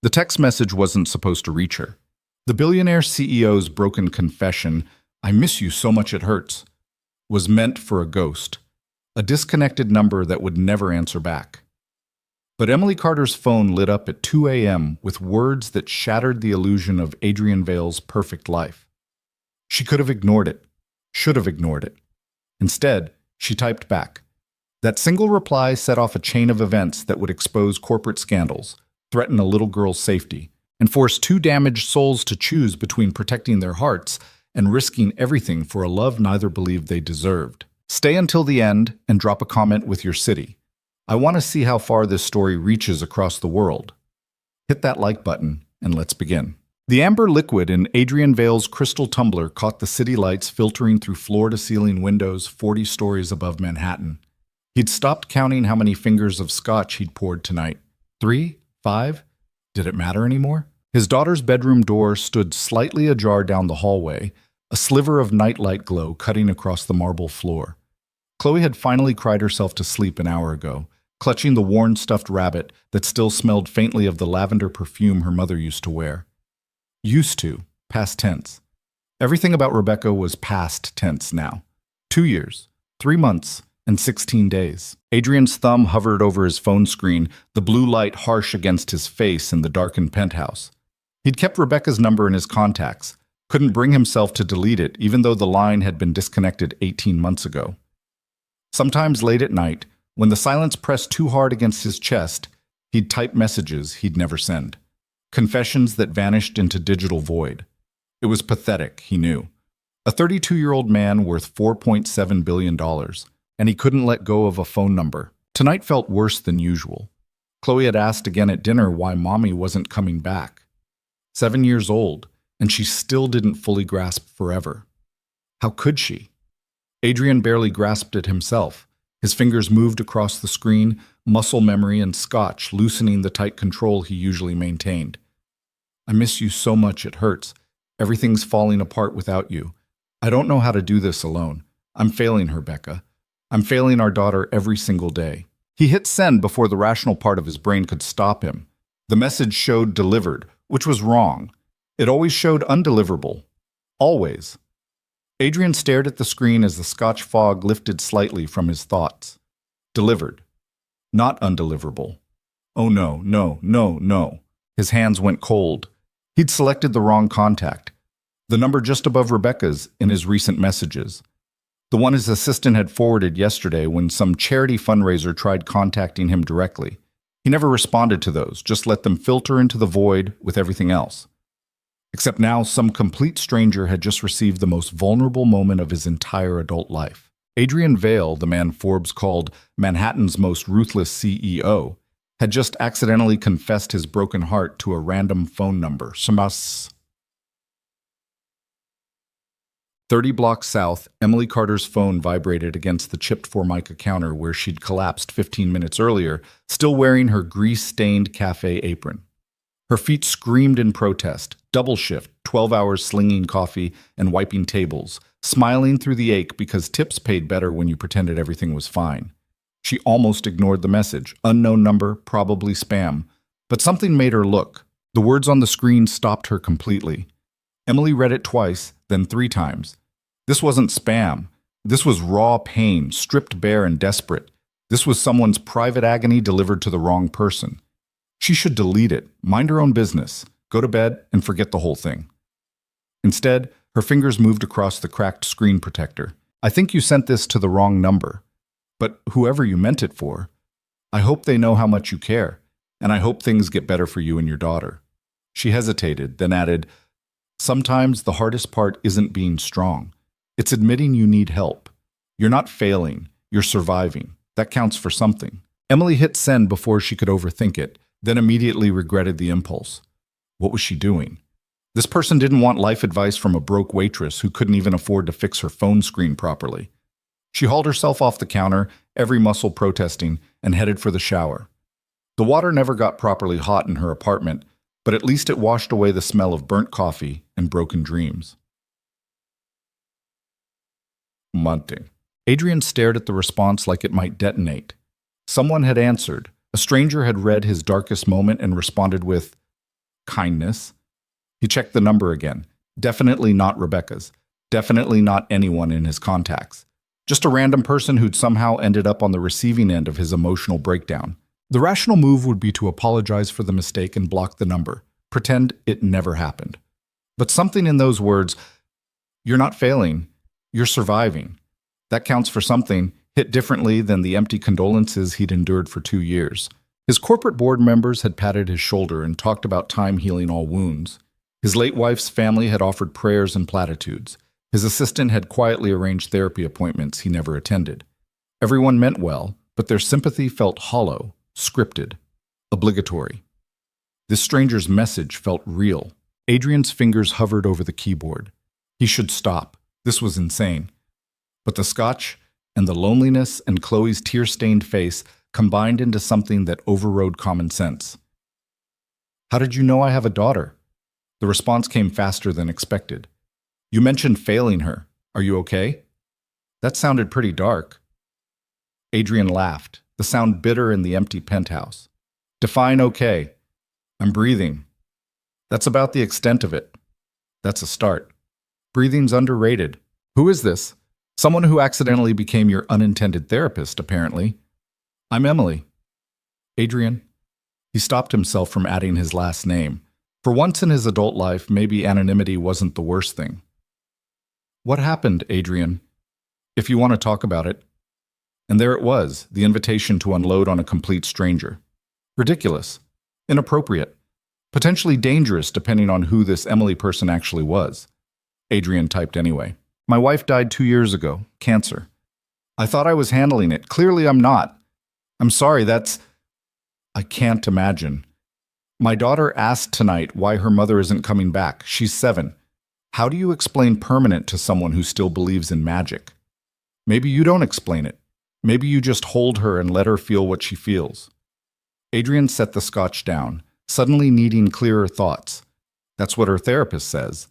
The text message wasn't supposed to reach her. The billionaire CEO's broken confession, "I miss you so much it hurts," was meant for a ghost, a disconnected number that would never answer back. But Emily Carter's phone lit up at 2 a.m. with words that shattered the illusion of Adrian Vale's perfect life. She could have ignored it, should have ignored it. Instead, she typed back. That single reply set off a chain of events that would expose corporate scandals, threaten a little girl's safety, and force two damaged souls to choose between protecting their hearts and risking everything for a love neither believed they deserved. Stay until the end and drop a comment with your city. I want to see how far this story reaches across the world. Hit that like button and let's begin. The amber liquid in Adrian Vale's crystal tumbler caught the city lights filtering through floor-to-ceiling windows 40 stories above Manhattan. He'd stopped counting how many fingers of scotch he'd poured tonight. 3? 5? Did it matter anymore? His daughter's bedroom door stood slightly ajar down the hallway, a sliver of nightlight glow cutting across the marble floor. Chloe had finally cried herself to sleep an hour ago, clutching the worn stuffed rabbit that still smelled faintly of the lavender perfume her mother used to wear. Used to, past tense. Everything about Rebecca was past tense now. 2 years, 3 months, and 16 days. Adrian's thumb hovered over his phone screen, the blue light harsh against his face in the darkened penthouse. He'd kept Rebecca's number in his contacts, couldn't bring himself to delete it even though the line had been disconnected 18 months ago. Sometimes late at night, when the silence pressed too hard against his chest, he'd type messages he'd never send. Confessions that vanished into digital void. It was pathetic, he knew. A 32-year-old man worth $4.7 billion, and he couldn't let go of a phone number. Tonight felt worse than usual. Chloe had asked again at dinner why Mommy wasn't coming back. 7 years old, and she still didn't fully grasp forever. How could she? Adrian barely grasped it himself. His fingers moved across the screen, muscle memory and scotch loosening the tight control he usually maintained. I miss you so much it hurts. Everything's falling apart without you. I don't know how to do this alone. I'm failing her, Becca. I'm failing our daughter every single day. He hit send before the rational part of his brain could stop him. The message showed delivered, which was wrong. It always showed undeliverable. Always. Adrian stared at the screen as the scotch fog lifted slightly from his thoughts. Delivered. Not undeliverable. Oh no, no, no, no. His hands went cold. He'd selected the wrong contact. The number just above Rebecca's in his recent messages. The one his assistant had forwarded yesterday when some charity fundraiser tried contacting him directly. He never responded to those, just let them filter into the void with everything else. Except now some complete stranger had just received the most vulnerable moment of his entire adult life. Adrian Vale, the man Forbes called Manhattan's most ruthless CEO, had just accidentally confessed his broken heart to a random phone number. 30 blocks south, Emily Carter's phone vibrated against the chipped Formica counter where she'd collapsed 15 minutes earlier, still wearing her grease-stained cafe apron. Her feet screamed in protest, double shift, 12 hours slinging coffee and wiping tables, smiling through the ache because tips paid better when you pretended everything was fine. She almost ignored the message, unknown number, probably spam. But something made her look. The words on the screen stopped her completely. Emily read it twice, then 3 times. This wasn't spam. This was raw pain, stripped bare and desperate. This was someone's private agony delivered to the wrong person. She should delete it, mind her own business, go to bed, and forget the whole thing. Instead, her fingers moved across the cracked screen protector. I think you sent this to the wrong number. But whoever you meant it for, I hope they know how much you care, and I hope things get better for you and your daughter. She hesitated, then added, sometimes the hardest part isn't being strong. It's admitting you need help. You're not failing, you're surviving. That counts for something. Emily hit send before she could overthink it, then immediately regretted the impulse. What was she doing? This person didn't want life advice from a broke waitress who couldn't even afford to fix her phone screen properly. She hauled herself off the counter, every muscle protesting, and headed for the shower. The water never got properly hot in her apartment, but at least it washed away the smell of burnt coffee and broken dreams. Munting. Adrian stared at the response like it might detonate. Someone had answered. A stranger had read his darkest moment and responded with, kindness. He checked the number again. Definitely not Rebecca's. Definitely not anyone in his contacts. Just a random person who'd somehow ended up on the receiving end of his emotional breakdown. The rational move would be to apologize for the mistake and block the number. Pretend it never happened. But something in those words, "You're not failing, you're surviving," that counts for something, hit differently than the empty condolences he'd endured for 2 years. His corporate board members had patted his shoulder and talked about time healing all wounds. His late wife's family had offered prayers and platitudes. His assistant had quietly arranged therapy appointments he never attended. Everyone meant well, but their sympathy felt hollow, scripted, obligatory. This stranger's message felt real. Adrian's fingers hovered over the keyboard. He should stop. This was insane. But the scotch and the loneliness and Chloe's tear-stained face combined into something that overrode common sense. "How did you know I have a daughter?" The response came faster than expected. "You mentioned failing her. Are you okay?" That sounded pretty dark. Adrian laughed, the sound bitter in the empty penthouse. "Define okay. I'm breathing. That's about the extent of it. That's a start. Breathing's underrated. Who is this?" "Someone who accidentally became your unintended therapist, apparently." "I'm Emily." "Adrian." He stopped himself from adding his last name. For once in his adult life, maybe anonymity wasn't the worst thing. "What happened, Adrian? If you want to talk about it." And there it was, the invitation to unload on a complete stranger. Ridiculous. Inappropriate. Potentially dangerous depending on who this Emily person actually was. Adrian typed anyway. "My wife died 2 years ago. Cancer. I thought I was handling it. Clearly I'm not. I'm sorry, I can't imagine. My daughter asked tonight why her mother isn't coming back. She's 7. How do you explain permanent to someone who still believes in magic? Maybe you don't explain it. Maybe you just hold her and let her feel what she feels." Adrian set the scotch down, suddenly needing clearer thoughts. That's what her therapist says.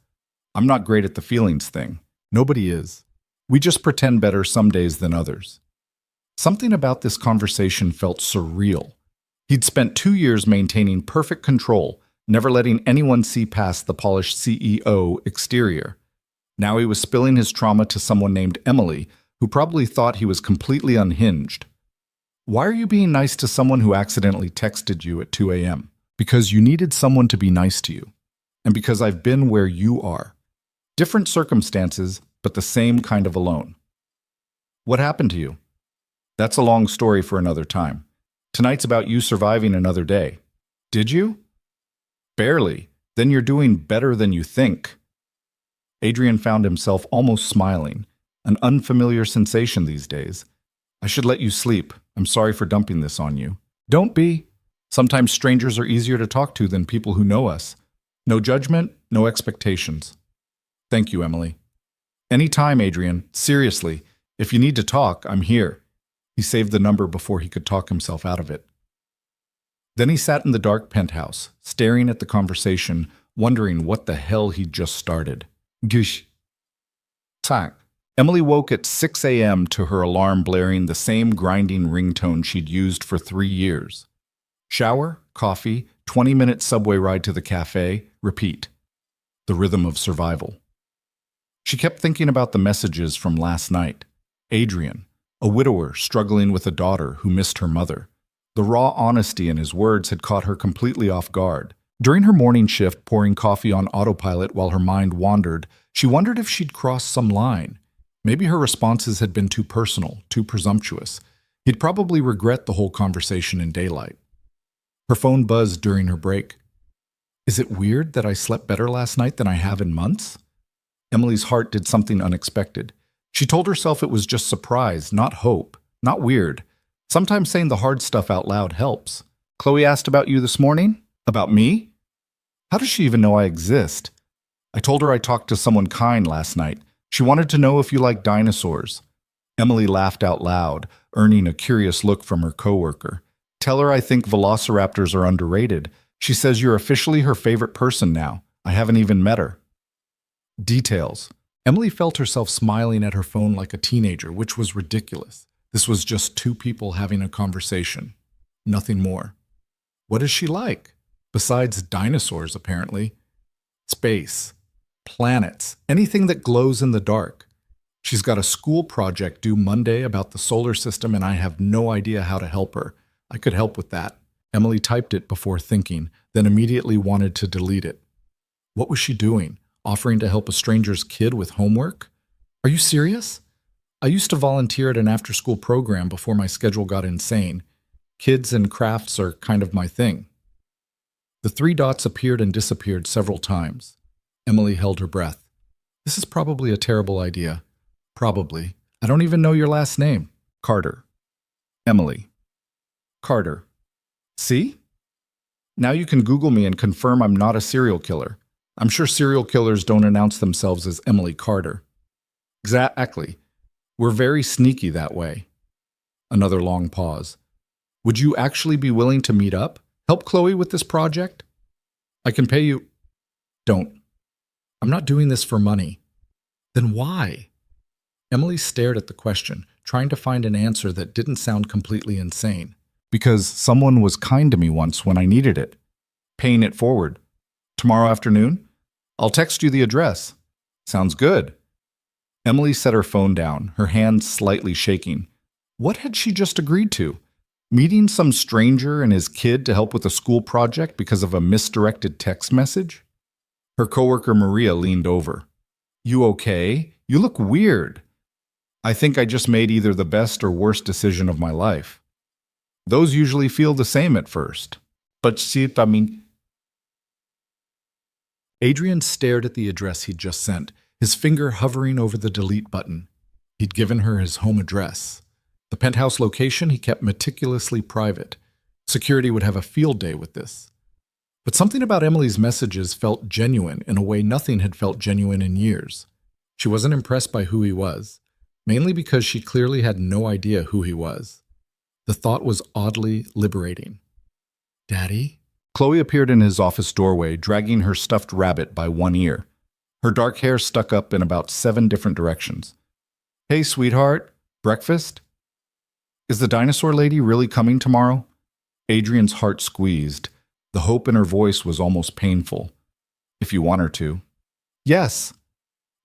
"I'm not great at the feelings thing. Nobody is. We just pretend better some days than others." Something about this conversation felt surreal. He'd spent 2 years maintaining perfect control, never letting anyone see past the polished CEO exterior. Now he was spilling his trauma to someone named Emily, who probably thought he was completely unhinged. "Why are you being nice to someone who accidentally texted you at 2 a.m.? "Because you needed someone to be nice to you. And because I've been where you are. Different circumstances, but the same kind of alone." "What happened to you?" "That's a long story for another time. Tonight's about you surviving another day." "Did you?" "Barely. Then you're doing better than you think." Adrian found himself almost smiling, an unfamiliar sensation these days. "I should let you sleep. I'm sorry for dumping this on you." "Don't be. Sometimes strangers are easier to talk to than people who know us. No judgment, no expectations." "Thank you, Emily." "Any time, Adrian. Seriously. If you need to talk, I'm here." He saved the number before he could talk himself out of it. Then he sat in the dark penthouse, staring at the conversation, wondering what the hell he'd just started. Gush. Tak. Emily woke at 6 a.m. to her alarm blaring the same grinding ringtone she'd used for 3 years. Shower, coffee, 20-minute subway ride to the cafe, repeat. The rhythm of survival. She kept thinking about the messages from last night. Adrian, a widower struggling with a daughter who missed her mother. The raw honesty in his words had caught her completely off guard. During her morning shift, pouring coffee on autopilot while her mind wandered, she wondered if she'd crossed some line. Maybe her responses had been too personal, too presumptuous. He'd probably regret the whole conversation in daylight. Her phone buzzed during her break. Is it weird that I slept better last night than I have in months? Emily's heart did something unexpected. She told herself it was just surprise, not hope, not weird. Sometimes saying the hard stuff out loud helps. Chloe asked about you this morning? About me? How does she even know I exist? I told her I talked to someone kind last night. She wanted to know if you like dinosaurs. Emily laughed out loud, earning a curious look from her coworker. Tell her I think velociraptors are underrated. She says you're officially her favorite person now. I haven't even met her. Details. Emily felt herself smiling at her phone like a teenager, which was ridiculous. This was just two people having a conversation. Nothing more. What is she like? Besides dinosaurs, apparently. Space. Planets. Anything that glows in the dark. She's got a school project due Monday about the solar system, and I have no idea how to help her. I could help with that. Emily typed it before thinking, then immediately wanted to delete it. What was she doing? Offering to help a stranger's kid with homework? Are you serious? I used to volunteer at an after-school program before my schedule got insane. Kids and crafts are kind of my thing. The three dots appeared and disappeared several times. Emily held her breath. This is probably a terrible idea. Probably. I don't even know your last name. Carter. Emily. Carter. See? Now you can Google me and confirm I'm not a serial killer. I'm sure serial killers don't announce themselves as Emily Carter. Exactly. We're very sneaky that way. Another long pause. Would you actually be willing to meet up? Help Chloe with this project? I can pay you. Don't. I'm not doing this for money. Then why? Emily stared at the question, trying to find an answer that didn't sound completely insane. Because someone was kind to me once when I needed it. Paying it forward. Tomorrow afternoon? I'll text you the address. Sounds good. Emily set her phone down, her hands slightly shaking. What had she just agreed to? Meeting some stranger and his kid to help with a school project because of a misdirected text message? Her coworker Maria leaned over. You okay? You look weird. I think I just made either the best or worst decision of my life. Those usually feel the same at first. But see, I mean... Adrian stared at the address he'd just sent, his finger hovering over the delete button. He'd given her his home address. The penthouse location he kept meticulously private. Security would have a field day with this. But something about Emily's messages felt genuine in a way nothing had felt genuine in years. She wasn't impressed by who he was, mainly because she clearly had no idea who he was. The thought was oddly liberating. Daddy? Chloe appeared in his office doorway, dragging her stuffed rabbit by one ear. Her dark hair stuck up in about 7 different directions. Hey, sweetheart. Breakfast? Is the dinosaur lady really coming tomorrow? Adrian's heart squeezed. The hope in her voice was almost painful. If you want her to. Yes.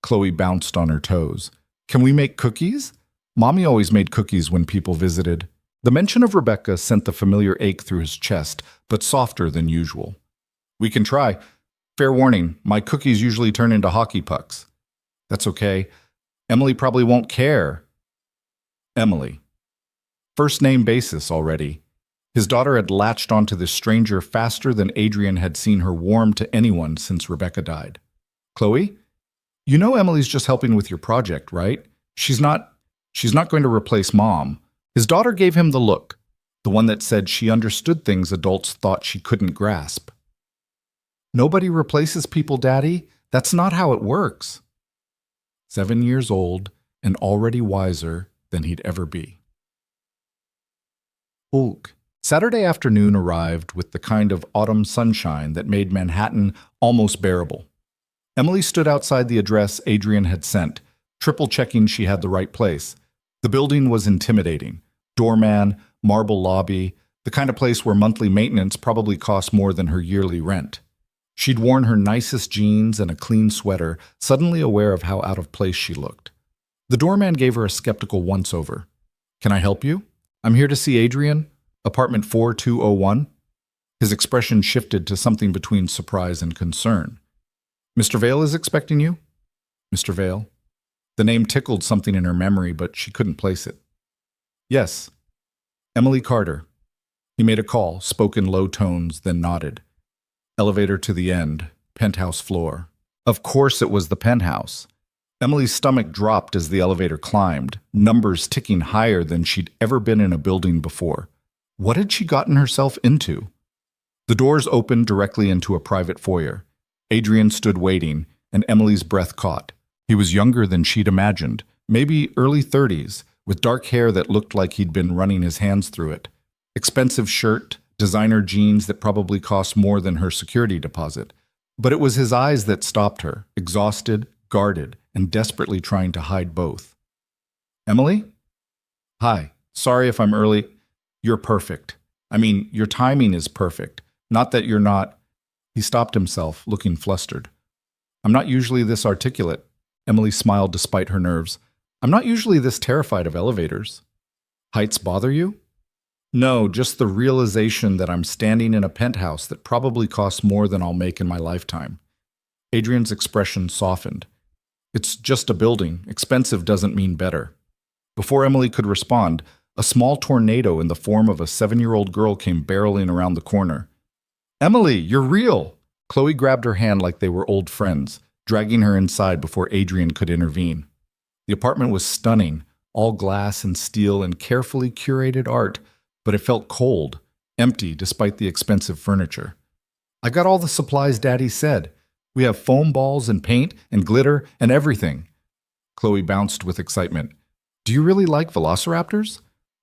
Chloe bounced on her toes. Can we make cookies? Mommy always made cookies when people visited. The mention of Rebecca sent the familiar ache through his chest, but softer than usual. We can try. Fair warning, my cookies usually turn into hockey pucks. That's okay. Emily probably won't care. Emily. First name basis already. His daughter had latched onto this stranger faster than Adrian had seen her warm to anyone since Rebecca died. Chloe? You know Emily's just helping with your project, right? She's not going to replace Mom. His daughter gave him the look, the one that said she understood things adults thought she couldn't grasp. Nobody replaces people, Daddy. That's not how it works. 7 years old and already wiser than he'd ever be. Ulk. Saturday afternoon arrived with the kind of autumn sunshine that made Manhattan almost bearable. Emily stood outside the address Adrian had sent, triple-checking she had the right place. The building was intimidating. Doorman, marble lobby, the kind of place where monthly maintenance probably cost more than her yearly rent. She'd worn her nicest jeans and a clean sweater, suddenly aware of how out of place she looked. The doorman gave her a skeptical once-over. Can I help you? I'm here to see Adrian. Apartment 4201? His expression shifted to something between surprise and concern. Mr. Vale is expecting you? Mr. Vale? The name tickled something in her memory, but she couldn't place it. Yes. Emily Carter. He made a call, spoke in low tones, then nodded. Elevator to the end, penthouse floor. Of course it was the penthouse. Emily's stomach dropped as the elevator climbed, numbers ticking higher than she'd ever been in a building before. What had she gotten herself into? The doors opened directly into a private foyer. Adrian stood waiting, and Emily's breath caught. He was younger than she'd imagined, maybe early 30s, with dark hair that looked like he'd been running his hands through it. Expensive shirt, designer jeans that probably cost more than her security deposit. But it was his eyes that stopped her, exhausted, guarded, and desperately trying to hide both. Emily? Hi. Sorry if I'm early. You're perfect. I mean, your timing is perfect. Not that you're not. He stopped himself, looking flustered. I'm not usually this articulate. Emily smiled despite her nerves. I'm not usually this terrified of elevators. Heights bother you? No, just the realization that I'm standing in a penthouse that probably costs more than I'll make in my lifetime. Adrian's expression softened. It's just a building. Expensive doesn't mean better. Before Emily could respond, a small tornado in the form of a 7-year-old girl came barreling around the corner. Emily, you're real! Chloe grabbed her hand like they were old friends, dragging her inside before Adrian could intervene. The apartment was stunning, all glass and steel and carefully curated art, but it felt cold, empty despite the expensive furniture. I got all the supplies Daddy said. We have foam balls and paint and glitter and everything. Chloe bounced with excitement. Do you really like velociraptors?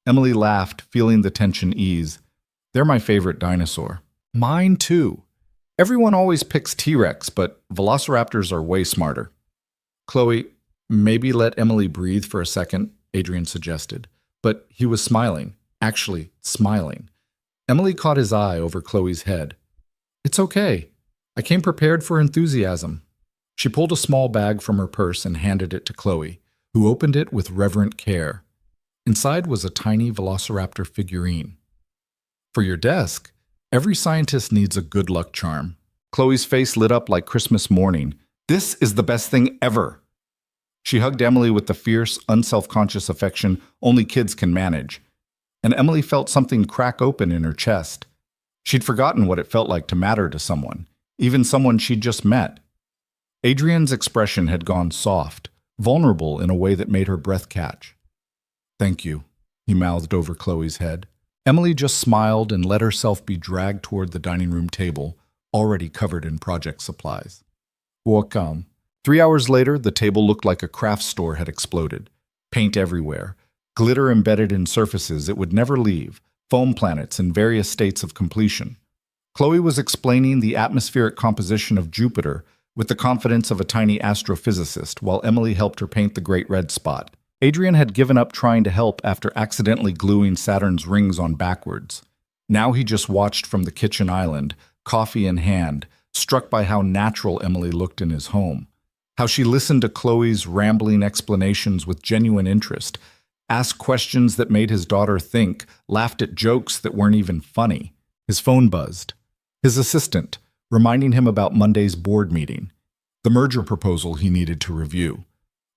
Emily laughed, feeling the tension ease. They're my favorite dinosaur. Mine too. Everyone always picks T-Rex, but velociraptors are way smarter. Chloe, maybe let Emily breathe for a second, Adrian suggested. But he was smiling, actually smiling. Emily caught his eye over Chloe's head. It's okay. I came prepared for enthusiasm. She pulled a small bag from her purse and handed it to Chloe, who opened it with reverent care. Inside was a tiny velociraptor figurine. For your desk, every scientist needs a good luck charm. Chloe's face lit up like Christmas morning. This is the best thing ever. She hugged Emily with the fierce, unself-conscious affection only kids can manage. And Emily felt something crack open in her chest. She'd forgotten what it felt like to matter to someone, even someone she'd just met. Adrian's expression had gone soft, vulnerable in a way that made her breath catch. Thank you, he mouthed over Chloe's head. Emily just smiled and let herself be dragged toward the dining room table, already covered in project supplies. Welcome. 3 hours later, the table looked like a craft store had exploded. Paint everywhere, glitter embedded in surfaces it would never leave, foam planets in various states of completion. Chloe was explaining the atmospheric composition of Jupiter with the confidence of a tiny astrophysicist, while Emily helped her paint the Great Red Spot. Adrian had given up trying to help after accidentally gluing Saturn's rings on backwards. Now he just watched from the kitchen island, coffee in hand, struck by how natural Emily looked in his home. How she listened to Chloe's rambling explanations with genuine interest, asked questions that made his daughter think, laughed at jokes that weren't even funny. His phone buzzed. His assistant, reminding him about Monday's board meeting, the merger proposal he needed to review,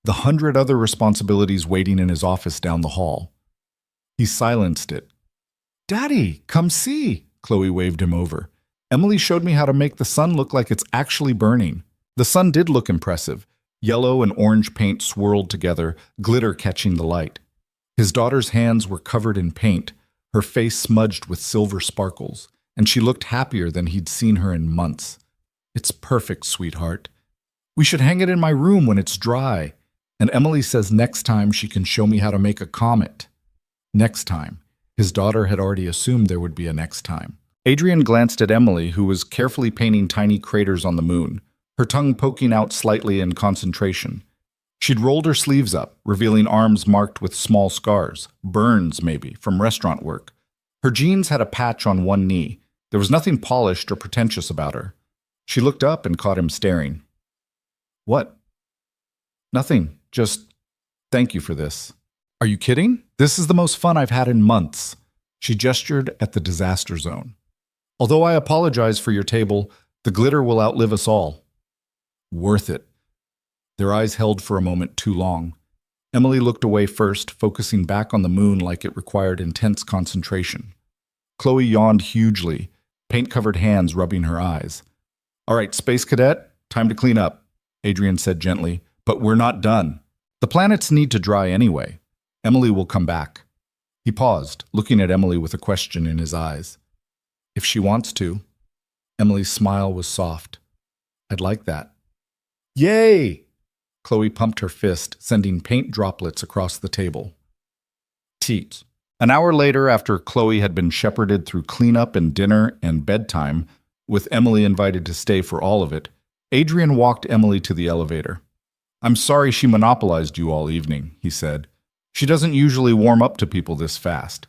the 100 other responsibilities waiting in his office down the hall. He silenced it. Daddy, come see, Chloe waved him over. Emily showed me how to make the sun look like it's actually burning. The sun did look impressive. Yellow and orange paint swirled together, glitter catching the light. His daughter's hands were covered in paint, her face smudged with silver sparkles, and she looked happier than he'd seen her in months. It's perfect, sweetheart. We should hang it in my room when it's dry. And Emily says next time she can show me how to make a comet. Next time. His daughter had already assumed there would be a next time. Adrian glanced at Emily, who was carefully painting tiny craters on the moon, her tongue poking out slightly in concentration. She'd rolled her sleeves up, revealing arms marked with small scars, burns maybe, from restaurant work. Her jeans had a patch on one knee. There was nothing polished or pretentious about her. She looked up and caught him staring. What? Nothing. Just, thank you for this. Are you kidding? This is the most fun I've had in months. She gestured at the disaster zone. Although I apologize for your table, the glitter will outlive us all. Worth it. Their eyes held for a moment too long. Emily looked away first, focusing back on the moon like it required intense concentration. Chloe yawned hugely, paint-covered hands rubbing her eyes. All right, Space Cadet, time to clean up, Adrian said gently, but we're not done. The planets need to dry anyway. Emily will come back. He paused, looking at Emily with a question in his eyes. If she wants to. Emily's smile was soft. I'd like that. Yay! Chloe pumped her fist, sending paint droplets across the table. Teat. An hour later, after Chloe had been shepherded through cleanup and dinner and bedtime, with Emily invited to stay for all of it, Adrian walked Emily to the elevator. I'm sorry she monopolized you all evening, he said. She doesn't usually warm up to people this fast.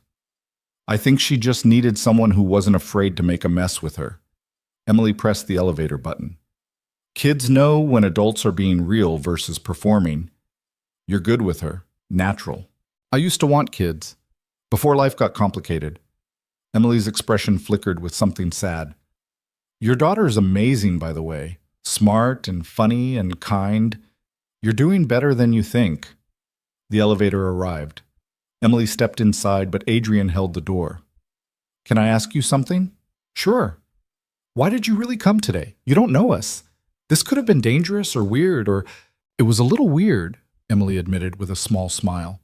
I think she just needed someone who wasn't afraid to make a mess with her. Emily pressed the elevator button. Kids know when adults are being real versus performing. You're good with her. Natural. I used to want kids. Before life got complicated. Emily's expression flickered with something sad. Your daughter's amazing, by the way. Smart and funny and kind. You're doing better than you think. The elevator arrived. Emily stepped inside, but Adrian held the door. Can I ask you something? Sure. Why did you really come today? You don't know us. This could have been dangerous or weird, or it was a little weird, Emily admitted with a small smile.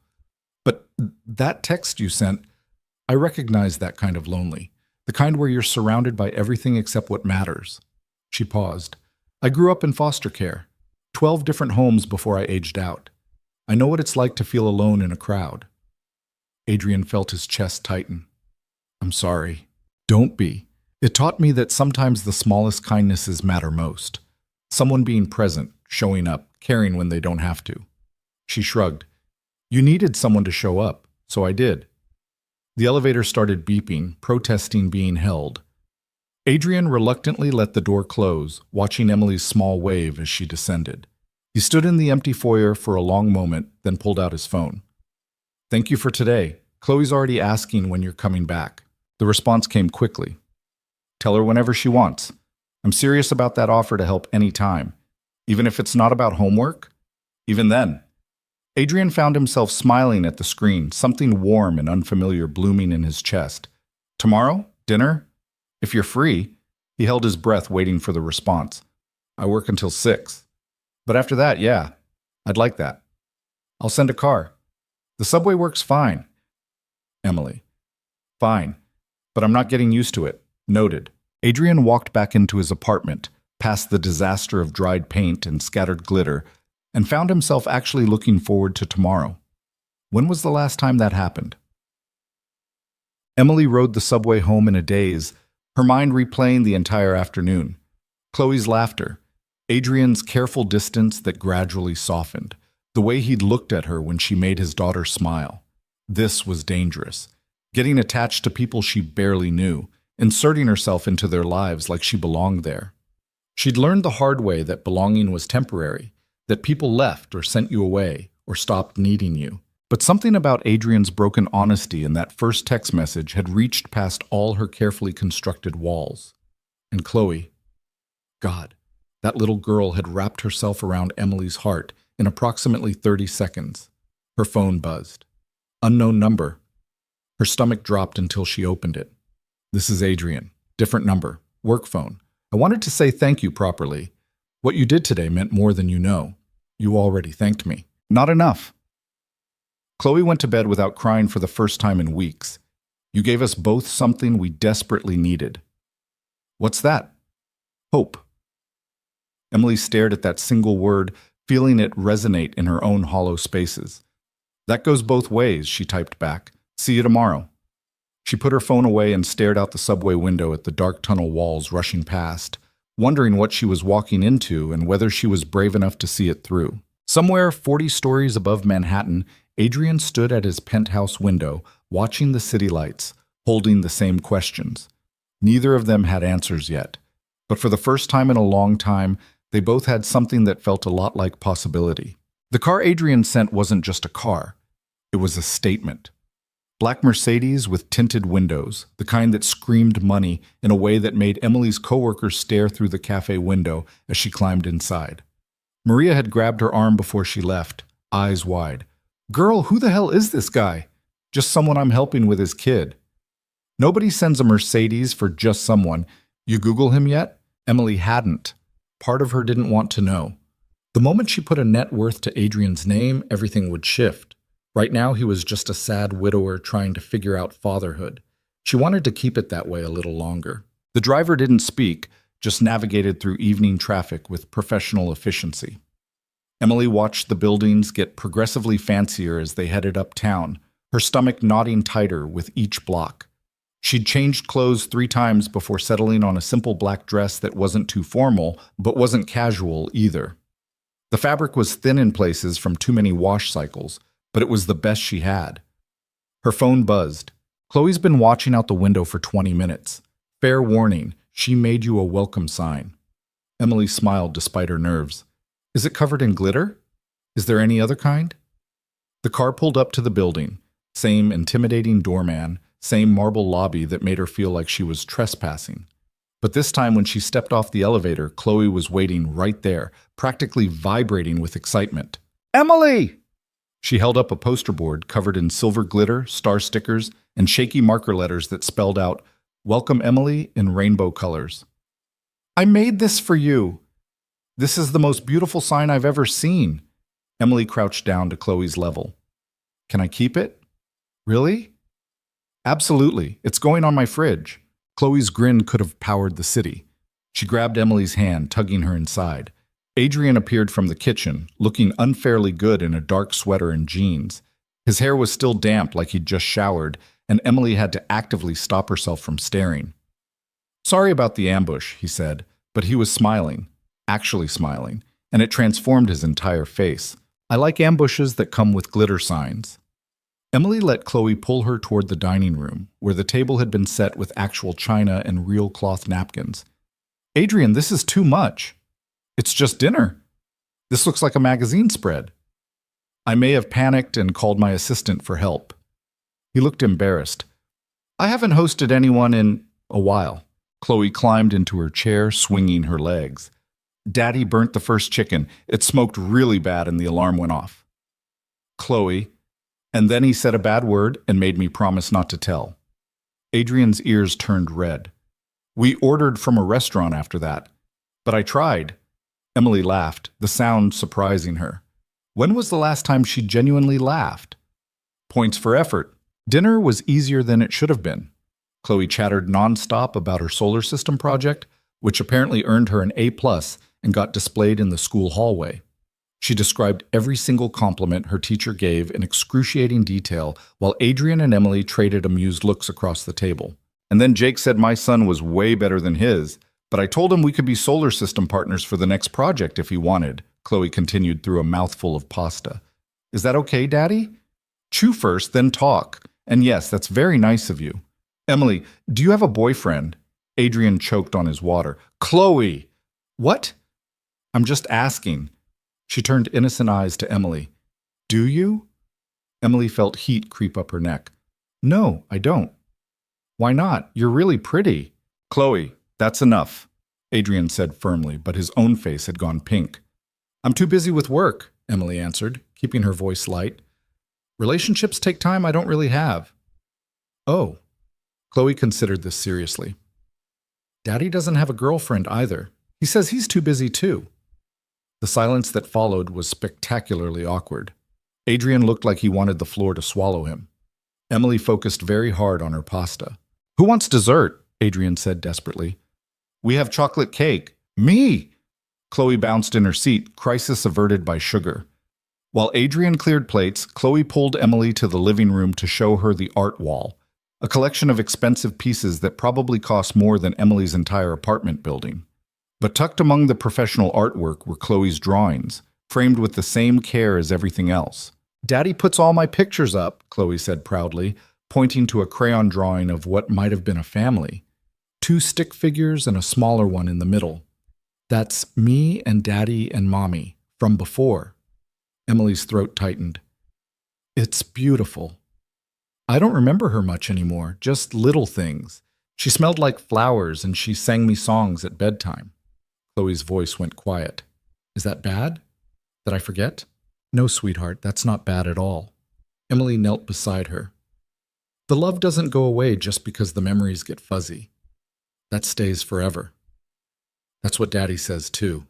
But that text you sent, I recognize that kind of lonely, the kind where you're surrounded by everything except what matters. She paused. I grew up in foster care, 12 different homes before I aged out. I know what it's like to feel alone in a crowd. Adrian felt his chest tighten. I'm sorry. Don't be. It taught me that sometimes the smallest kindnesses matter most. Someone being present, showing up, caring when they don't have to. She shrugged. You needed someone to show up, so I did. The elevator started beeping, protesting being held. Adrian reluctantly let the door close, watching Emily's small wave as she descended. He stood in the empty foyer for a long moment, then pulled out his phone. Thank you for today. Chloe's already asking when you're coming back. The response came quickly. Tell her whenever she wants. I'm serious about that offer to help any time. Even if it's not about homework? Even then. Adrian found himself smiling at the screen, something warm and unfamiliar blooming in his chest. Tomorrow? Dinner? If you're free. He held his breath waiting for the response. I work until 6. But after that, yeah. I'd like that. I'll send a car. The subway works fine. Emily. Fine. But I'm not getting used to it. Noted. Adrian walked back into his apartment, past the disaster of dried paint and scattered glitter, and found himself actually looking forward to tomorrow. When was the last time that happened? Emily rode the subway home in a daze, her mind replaying the entire afternoon. Chloe's laughter, Adrian's careful distance that gradually softened, the way he'd looked at her when she made his daughter smile. This was dangerous. Getting attached to people she barely knew, inserting herself into their lives like she belonged there. She'd learned the hard way that belonging was temporary, that people left or sent you away or stopped needing you. But something about Adrian's broken honesty in that first text message had reached past all her carefully constructed walls. And Chloe, God, that little girl had wrapped herself around Emily's heart in approximately 30 seconds. Her phone buzzed. Unknown number. Her stomach dropped until she opened it. This is Adrian. Different number. Work phone. I wanted to say thank you properly. What you did today meant more than you know. You already thanked me. Not enough. Chloe went to bed without crying for the first time in weeks. You gave us both something we desperately needed. What's that? Hope. Emily stared at that single word, feeling it resonate in her own hollow spaces. That goes both ways, she typed back. See you tomorrow. She put her phone away and stared out the subway window at the dark tunnel walls rushing past, wondering what she was walking into and whether she was brave enough to see it through. Somewhere 40 stories above Manhattan, Adrian stood at his penthouse window, watching the city lights, holding the same questions. Neither of them had answers yet, but for the first time in a long time, they both had something that felt a lot like possibility. The car Adrian sent wasn't just a car. It was a statement. Black Mercedes with tinted windows, the kind that screamed money in a way that made Emily's coworkers stare through the cafe window as she climbed inside. Maria had grabbed her arm before she left, eyes wide. Girl, who the hell is this guy? Just someone I'm helping with his kid. Nobody sends a Mercedes for just someone. You Google him yet? Emily hadn't. Part of her didn't want to know. The moment she put a net worth to Adrian's name, everything would shift. Right now, he was just a sad widower trying to figure out fatherhood. She wanted to keep it that way a little longer. The driver didn't speak, just navigated through evening traffic with professional efficiency. Emily watched the buildings get progressively fancier as they headed uptown, her stomach knotting tighter with each block. She'd changed clothes 3 times before settling on a simple black dress that wasn't too formal, but wasn't casual either. The fabric was thin in places from too many wash cycles, but it was the best she had. Her phone buzzed. Chloe's been watching out the window for 20 minutes. Fair warning, she made you a welcome sign. Emily smiled despite her nerves. Is it covered in glitter? Is there any other kind? The car pulled up to the building. Same intimidating doorman, same marble lobby that made her feel like she was trespassing. But this time when she stepped off the elevator, Chloe was waiting right there, practically vibrating with excitement. Emily! She held up a poster board covered in silver glitter, star stickers, and shaky marker letters that spelled out, Welcome Emily in rainbow colors. I made this for you. This is the most beautiful sign I've ever seen. Emily crouched down to Chloe's level. Can I keep it? Really? Absolutely. It's going on my fridge. Chloe's grin could have powered the city. She grabbed Emily's hand, tugging her inside. Adrian appeared from the kitchen, looking unfairly good in a dark sweater and jeans. His hair was still damp like he'd just showered, and Emily had to actively stop herself from staring. Sorry about the ambush, he said, but he was smiling, actually smiling, and it transformed his entire face. I like ambushes that come with glitter signs. Emily let Chloe pull her toward the dining room, where the table had been set with actual china and real cloth napkins. Adrian, this is too much. It's just dinner. This looks like a magazine spread. I may have panicked and called my assistant for help. He looked embarrassed. I haven't hosted anyone in a while. Chloe climbed into her chair, swinging her legs. Daddy burnt the first chicken. It smoked really bad and the alarm went off. Chloe. And then he said a bad word and made me promise not to tell. Adrian's ears turned red. We ordered from a restaurant after that. But I tried. Emily laughed, the sound surprising her. When was the last time she genuinely laughed? Points for effort. Dinner was easier than it should have been. Chloe chattered nonstop about her solar system project, which apparently earned her an A+ and got displayed in the school hallway. She described every single compliment her teacher gave in excruciating detail, while Adrian and Emily traded amused looks across the table. And then Jake said my son was way better than his, but I told him we could be solar system partners for the next project if he wanted, Chloe continued through a mouthful of pasta. Is that okay, Daddy? Chew first, then talk. And yes, that's very nice of you. Emily, do you have a boyfriend? Adrian choked on his water. Chloe! What? I'm just asking. She turned innocent eyes to Emily. Do you? Emily felt heat creep up her neck. No, I don't. Why not? You're really pretty. Chloe, that's enough, Adrian said firmly, but his own face had gone pink. I'm too busy with work, Emily answered, keeping her voice light. Relationships take time I don't really have. Oh. Chloe considered this seriously. Daddy doesn't have a girlfriend either. He says he's too busy too. The silence that followed was spectacularly awkward. Adrian looked like he wanted the floor to swallow him. Emily focused very hard on her pasta. Who wants dessert? Adrian said desperately. We have chocolate cake. Me! Chloe bounced in her seat, crisis averted by sugar. While Adrian cleared plates, Chloe pulled Emily to the living room to show her the art wall, a collection of expensive pieces that probably cost more than Emily's entire apartment building. But tucked among the professional artwork were Chloe's drawings, framed with the same care as everything else. Daddy puts all my pictures up, Chloe said proudly, pointing to a crayon drawing of what might have been a family. 2 stick figures and a smaller one in the middle. That's me and Daddy and Mommy, from before. Emily's throat tightened. It's beautiful. I don't remember her much anymore, just little things. She smelled like flowers and she sang me songs at bedtime. Chloe's voice went quiet. Is that bad? Did I forget? No, sweetheart, that's not bad at all. Emily knelt beside her. The love doesn't go away just because the memories get fuzzy. That stays forever. That's what Daddy says too.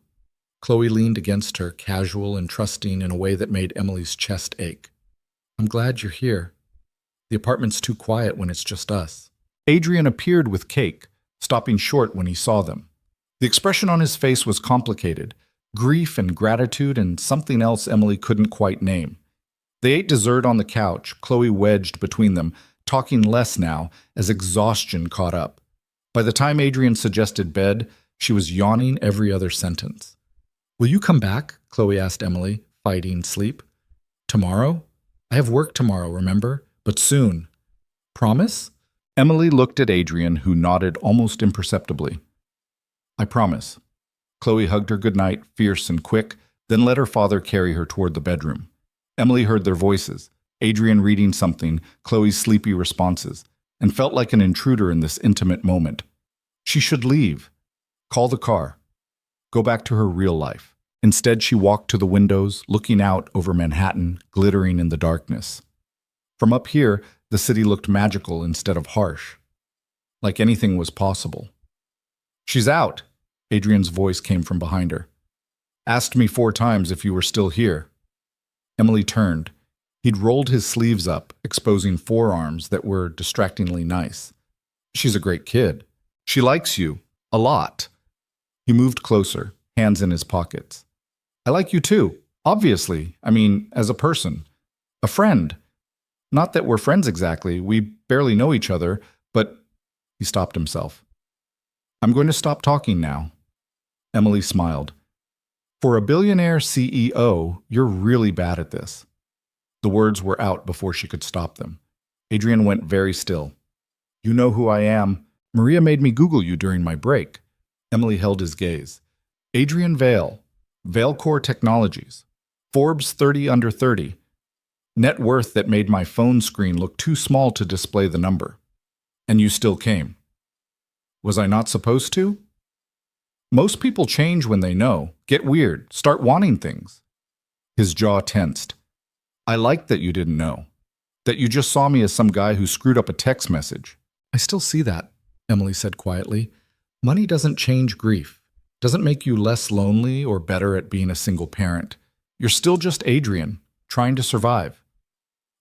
Chloe leaned against her, casual and trusting in a way that made Emily's chest ache. I'm glad you're here. The apartment's too quiet when it's just us. Adrian appeared with cake, stopping short when he saw them. The expression on his face was complicated, grief and gratitude and something else Emily couldn't quite name. They ate dessert on the couch, Chloe wedged between them, talking less now as exhaustion caught up. By the time Adrian suggested bed, she was yawning every other sentence. Will you come back? Chloe asked Emily, fighting sleep. Tomorrow? I have work tomorrow, remember? But soon. Promise? Emily looked at Adrian, who nodded almost imperceptibly. I promise. Chloe hugged her goodnight, fierce and quick, then let her father carry her toward the bedroom. Emily heard their voices, Adrian reading something, Chloe's sleepy responses, and felt like an intruder in this intimate moment. She should leave. Call the car. Go back to her real life. Instead, she walked to the windows, looking out over Manhattan, glittering in the darkness. From up here, the city looked magical instead of harsh, like anything was possible. She's out, Adrian's voice came from behind her. Asked me 4 times if you were still here. Emily turned. He'd rolled his sleeves up, exposing forearms that were distractingly nice. She's a great kid. She likes you. A lot. He moved closer, hands in his pockets. I like you too. Obviously. I mean, as a person. A friend. Not that we're friends exactly. We barely know each other, but he stopped himself. I'm going to stop talking now. Emily smiled. For a billionaire CEO, you're really bad at this. The words were out before she could stop them. Adrian went very still. You know who I am. Maria made me Google you during my break. Emily held his gaze. Adrian Vale, Valecore Technologies, Forbes 30 under 30. Net worth that made my phone screen look too small to display the number. And you still came. Was I not supposed to? Most people change when they know, get weird, start wanting things. His jaw tensed. I liked that you didn't know. That you just saw me as some guy who screwed up a text message. I still see that, Emily said quietly. Money doesn't change grief. Doesn't make you less lonely or better at being a single parent. You're still just Adrian, trying to survive.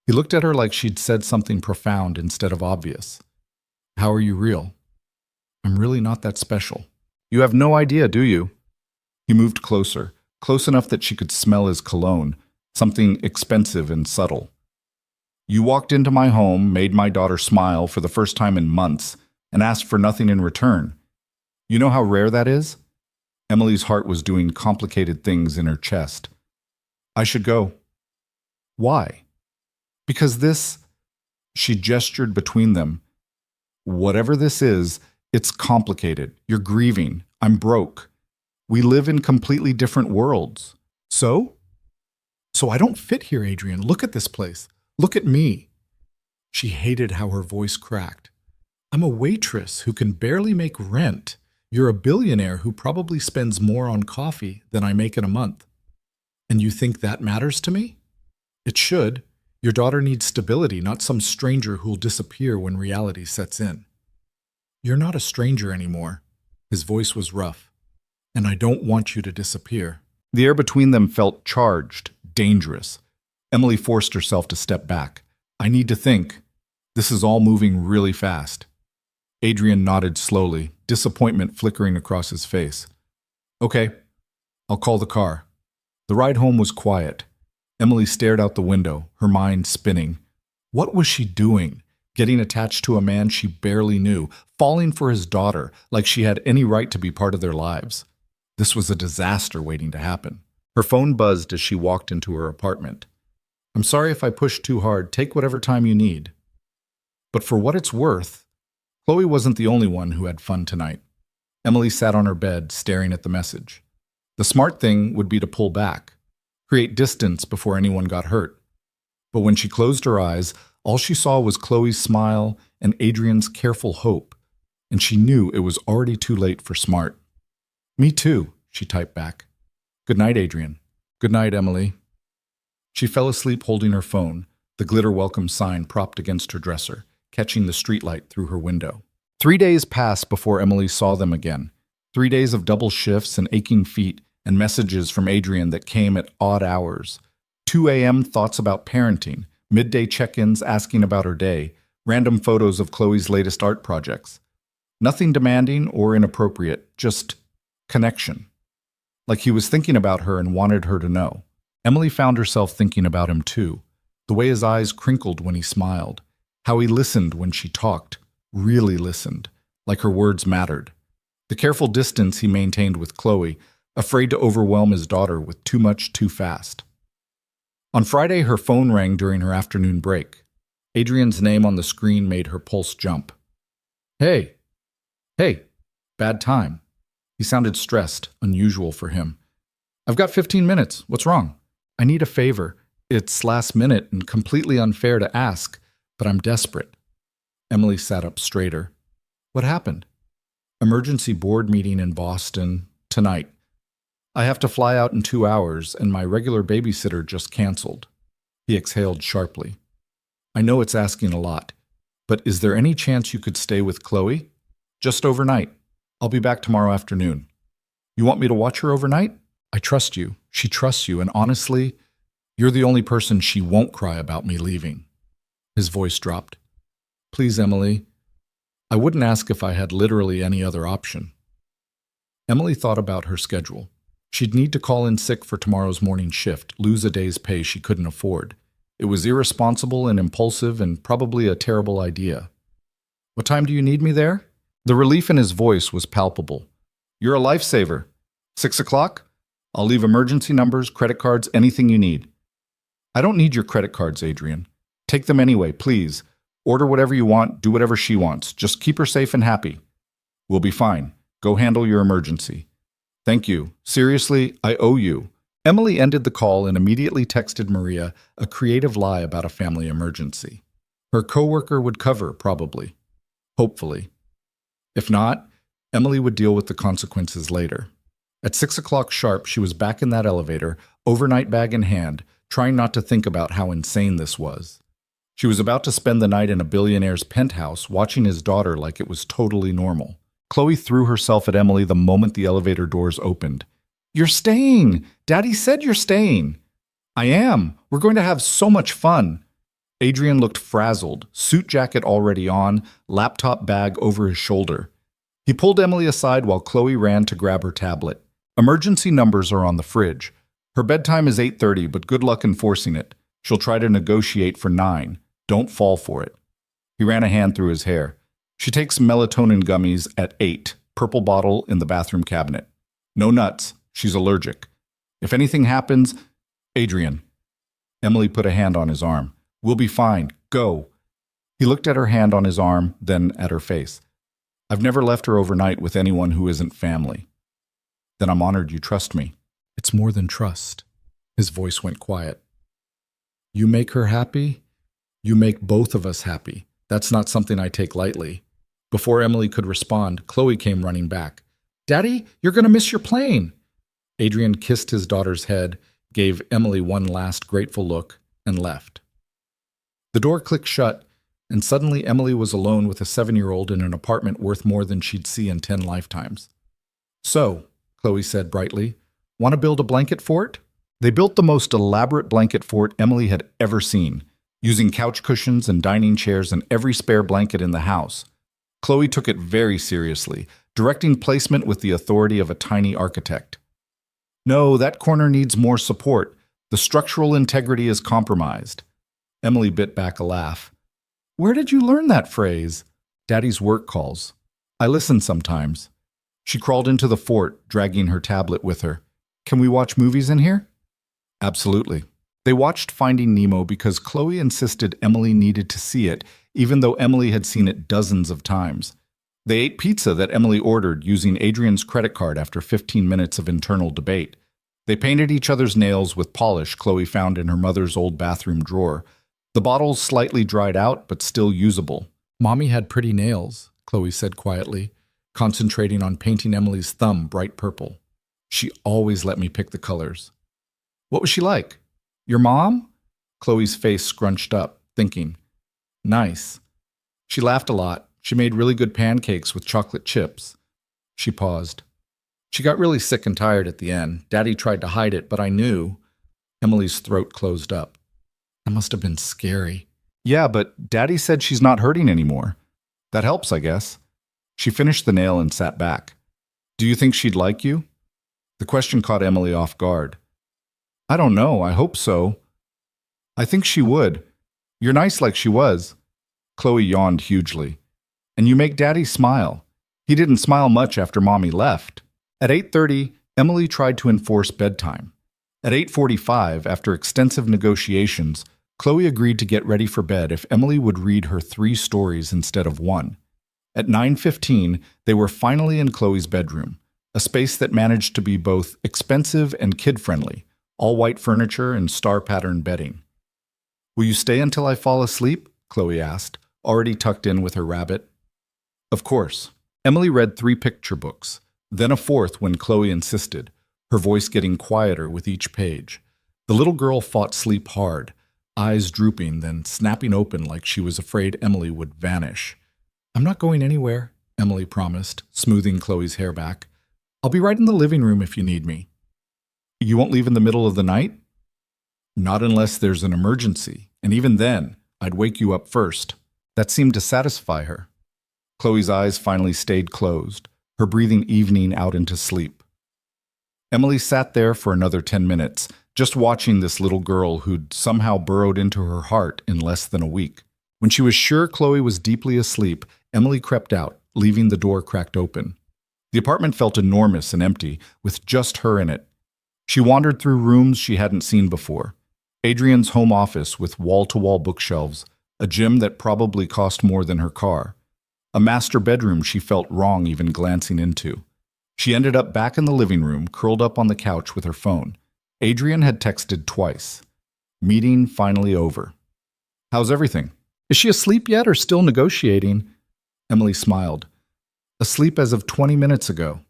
He looked at her like she'd said something profound instead of obvious. How are you real? I'm really not that special. You have no idea, do you? He moved closer, close enough that she could smell his cologne, something expensive and subtle. You walked into my home, made my daughter smile for the first time in months, and asked for nothing in return. You know how rare that is? Emily's heart was doing complicated things in her chest. I should go. Why? Because this, she gestured between them. Whatever this is, it's complicated. You're grieving. I'm broke. We live in completely different worlds. So I don't fit here, Adrian. Look at this place. Look at me. She hated how her voice cracked. I'm a waitress who can barely make rent. You're a billionaire who probably spends more on coffee than I make in a month. And you think that matters to me? It should. Your daughter needs stability, not some stranger who'll disappear when reality sets in. You're not a stranger anymore. His voice was rough. And I don't want you to disappear. The air between them felt charged, dangerous. Emily forced herself to step back. I need to think. This is all moving really fast. Adrian nodded slowly, disappointment flickering across his face. Okay, I'll call the car. The ride home was quiet. Emily stared out the window, her mind spinning. What was she doing? Getting attached to a man she barely knew, falling for his daughter like she had any right to be part of their lives. This was a disaster waiting to happen. Her phone buzzed as she walked into her apartment. I'm sorry if I pushed too hard. Take whatever time you need. But for what it's worth, Chloe wasn't the only one who had fun tonight. Emily sat on her bed, staring at the message. The smart thing would be to pull back, create distance before anyone got hurt. But when she closed her eyes, all she saw was Chloe's smile and Adrian's careful hope, and she knew it was already too late for smart. Me too, she typed back. Good night, Adrian. Good night, Emily. She fell asleep holding her phone, the glitter welcome sign propped against her dresser, catching the streetlight through her window. 3 days passed before Emily saw them again. 3 days of double shifts and aching feet and messages from Adrian that came at odd hours. 2 a.m. thoughts about parenting, midday check-ins asking about her day, random photos of Chloe's latest art projects. Nothing demanding or inappropriate, just connection. Like he was thinking about her and wanted her to know. Emily found herself thinking about him too. The way his eyes crinkled when he smiled. How he listened when she talked. Really listened. Like her words mattered. The careful distance he maintained with Chloe, afraid to overwhelm his daughter with too much too fast. On Friday, her phone rang during her afternoon break. Adrian's name on the screen made her pulse jump. Hey, hey, bad time. He sounded stressed, unusual for him. I've got 15 minutes. What's wrong? I need a favor. It's last minute and completely unfair to ask, but I'm desperate. Emily sat up straighter. What happened? Emergency board meeting in Boston tonight. I have to fly out in 2 hours, and my regular babysitter just canceled. He exhaled sharply. I know it's asking a lot, but is there any chance you could stay with Chloe? Just overnight. I'll be back tomorrow afternoon. You want me to watch her overnight? I trust you. She trusts you, and honestly, you're the only person she won't cry about me leaving. His voice dropped. Please, Emily. I wouldn't ask if I had literally any other option. Emily thought about her schedule. She'd need to call in sick for tomorrow's morning shift, lose a day's pay she couldn't afford. It was irresponsible and impulsive and probably a terrible idea. What time do you need me there? The relief in his voice was palpable. You're a lifesaver. 6 o'clock? I'll leave emergency numbers, credit cards, anything you need. I don't need your credit cards, Adrian. Take them anyway, please. Order whatever you want, do whatever she wants. Just keep her safe and happy. We'll be fine. Go handle your emergency. Thank you. Seriously, I owe you. Emily ended the call and immediately texted Maria a creative lie about a family emergency. Her coworker would cover, probably. Hopefully. If not, Emily would deal with the consequences later. At 6 o'clock sharp, she was back in that elevator, overnight bag in hand, trying not to think about how insane this was. She was about to spend the night in a billionaire's penthouse, watching his daughter like it was totally normal. Chloe threw herself at Emily the moment the elevator doors opened. You're staying! Daddy said you're staying! I am! We're going to have so much fun! Adrian looked frazzled, suit jacket already on, laptop bag over his shoulder. He pulled Emily aside while Chloe ran to grab her tablet. Emergency numbers are on the fridge. Her bedtime is 8:30, but good luck enforcing it. She'll try to negotiate for 9. Don't fall for it. He ran a hand through his hair. She takes melatonin gummies at 8, purple bottle in the bathroom cabinet. No nuts. She's allergic. If anything happens, Adrian. Emily put a hand on his arm. We'll be fine. Go. He looked at her hand on his arm, then at her face. I've never left her overnight with anyone who isn't family. Then I'm honored you trust me. It's more than trust. His voice went quiet. You make her happy? You make both of us happy. That's not something I take lightly. Before Emily could respond, Chloe came running back. Daddy, you're going to miss your plane. Adrian kissed his daughter's head, gave Emily one last grateful look, and left. The door clicked shut, and suddenly Emily was alone with a 7-year-old in an apartment worth more than she'd see in 10 lifetimes. So, Chloe said brightly, want to build a blanket fort? They built the most elaborate blanket fort Emily had ever seen, using couch cushions and dining chairs and every spare blanket in the house. Chloe took it very seriously, directing placement with the authority of a tiny architect. No, that corner needs more support. The structural integrity is compromised. Emily bit back a laugh. Where did you learn that phrase? Daddy's work calls. I listen sometimes. She crawled into the fort, dragging her tablet with her. Can we watch movies in here? Absolutely. They watched Finding Nemo because Chloe insisted Emily needed to see it, even though Emily had seen it dozens of times. They ate pizza that Emily ordered using Adrian's credit card after 15 minutes of internal debate. They painted each other's nails with polish Chloe found in her mother's old bathroom drawer. The bottles slightly dried out, but still usable. Mommy had pretty nails, Chloe said quietly, concentrating on painting Emily's thumb bright purple. She always let me pick the colors. What was she like? Your mom? Chloe's face scrunched up, thinking. Nice. She laughed a lot. She made really good pancakes with chocolate chips. She paused. She got really sick and tired at the end. Daddy tried to hide it, but I knew. Emily's throat closed up. That must have been scary. Yeah, but Daddy said she's not hurting anymore. That helps, I guess. She finished the nail and sat back. Do you think she'd like you? The question caught Emily off guard. I don't know. I hope so. I think she would. You're nice like she was. Chloe yawned hugely. And you make Daddy smile. He didn't smile much after Mommy left. At 8:30, Emily tried to enforce bedtime. At 8:45, after extensive negotiations, Chloe agreed to get ready for bed if Emily would read her 3 stories instead of 1. At 9:15, they were finally in Chloe's bedroom, a space that managed to be both expensive and kid-friendly, all white furniture and star-pattern bedding. "Will you stay until I fall asleep?" Chloe asked, already tucked in with her rabbit. Of course. Emily read 3 picture books, then a 4th when Chloe insisted, her voice getting quieter with each page. The little girl fought sleep hard, eyes drooping, then snapping open like she was afraid Emily would vanish. "I'm not going anywhere," Emily promised, smoothing Chloe's hair back. "I'll be right in the living room if you need me." "You won't leave in the middle of the night?" "Not unless there's an emergency, and even then, I'd wake you up first." That seemed to satisfy her. Chloe's eyes finally stayed closed, her breathing evening out into sleep. Emily sat there for another 10 minutes, just watching this little girl who'd somehow burrowed into her heart in less than a week. When she was sure Chloe was deeply asleep, Emily crept out, leaving the door cracked open. The apartment felt enormous and empty, with just her in it. She wandered through rooms she hadn't seen before. Adrian's home office with wall-to-wall bookshelves, a gym that probably cost more than her car. A master bedroom she felt wrong even glancing into. She ended up back in the living room, curled up on the couch with her phone. Adrian had texted twice. Meeting finally over. "How's everything? Is she asleep yet or still negotiating?" Emily smiled. "Asleep as of 20 minutes ago.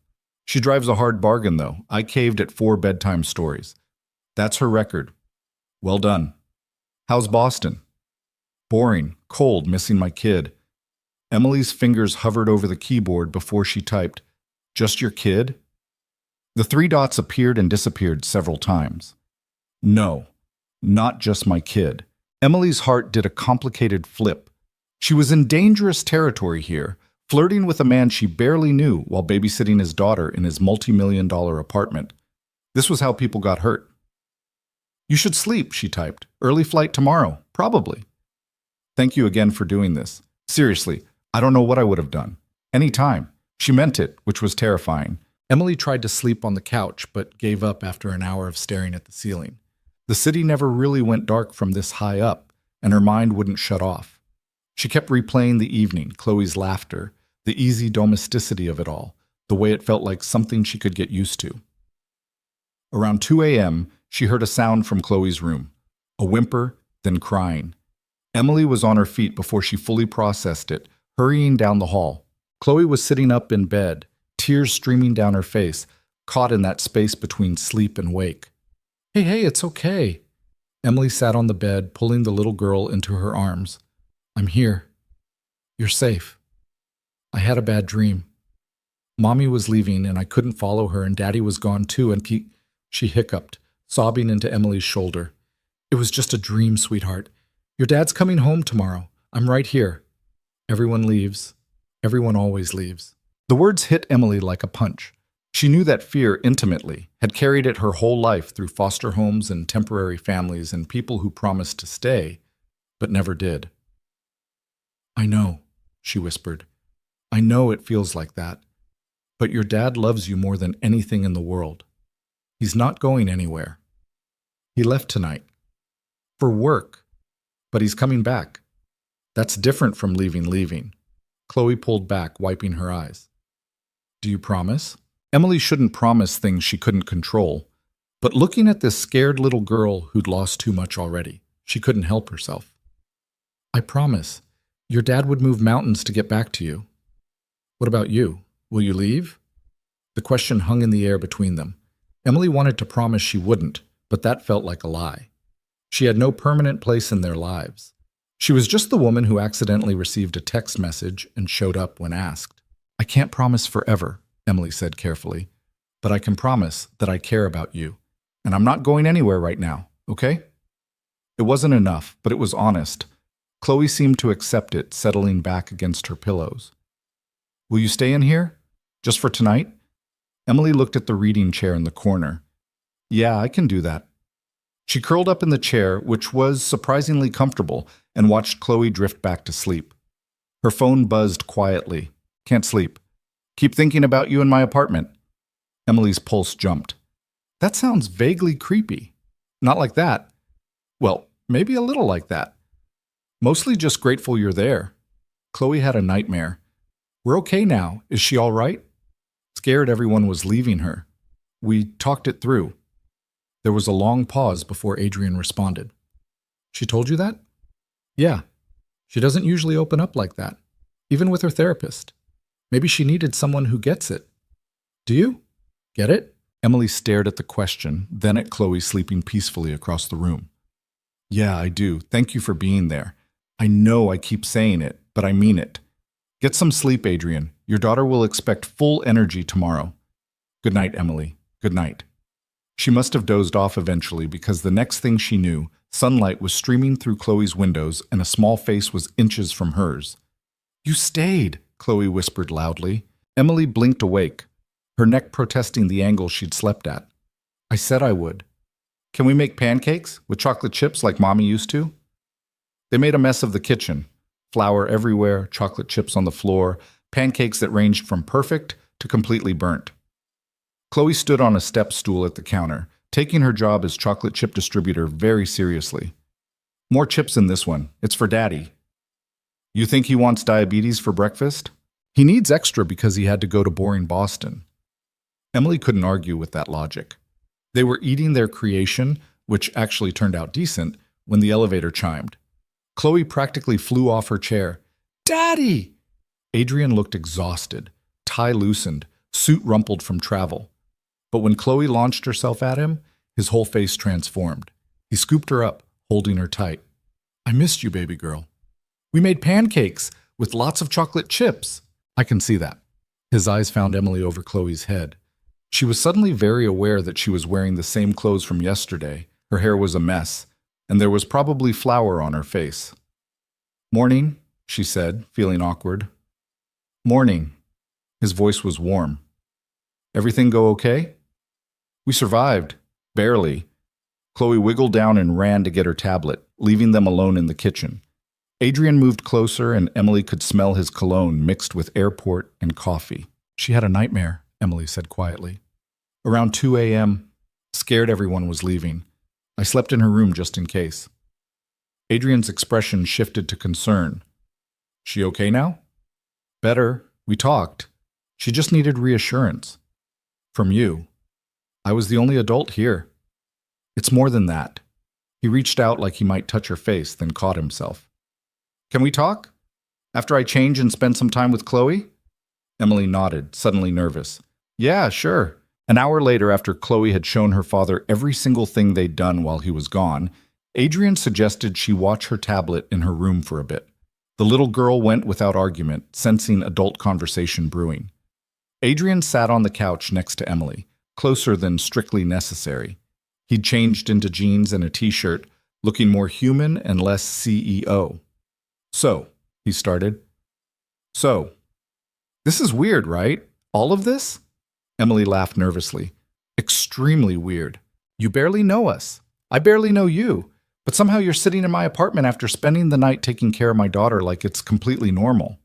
She drives a hard bargain, though. I caved at 4 bedtime stories. That's her record. Well done. How's Boston?" "Boring, cold, missing my kid." Emily's fingers hovered over the keyboard before she typed, "Just your kid?" The 3 dots appeared and disappeared several times. No, not just my kid. Emily's heart did a complicated flip. She was in dangerous territory here, flirting with a man she barely knew while babysitting his daughter in his multi-million-dollar apartment. This was how people got hurt. "You should sleep," she typed. "Early flight tomorrow, probably." "Thank you again for doing this. Seriously, I don't know what I would have done. Any time." She meant it, which was terrifying. Emily tried to sleep on the couch, but gave up after an hour of staring at the ceiling. The city never really went dark from this high up, and her mind wouldn't shut off. She kept replaying the evening, Chloe's laughter, the easy domesticity of it all, the way it felt like something she could get used to. Around 2 a.m., she heard a sound from Chloe's room. A whimper, then crying. Emily was on her feet before she fully processed it, hurrying down the hall. Chloe was sitting up in bed, tears streaming down her face, caught in that space between sleep and wake. Hey, it's okay." Emily sat on the bed, pulling the little girl into her arms. "I'm here. You're safe. I had a bad dream. Mommy was leaving and I couldn't follow her and Daddy was gone too and She hiccuped, sobbing into Emily's shoulder. "It was just a dream, sweetheart. Your dad's coming home tomorrow. I'm right here." Everyone leaves. Everyone always leaves. The words hit Emily like a punch. She knew that fear intimately, had carried it her whole life through foster homes and temporary families and people who promised to stay, but never did. "I know," she whispered. "I know it feels like that. But your dad loves you more than anything in the world. He's not going anywhere. He left tonight. For work. But he's coming back. That's different from leaving. Chloe pulled back, wiping her eyes. "Do you promise?" Emily shouldn't promise things she couldn't control, but looking at this scared little girl who'd lost too much already, she couldn't help herself. "I promise. Your dad would move mountains to get back to you. What about you? Will you leave?" The question hung in the air between them. Emily wanted to promise she wouldn't, but that felt like a lie. She had no permanent place in their lives. She was just the woman who accidentally received a text message and showed up when asked. "I can't promise forever," Emily said carefully, "but I can promise that I care about you, and I'm not going anywhere right now, okay?" It wasn't enough, but it was honest. Chloe seemed to accept it, settling back against her pillows. "Will you stay in here? Just for tonight?" Emily looked at the reading chair in the corner. "Yeah, I can do that." She curled up in the chair, which was surprisingly comfortable, and watched Chloe drift back to sleep. Her phone buzzed quietly. "Can't sleep. Keep thinking about you in my apartment." Emily's pulse jumped. "That sounds vaguely creepy." "Not like that." "Well, Maybe a little like that. Mostly just grateful you're there. Chloe had a nightmare. We're okay now. Is she all right? Scared everyone was leaving her. We talked it through. There was a long pause before Adrian responded. She told you that? Yeah. She doesn't usually open up like that, even with her therapist. Maybe she needed someone who gets it. Do you? Get it? Emily stared at the question, then at Chloe sleeping peacefully across the room. Yeah, I do. Thank you for being there. I know I keep saying it, but I mean it. Get some sleep, Adrian. Your daughter will expect full energy tomorrow. Good night, Emily. Good night. She must have dozed off eventually because the next thing she knew, sunlight was streaming through Chloe's windows and a small face was inches from hers. You stayed, Chloe whispered loudly. Emily blinked awake, her neck protesting the angle she'd slept at. I said I would. Can we make pancakes with chocolate chips like Mommy used to? They made a mess of the kitchen. Flour everywhere, chocolate chips on the floor, pancakes that ranged from perfect to completely burnt. Chloe stood on a step stool at the counter, taking her job as chocolate chip distributor very seriously. More chips in this one. It's for Daddy. You think he wants diabetes for breakfast? He needs extra because he had to go to boring Boston. Emily couldn't argue with that logic. They were eating their creation, which actually turned out decent, when the elevator chimed. Chloe practically flew off her chair. Daddy! Adrian looked exhausted, tie loosened, suit rumpled from travel. But when Chloe launched herself at him, his whole face transformed. He scooped her up, holding her tight. I missed you, baby girl. We made pancakes with lots of chocolate chips. I can see that. His eyes found Emily over Chloe's head. She was suddenly very aware that she was wearing the same clothes from yesterday. Her hair was a mess, and there was probably flour on her face. Morning, she said, feeling awkward. Morning. His voice was warm. Everything go okay? We survived. Barely. Chloe wiggled down and ran to get her tablet, leaving them alone in the kitchen. Adrian moved closer and Emily could smell his cologne mixed with airport and coffee. She had a nightmare, Emily said quietly. Around 2 a.m., scared everyone was leaving. I slept in her room just in case. Adrian's expression shifted to concern. She okay now? Better. We talked. She just needed reassurance. From you. I was the only adult here. It's more than that. He reached out like he might touch her face, then caught himself. Can we talk? After I change and spend some time with Chloe? Emily nodded, suddenly nervous. Yeah, sure. An hour later, after Chloe had shown her father every single thing they'd done while he was gone, Adrian suggested she watch her tablet in her room for a bit. The little girl went without argument, sensing adult conversation brewing. Adrian sat on the couch next to Emily, closer than strictly necessary. He'd changed into jeans and a t-shirt, looking more human and less CEO. So, he started. So, this is weird, right? All of this? Emily laughed nervously. Extremely weird. You barely know us. I barely know you. But somehow you're sitting in my apartment after spending the night taking care of my daughter like it's completely normal.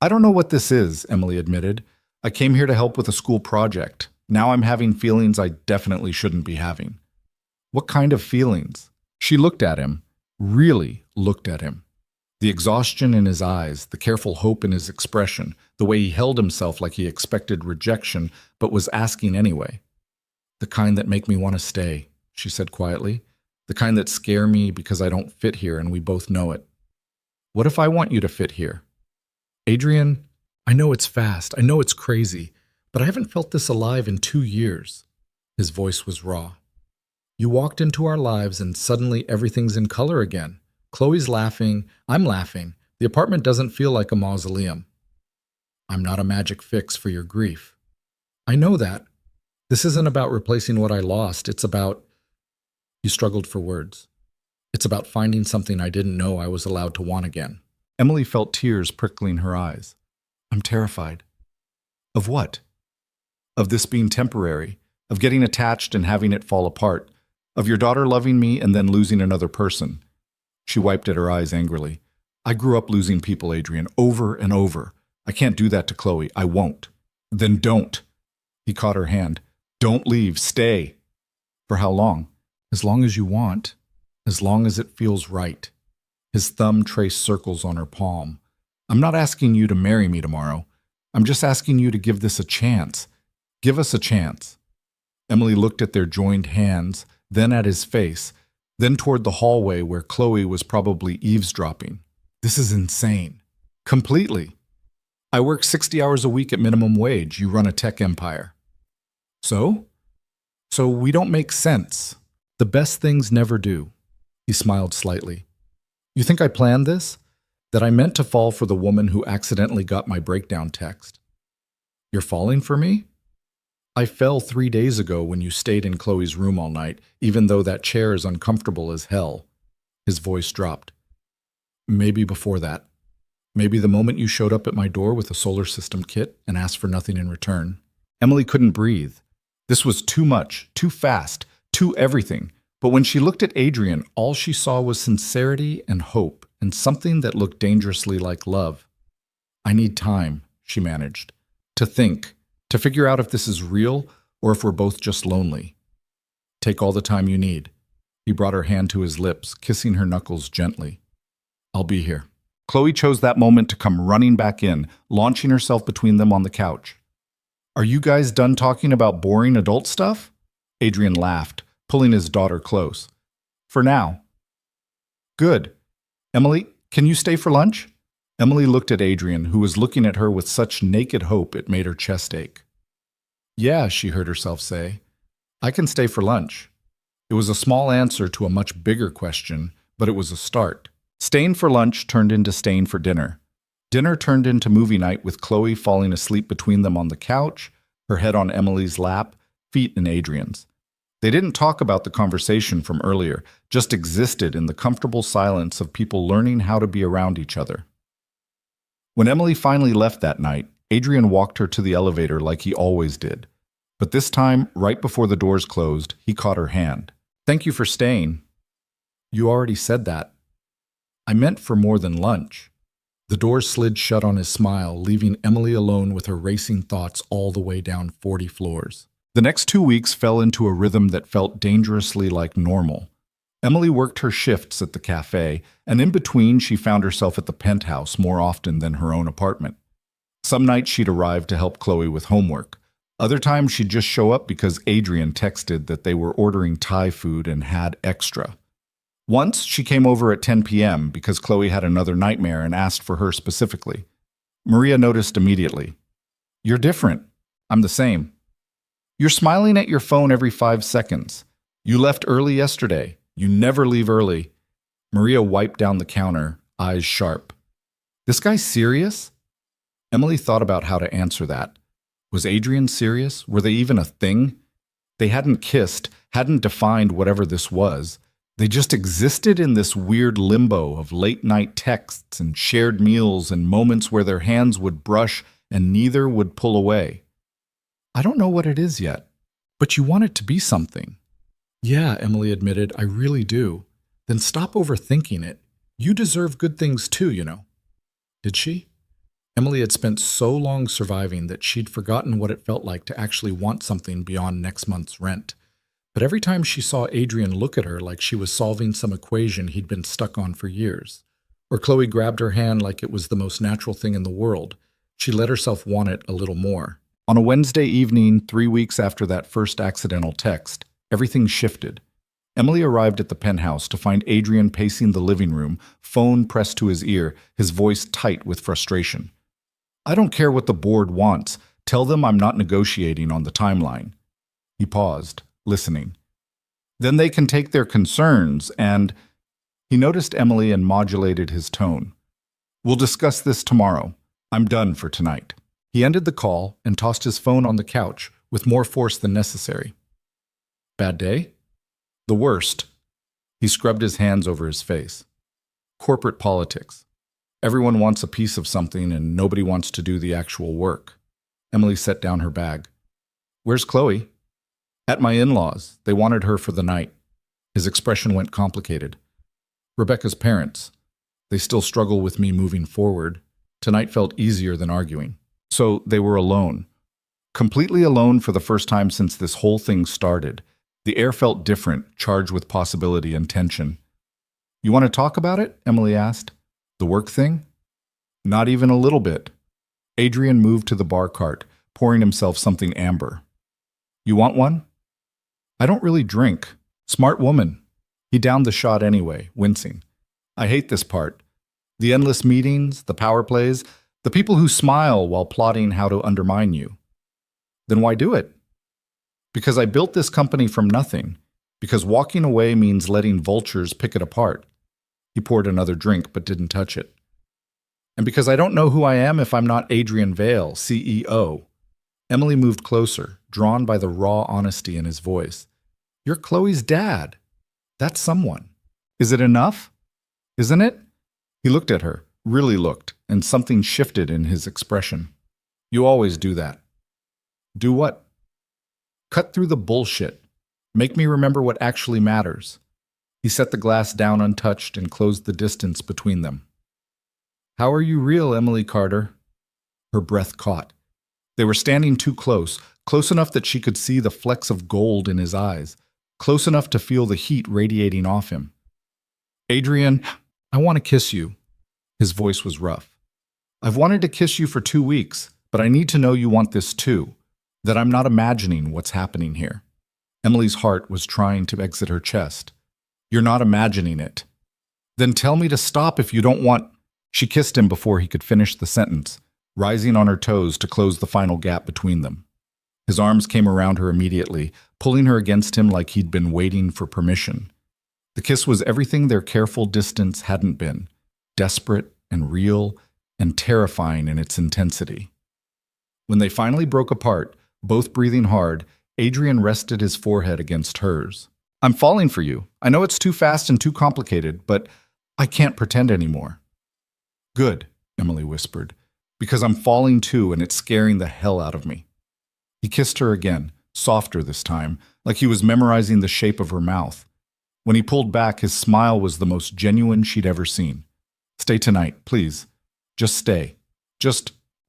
I don't know what this is, Emily admitted. I came here to help with a school project. Now I'm having feelings I definitely shouldn't be having. What kind of feelings? She looked at him, really looked at him. The exhaustion in his eyes, the careful hope in his expression, the way he held himself like he expected rejection but was asking anyway. The kind that make me want to stay, she said quietly. The kind that scare me because I don't fit here and we both know it. What if I want you to fit here? Adrian, I know it's fast, I know it's crazy, but I haven't felt this alive in 2 years. His voice was raw. You walked into our lives and suddenly everything's in color again. Chloe's laughing, I'm laughing. The apartment doesn't feel like a mausoleum. I'm not a magic fix for your grief. I know that. This isn't about replacing what I lost. It's about... He struggled for words. It's about finding something I didn't know I was allowed to want again. Emily felt tears prickling her eyes. I'm terrified. Of what? Of this being temporary, of getting attached and having it fall apart, of your daughter loving me and then losing another person. She wiped at her eyes angrily. I grew up losing people, Adrian, over and over. I can't do that to Chloe. I won't. Then don't. He caught her hand. Don't leave. Stay. For how long? As long as you want. as long as it feels right. His thumb traced circles on her palm. I'm not asking you to marry me tomorrow. I'm just asking you to give this a chance. Give us a chance. Emily looked at their joined hands, then at his face, then toward the hallway where Chloe was probably eavesdropping. This is insane. Completely. I work 60 hours a week at minimum wage. You run a tech empire. So? So we don't make sense. The best things never do. He smiled slightly. You think I planned this? That I meant to fall for the woman who accidentally got my breakdown text? You're falling for me? I fell 3 days ago when you stayed in Chloe's room all night, even though that chair is uncomfortable as hell. His voice dropped. Maybe before that. Maybe the moment you showed up at my door with a solar system kit and asked for nothing in return. Emily couldn't breathe. This was too much, too fast, too everything. But when she looked at Adrian, all she saw was sincerity and hope and something that looked dangerously like love. I need time, she managed, to think, to figure out if this is real or if we're both just lonely. Take all the time you need. He brought her hand to his lips, kissing her knuckles gently. I'll be here. Chloe chose that moment to come running back in, launching herself between them on the couch. Are you guys done talking about boring adult stuff? Adrian laughed, pulling his daughter close. For now. Good. Emily, can you stay for lunch? Emily looked at Adrian, who was looking at her with such naked hope it made her chest ache. Yeah, she heard herself say. I can stay for lunch. It was a small answer to a much bigger question, but it was a start. Staying for lunch turned into staying for dinner. Dinner turned into movie night with Chloe falling asleep between them on the couch, her head on Emily's lap, feet in Adrian's. They didn't talk about the conversation from earlier, just existed in the comfortable silence of people learning how to be around each other. When Emily finally left that night, Adrian walked her to the elevator like he always did. But this time, right before the doors closed, he caught her hand. Thank you for staying. You already said that. I meant for more than lunch. The door slid shut on his smile, leaving Emily alone with her racing thoughts all the way down 40 floors. The next 2 weeks fell into a rhythm that felt dangerously like normal. Emily worked her shifts at the cafe, and in between she found herself at the penthouse more often than her own apartment. Some nights she'd arrive to help Chloe with homework. Other times she'd just show up because Adrian texted that they were ordering Thai food and had extra. Once she came over at 10 p.m. because Chloe had another nightmare and asked for her specifically. Maria noticed immediately. You're different. I'm the same. You're smiling at your phone every 5 seconds. You left early yesterday. You never leave early. Maria wiped down the counter, eyes sharp. This guy serious? Emily thought about how to answer that. Was Adrian serious? Were they even a thing? They hadn't kissed, hadn't defined whatever this was. They just existed in this weird limbo of late-night texts and shared meals and moments where their hands would brush and neither would pull away. I don't know what it is yet, but you want it to be something. Yeah, Emily admitted, I really do. Then stop overthinking it. You deserve good things too, you know. Did she? Emily had spent so long surviving that she'd forgotten what it felt like to actually want something beyond next month's rent. But every time she saw Adrian look at her like she was solving some equation he'd been stuck on for years, or Chloe grabbed her hand like it was the most natural thing in the world, she let herself want it a little more. On a Wednesday evening, 3 weeks after that first accidental text, everything shifted. Emily arrived at the penthouse to find Adrian pacing the living room, phone pressed to his ear, his voice tight with frustration. I don't care what the board wants. Tell them I'm not negotiating on the timeline. He paused, listening. Then they can take their concerns and... He noticed Emily and modulated his tone. We'll discuss this tomorrow. I'm done for tonight. He ended the call and tossed his phone on the couch with more force than necessary. Bad day? The worst. He scrubbed his hands over his face. Corporate politics. Everyone wants a piece of something and nobody wants to do the actual work. Emily set down her bag. Where's Chloe? At my in-laws. They wanted her for the night. His expression went complicated. Rebecca's parents. They still struggle with me moving forward. Tonight felt easier than arguing. So they were alone. Completely alone for the first time since this whole thing started. The air felt different, charged with possibility and tension. You want to talk about it? Emily asked. The work thing? Not even a little bit. Adrian moved to the bar cart, pouring himself something amber. You want one? I don't really drink. Smart woman. He downed the shot anyway, wincing. I hate this part. The endless meetings, the power plays, the people who smile while plotting how to undermine you. Then why do it? Because I built this company from nothing. Because walking away means letting vultures pick it apart. He poured another drink but didn't touch it. And because I don't know who I am if I'm not Adrian Vale, CEO. Emily moved closer, drawn by the raw honesty in his voice. You're Chloe's dad. That's someone. Is it enough? Isn't it? He looked at her, really looked, and something shifted in his expression. You always do that. Do what? Cut through the bullshit. Make me remember what actually matters. He set the glass down untouched and closed the distance between them. How are you real, Emily Carter? Her breath caught. They were standing too close, close enough that she could see the flecks of gold in his eyes, close enough to feel the heat radiating off him. Adrian, I want to kiss you. His voice was rough. I've wanted to kiss you for 2 weeks, but I need to know you want this too, that I'm not imagining what's happening here. Emily's heart was trying to exit her chest. You're not imagining it. Then tell me to stop if you don't want... She kissed him before he could finish the sentence, rising on her toes to close the final gap between them. His arms came around her immediately, pulling her against him like he'd been waiting for permission. The kiss was everything their careful distance hadn't been, desperate and real and terrifying in its intensity. When they finally broke apart, both breathing hard, Adrian rested his forehead against hers. I'm falling for you. I know it's too fast and too complicated, but I can't pretend anymore. Good, Emily whispered, because I'm falling too and it's scaring the hell out of me. He kissed her again, softer this time, like he was memorizing the shape of her mouth. When he pulled back, his smile was the most genuine she'd ever seen. Stay tonight, please. Just stay.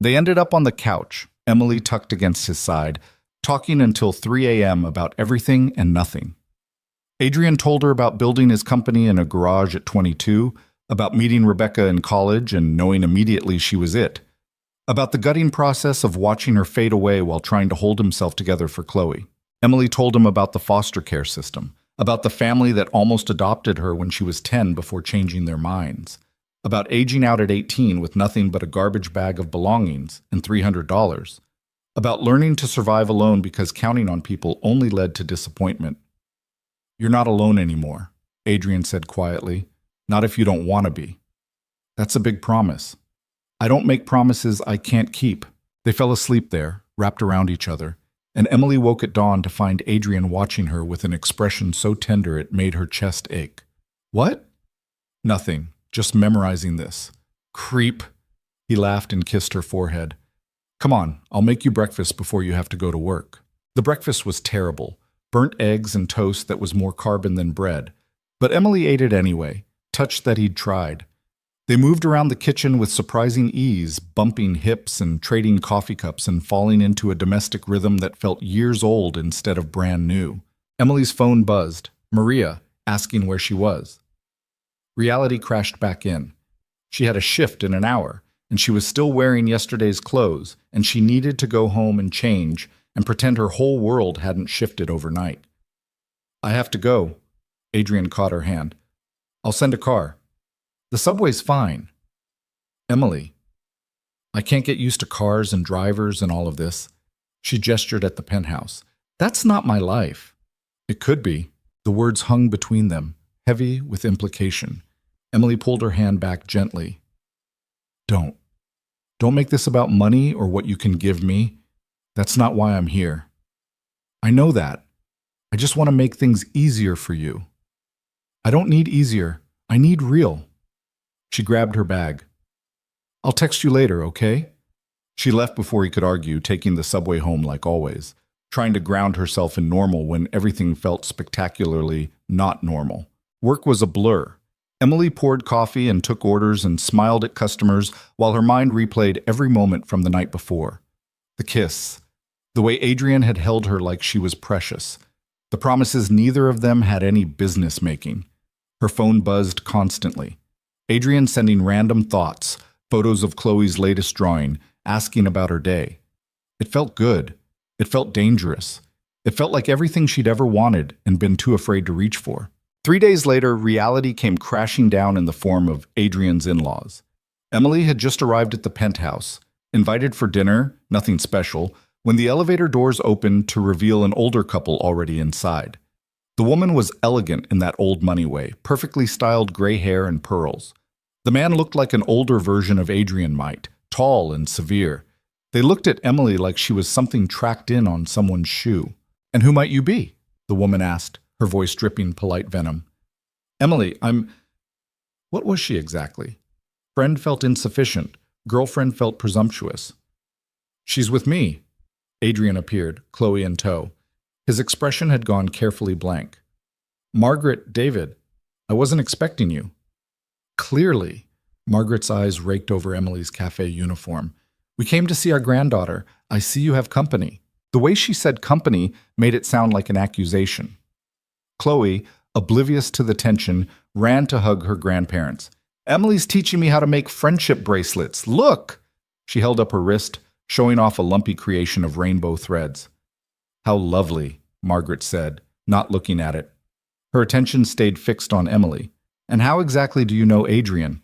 They ended up on the couch, Emily tucked against his side, talking until 3 a.m. about everything and nothing. Adrian told her about building his company in a garage at 22, about meeting Rebecca in college and knowing immediately she was it, about the gutting process of watching her fade away while trying to hold himself together for Chloe. Emily told him about the foster care system, about the family that almost adopted her when she was 10 before changing their minds, about aging out at 18 with nothing but a garbage bag of belongings and $300, about learning to survive alone because counting on people only led to disappointment. You're not alone anymore, Adrian said quietly. Not if you don't want to be. That's a big promise. I don't make promises I can't keep. They fell asleep there, wrapped around each other, and Emily woke at dawn to find Adrian watching her with an expression so tender it made her chest ache. What? Nothing, just memorizing this. Creep. He laughed and kissed her forehead. Come on, I'll make you breakfast before you have to go to work. The breakfast was terrible. Burnt eggs and toast that was more carbon than bread. But Emily ate it anyway, touched that he'd tried. They moved around the kitchen with surprising ease, bumping hips and trading coffee cups and falling into a domestic rhythm that felt years old instead of brand new. Emily's phone buzzed, Maria, asking where she was. Reality crashed back in. She had a shift in an hour, and she was still wearing yesterday's clothes, and she needed to go home and change and pretend her whole world hadn't shifted overnight. I have to go. Adrian caught her hand. I'll send a car. The subway's fine. Emily. I can't get used to cars and drivers and all of this. She gestured at the penthouse. That's not my life. It could be. The words hung between them, heavy with implication. Emily pulled her hand back gently. Don't. Don't make this about money or what you can give me. That's not why I'm here. I know that. I just want to make things easier for you. I don't need easier. I need real. She grabbed her bag. I'll text you later, okay? She left before he could argue, taking the subway home like always, trying to ground herself in normal when everything felt spectacularly not normal. Work was a blur. Emily poured coffee and took orders and smiled at customers while her mind replayed every moment from the night before. The kiss. The way Adrian had held her like she was precious. The promises neither of them had any business making. Her phone buzzed constantly. Adrian sending random thoughts, photos of Chloe's latest drawing, asking about her day. It felt good. It felt dangerous. It felt like everything she'd ever wanted and been too afraid to reach for. 3 days later, reality came crashing down in the form of Adrian's in-laws. Emily had just arrived at the penthouse, invited for dinner, nothing special, when the elevator doors opened to reveal an older couple already inside. The woman was elegant in that old money way, perfectly styled gray hair and pearls. The man looked like an older version of Adrian might, tall and severe. They looked at Emily like she was something tracked in on someone's shoe. "And who might you be?" the woman asked, her voice dripping polite venom. "Emily, What was she exactly? Friend felt insufficient. Girlfriend felt presumptuous. "She's with me." Adrian appeared, Chloe in tow. His expression had gone carefully blank. "Margaret, David, I wasn't expecting you." Clearly, Margaret's eyes raked over Emily's cafe uniform. "We came to see our granddaughter. I see you have company." The way she said company made it sound like an accusation. Chloe, oblivious to the tension, ran to hug her grandparents. "Emily's teaching me how to make friendship bracelets. Look!" She held up her wrist, showing off a lumpy creation of rainbow threads. "How lovely," Margaret said, not looking at it. Her attention stayed fixed on Emily. "And how exactly do you know Adrian?"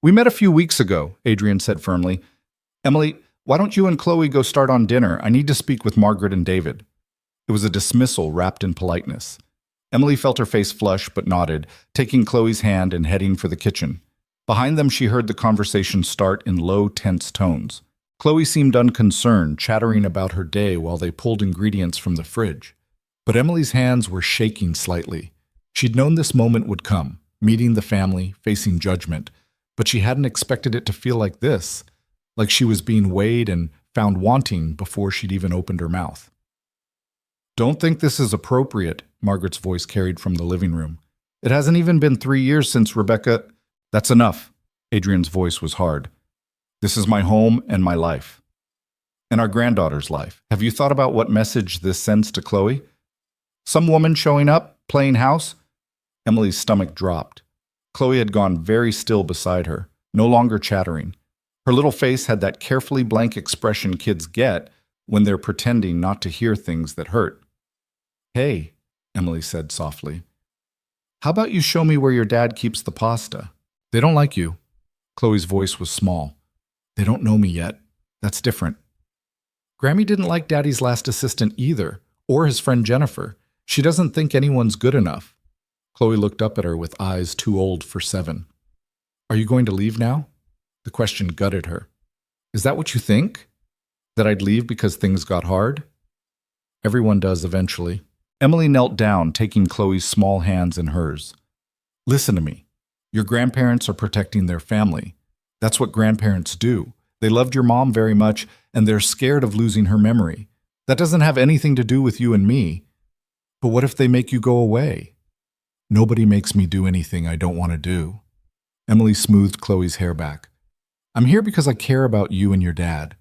"We met a few weeks ago," Adrian said firmly. "Emily, why don't you and Chloe go start on dinner? I need to speak with Margaret and David." It was a dismissal wrapped in politeness. Emily felt her face flush but nodded, taking Chloe's hand and heading for the kitchen. Behind them, she heard the conversation start in low, tense tones. Chloe seemed unconcerned, chattering about her day while they pulled ingredients from the fridge. But Emily's hands were shaking slightly. She'd known this moment would come, meeting the family, facing judgment, but she hadn't expected it to feel like this, like she was being weighed and found wanting before she'd even opened her mouth. "Don't think this is appropriate," Margaret's voice carried from the living room. "It hasn't even been 3 years since Rebecca—" "That's enough." Adrian's voice was hard. "This is my home and my life. And our granddaughter's life. Have you thought about what message this sends to Chloe? Some woman showing up, playing house?" Emily's stomach dropped. Chloe had gone very still beside her, no longer chattering. Her little face had that carefully blank expression kids get when they're pretending not to hear things that hurt. "Hey," Emily said softly. "How about you show me where your dad keeps the pasta?" "They don't like you." Chloe's voice was small. "They don't know me yet. That's different." "Grammy didn't like Daddy's last assistant either, or his friend Jennifer. She doesn't think anyone's good enough." Chloe looked up at her with eyes too old for 7. "Are you going to leave now?" The question gutted her. "Is that what you think? That I'd leave because things got hard?" "Everyone does eventually." Emily knelt down, taking Chloe's small hands in hers. "Listen to me. Your grandparents are protecting their family. That's what grandparents do. They loved your mom very much, and they're scared of losing her memory. That doesn't have anything to do with you and me. But what if they make you go away?" "Nobody makes me do anything I don't want to do." Emily smoothed Chloe's hair back. "I'm here because I care about you and your dad,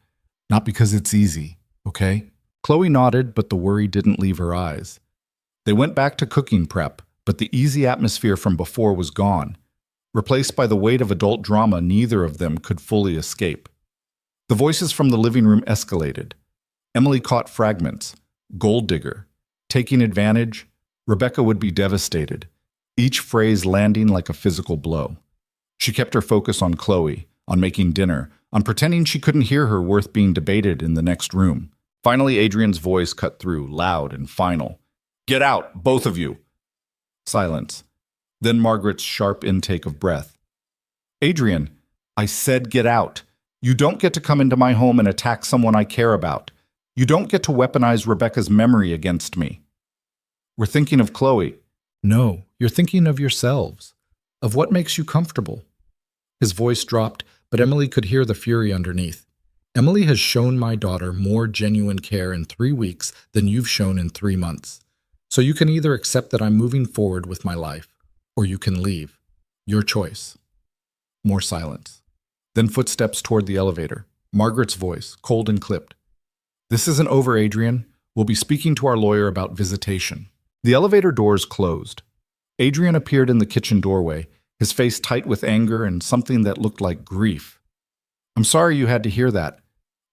not because it's easy, okay?" Chloe nodded, but the worry didn't leave her eyes. They went back to cooking prep, but the easy atmosphere from before was gone, replaced by the weight of adult drama neither of them could fully escape. The voices from the living room escalated. Emily caught fragments. Gold digger. Taking advantage. Rebecca would be devastated. Each phrase landing like a physical blow. She kept her focus on Chloe, on making dinner, on pretending she couldn't hear her worth being debated in the next room. Finally, Adrian's voice cut through, loud and final. "Get out, both of you!" Silence. Then Margaret's sharp intake of breath. "Adrian, I said get out. You don't get to come into my home and attack someone I care about. You don't get to weaponize Rebecca's memory against me." "We're thinking of Chloe." "No, you're thinking of yourselves, of what makes you comfortable." His voice dropped, but Emily could hear the fury underneath. "Emily has shown my daughter more genuine care in 3 weeks than you've shown in 3 months. So you can either accept that I'm moving forward with my life, or you can leave. Your choice." More silence. Then footsteps toward the elevator. Margaret's voice, cold and clipped. "This isn't over, Adrian. We'll be speaking to our lawyer about visitation." The elevator doors closed. Adrian appeared in the kitchen doorway, his face tight with anger and something that looked like grief. I'm sorry you had to hear that.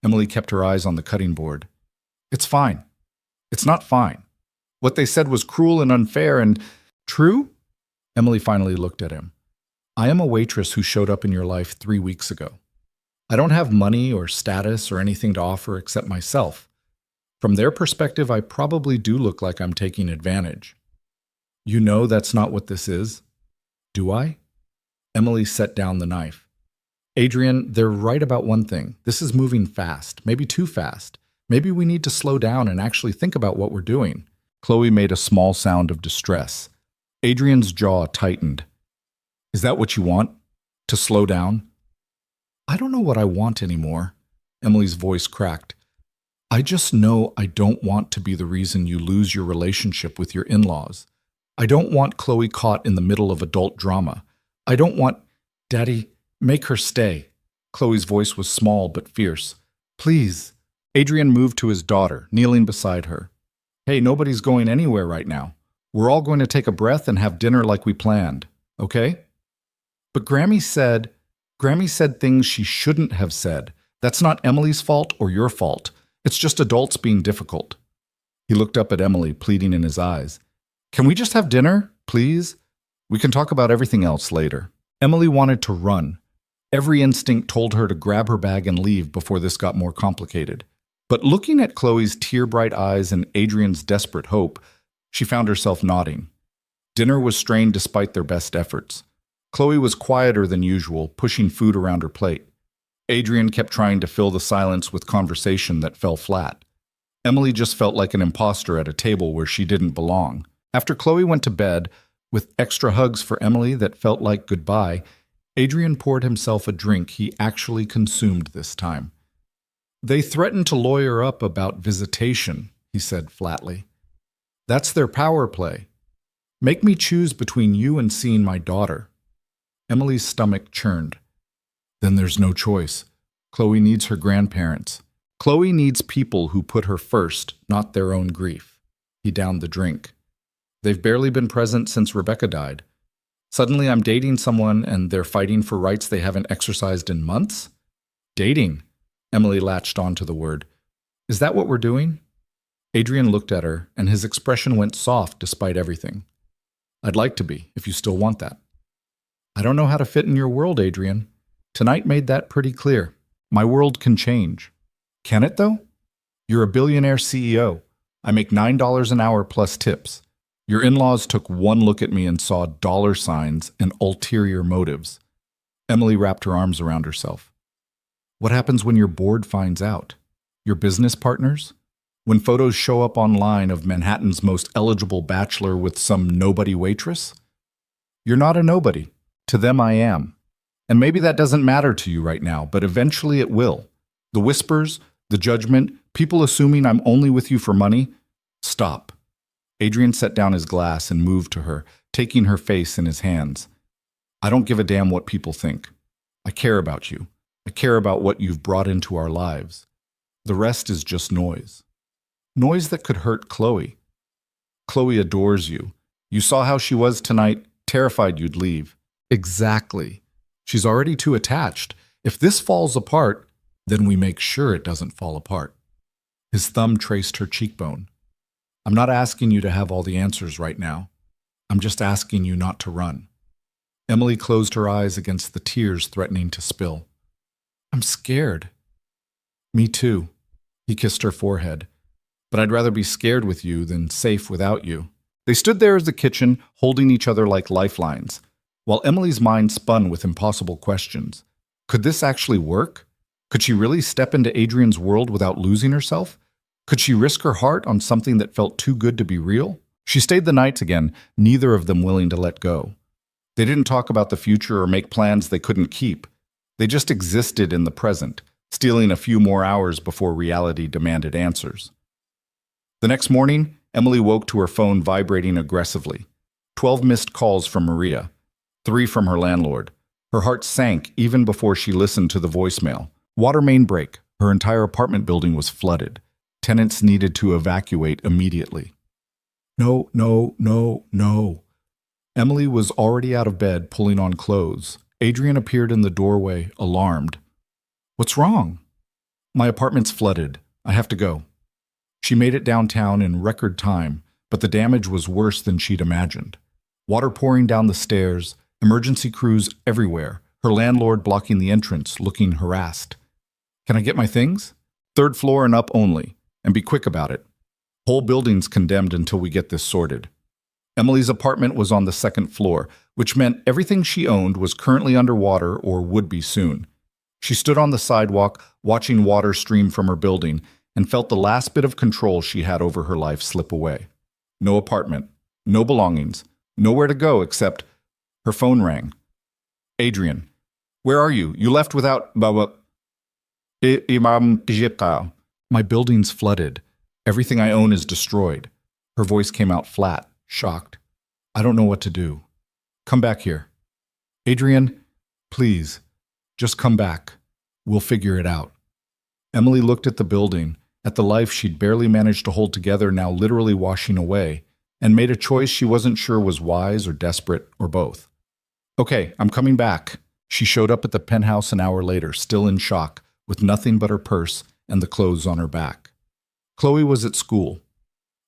Emily kept her eyes on the cutting board. It's fine. It's not fine. What they said was cruel and unfair and true? Emily finally looked at him. I am a waitress who showed up in your life 3 weeks ago. I don't have money or status or anything to offer except myself. From their perspective, I probably do look like I'm taking advantage. You know that's not what this is, do I? Emily set down the knife. Adrian, they're right about one thing. This is moving fast, maybe too fast. Maybe we need to slow down and actually think about what we're doing. Chloe made a small sound of distress. Adrian's jaw tightened. Is that what you want? To slow down? I don't know what I want anymore. Emily's voice cracked. I just know I don't want to be the reason you lose your relationship with your in-laws. I don't want Chloe caught in the middle of adult drama. I don't want... Daddy, make her stay. Chloe's voice was small but fierce. Please. Adrian moved to his daughter, kneeling beside her. Hey, nobody's going anywhere right now. We're all going to take a breath and have dinner like we planned, okay? But Grammy said things she shouldn't have said. That's not Emily's fault or your fault. It's just adults being difficult. He looked up at Emily, pleading in his eyes. Can we just have dinner, please? We can talk about everything else later. Emily wanted to run. Every instinct told her to grab her bag and leave before this got more complicated. But looking at Chloe's tear-bright eyes and Adrian's desperate hope, she found herself nodding. Dinner was strained despite their best efforts. Chloe was quieter than usual, pushing food around her plate. Adrian kept trying to fill the silence with conversation that fell flat. Emily just felt like an imposter at a table where she didn't belong. After Chloe went to bed, with extra hugs for Emily that felt like goodbye, Adrian poured himself a drink he actually consumed this time. They threatened to lawyer up about visitation, he said flatly. That's their power play. Make me choose between you and seeing my daughter. Emily's stomach churned. Then there's no choice. Chloe needs her grandparents. Chloe needs people who put her first, not their own grief. He downed the drink. They've barely been present since Rebecca died. Suddenly I'm dating someone and they're fighting for rights they haven't exercised in months? Dating. Emily latched onto the word. Is that what we're doing? Adrian looked at her, and his expression went soft despite everything. I'd like to be, if you still want that. I don't know how to fit in your world, Adrian. Tonight made that pretty clear. My world can change. Can it, though? You're a billionaire CEO. I make $9 an hour plus tips. Your in-laws took one look at me and saw dollar signs and ulterior motives. Emily wrapped her arms around herself. What happens when your board finds out? Your business partners? When photos show up online of Manhattan's most eligible bachelor with some nobody waitress? You're not a nobody. To them, I am. And maybe that doesn't matter to you right now, but eventually it will. The whispers, the judgment, people assuming I'm only with you for money. Stop. Adrian set down his glass and moved to her, taking her face in his hands. I don't give a damn what people think. I care about you. I care about what you've brought into our lives. The rest is just noise. Noise that could hurt Chloe. Chloe adores you. You saw how she was tonight, terrified you'd leave. Exactly. She's already too attached. If this falls apart, then we make sure it doesn't fall apart. His thumb traced her cheekbone. I'm not asking you to have all the answers right now. I'm just asking you not to run. Emily closed her eyes against the tears threatening to spill. I'm scared. Me too. He kissed her forehead. But I'd rather be scared with you than safe without you. They stood there as the kitchen, holding each other like lifelines, while Emily's mind spun with impossible questions. Could this actually work? Could she really step into Adrian's world without losing herself? Could she risk her heart on something that felt too good to be real? She stayed the night again, neither of them willing to let go. They didn't talk about the future or make plans they couldn't keep. They just existed in the present, stealing a few more hours before reality demanded answers. The next morning, Emily woke to her phone vibrating aggressively. 12 missed calls from Maria, 3 from her landlord. Her heart sank even before she listened to the voicemail. Water main break. Her entire apartment building was flooded. Tenants needed to evacuate immediately. No. Emily was already out of bed, pulling on clothes. Adrian appeared in the doorway, alarmed. "What's wrong?" "My apartment's flooded. I have to go." She made it downtown in record time, but the damage was worse than she'd imagined. Water pouring down the stairs, emergency crews everywhere, her landlord blocking the entrance, looking harassed. "Can I get my things?" "Third floor and up only, and be quick about it. Whole building's condemned until we get this sorted." Emily's apartment was on the second floor, which meant everything she owned was currently underwater or would be soon. She stood on the sidewalk, watching water stream from her building, and felt the last bit of control she had over her life slip away. No apartment, no belongings, nowhere to go except her phone rang. "Adrian, where are you? You left without... My building's flooded. Everything I own is destroyed." Her voice came out flat, shocked. "I don't know what to do. Come back here. Adrian, please, just come back. We'll figure it out." Emily looked at the building, at the life she'd barely managed to hold together now literally washing away, and made a choice she wasn't sure was wise or desperate or both. "Okay, I'm coming back." She showed up at the penthouse an hour later, still in shock, with nothing but her purse and the clothes on her back. Chloe was at school.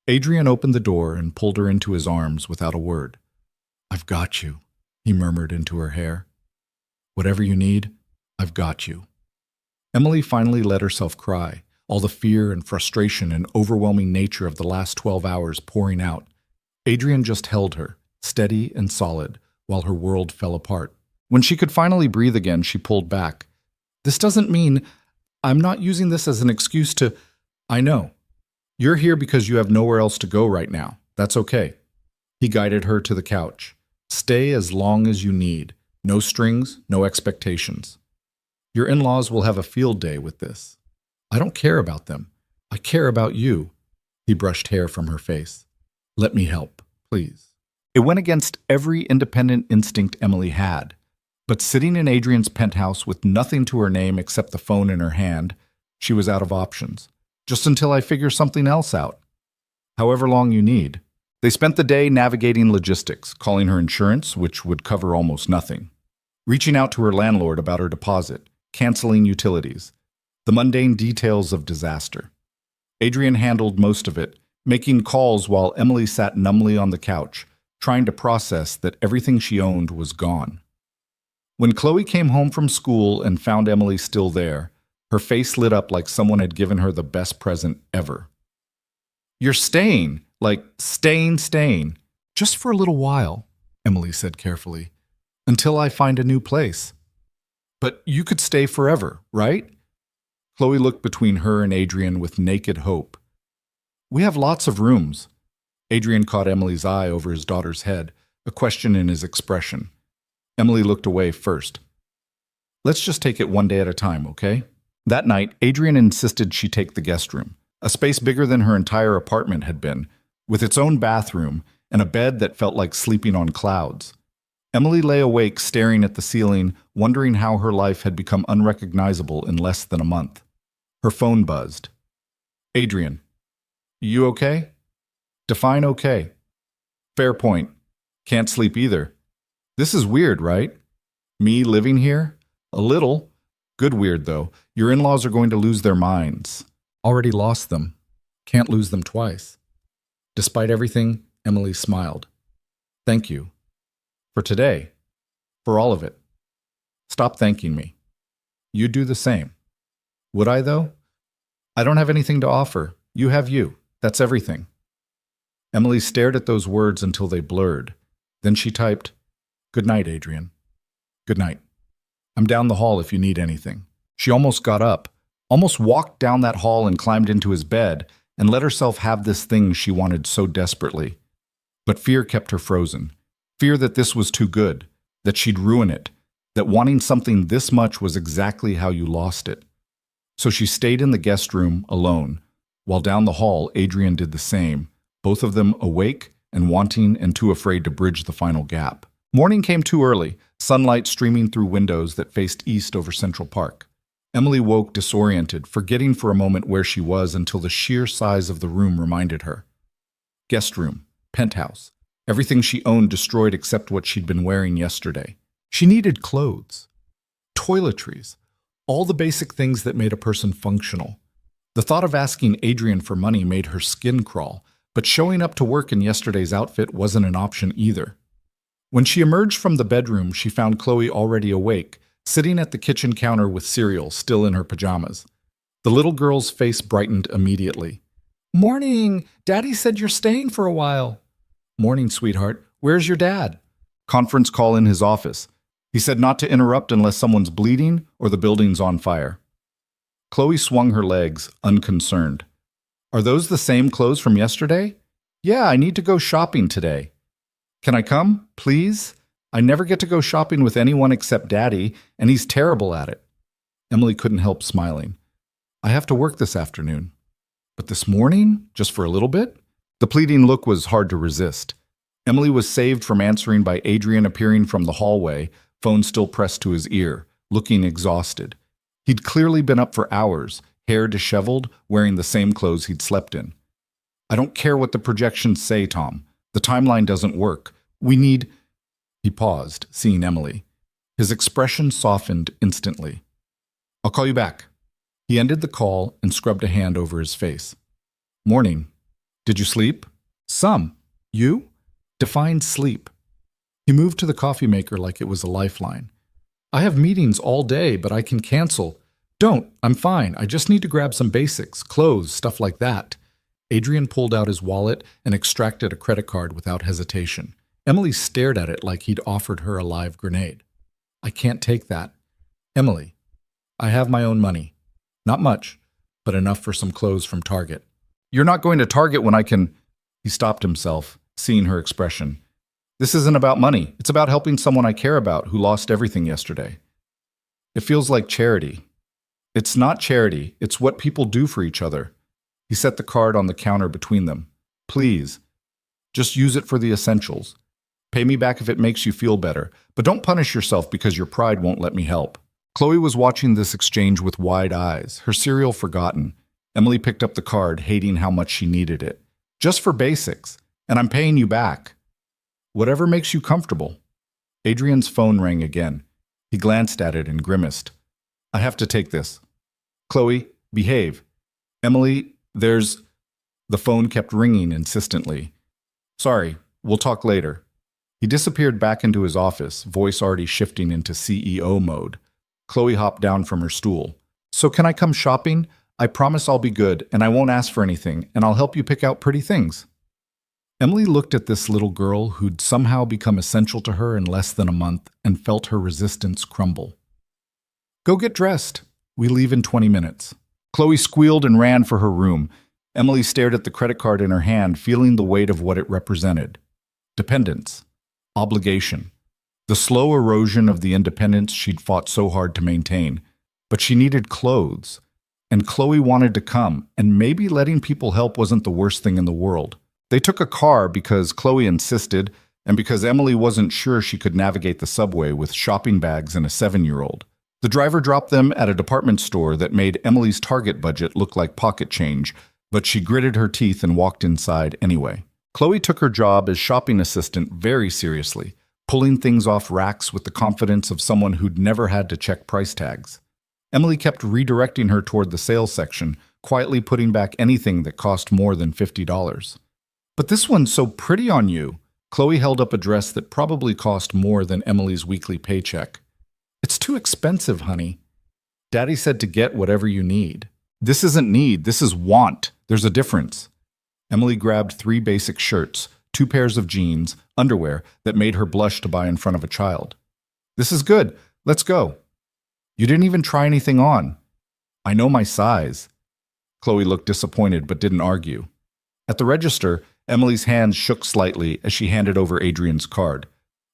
Adrian opened the door and pulled her into his arms without a word. "I've got you," he murmured into her hair. "Whatever you need, I've got you." Emily finally let herself cry, all the fear and frustration and overwhelming nature of the last 12 hours pouring out. Adrian just held her, steady and solid, while her world fell apart. When she could finally breathe again, she pulled back. "This doesn't mean... I'm not using this as an excuse to... I know. You're here because you have nowhere else to go right now. That's okay." He guided her to the couch. "Stay as long as you need. No strings, no expectations. Your in-laws will have a field day with this. I don't care about them. I care about you." He brushed hair from her face. "Let me help, please." It went against every independent instinct Emily had. But sitting in Adrian's penthouse with nothing to her name except the phone in her hand, she was out of options. "Just until I figure something else out. However long you need." They spent the day navigating logistics, calling her insurance, which would cover almost nothing, reaching out to her landlord about her deposit, canceling utilities, the mundane details of disaster. Adrian handled most of it, making calls while Emily sat numbly on the couch, trying to process that everything she owned was gone. When Chloe came home from school and found Emily still there, her face lit up like someone had given her the best present ever. "You're staying, like staying. Just for a little while," Emily said carefully, "until I find a new place." "But you could stay forever, right?" Chloe looked between her and Adrian with naked hope. "We have lots of rooms." Adrian caught Emily's eye over his daughter's head, a question in his expression. Emily looked away first. "Let's just take it one day at a time, okay?" That night, Adrian insisted she take the guest room, a space bigger than her entire apartment had been, with its own bathroom and a bed that felt like sleeping on clouds. Emily lay awake staring at the ceiling, wondering how her life had become unrecognizable in less than a month. Her phone buzzed. "Adrian, you okay?" "Define okay." "Fair point. Can't sleep either. This is weird, right? Me living here? A little. Good weird, though. Your in-laws are going to lose their minds." "Already lost them. Can't lose them twice." Despite everything, Emily smiled. "Thank you. For today. For all of it. Stop thanking me. You'd do the same." "Would I, though? I don't have anything to offer. You have you. That's everything." Emily stared at those words until they blurred. Then she typed, "Good night, Adrian. Good night. I'm down the hall if you need anything." She almost got up, almost walked down that hall and climbed into his bed and let herself have this thing she wanted so desperately. But fear kept her frozen. Fear that this was too good, that she'd ruin it, that wanting something this much was exactly how you lost it. So she stayed in the guest room alone, while down the hall Adrian did the same, both of them awake and wanting and too afraid to bridge the final gap. Morning came too early, sunlight streaming through windows that faced east over Central Park. Emily woke disoriented, forgetting for a moment where she was until the sheer size of the room reminded her. Guest room, penthouse, Everything she owned destroyed except what she'd been wearing yesterday. She needed clothes, toiletries, all the basic things that made a person functional. The thought of asking Adrian for money made her skin crawl, but showing up to work in yesterday's outfit wasn't an option either. When she emerged from the bedroom, she found Chloe already awake, sitting at the kitchen counter with cereal, still in her pajamas. The little girl's face brightened immediately. "Morning! Daddy said you're staying for a while." "Morning, sweetheart. Where's your dad?" "Conference call in his office. He said not to interrupt unless someone's bleeding or the building's on fire." Chloe swung her legs, unconcerned. "Are those the same clothes from yesterday?" "Yeah, I need to go shopping today." "Can I come, please? I never get to go shopping with anyone except Daddy, and he's terrible at it." Emily couldn't help smiling. "I have to work this afternoon." "But this morning? Just for a little bit?" The pleading look was hard to resist. Emily was saved from answering by Adrian appearing from the hallway, phone still pressed to his ear, looking exhausted. He'd clearly been up for hours, hair disheveled, wearing the same clothes he'd slept in. "I don't care what the projections say, Tom. The timeline doesn't work. We need—" He paused, seeing Emily. His expression softened instantly. "I'll call you back." He ended the call and scrubbed a hand over his face. "Morning. Did you sleep?" "Some. You?" "Define sleep." He moved to the coffee maker like it was a lifeline. "I have meetings all day, but I can cancel." "Don't. I'm fine. I just need to grab some basics, clothes, stuff like that." Adrian pulled out his wallet and extracted a credit card without hesitation. Emily stared at it like he'd offered her a live grenade. "I can't take that." "Emily, I have my own money. Not much, but enough for some clothes from Target." "You're not going to Target when I can—" He stopped himself, seeing her expression. "This isn't about money. It's about helping someone I care about who lost everything yesterday." "It feels like charity." "It's not charity. It's what people do for each other." He set the card on the counter between them. "Please, just use it for the essentials. Pay me back if it makes you feel better, but don't punish yourself because your pride won't let me help." Chloe was watching this exchange with wide eyes, her cereal forgotten. Emily picked up the card, hating how much she needed it. "Just for basics, and I'm paying you back." "Whatever makes you comfortable." Adrian's phone rang again. He glanced at it and grimaced. "I have to take this." "Chloe, behave." "Emily, there's—" The phone kept ringing insistently. "Sorry, we'll talk later." He disappeared back into his office, voice already shifting into CEO mode. Chloe hopped down from her stool. "So can I come shopping? I promise I'll be good, and I won't ask for anything, and I'll help you pick out pretty things." Emily looked at this little girl who'd somehow become essential to her in less than a month and felt her resistance crumble. "Go get dressed. We leave in 20 minutes." Chloe squealed and ran for her room. Emily stared at the credit card in her hand, feeling the weight of what it represented. Dependence. Obligation. The slow erosion of the independence she'd fought so hard to maintain. But she needed clothes. And Chloe wanted to come, and maybe letting people help wasn't the worst thing in the world. They took a car because Chloe insisted, and because Emily wasn't sure she could navigate the subway with shopping bags and a 7-year-old. The driver dropped them at a department store that made Emily's Target budget look like pocket change, but she gritted her teeth and walked inside anyway. Chloe took her job as shopping assistant very seriously, pulling things off racks with the confidence of someone who'd never had to check price tags. Emily kept redirecting her toward the sales section, quietly putting back anything that cost more than $50. "But this one's so pretty on you." Chloe held up a dress that probably cost more than Emily's weekly paycheck. "It's too expensive, honey." "Daddy said to get whatever you need." "This isn't need, this is want. There's a difference." Emily grabbed 3 basic shirts, 2 pairs of jeans, underwear that made her blush to buy in front of a child. "This is good. Let's go." "You didn't even try anything on." "I know my size." Chloe looked disappointed but didn't argue. At the register, Emily's hands shook slightly as she handed over Adrian's card.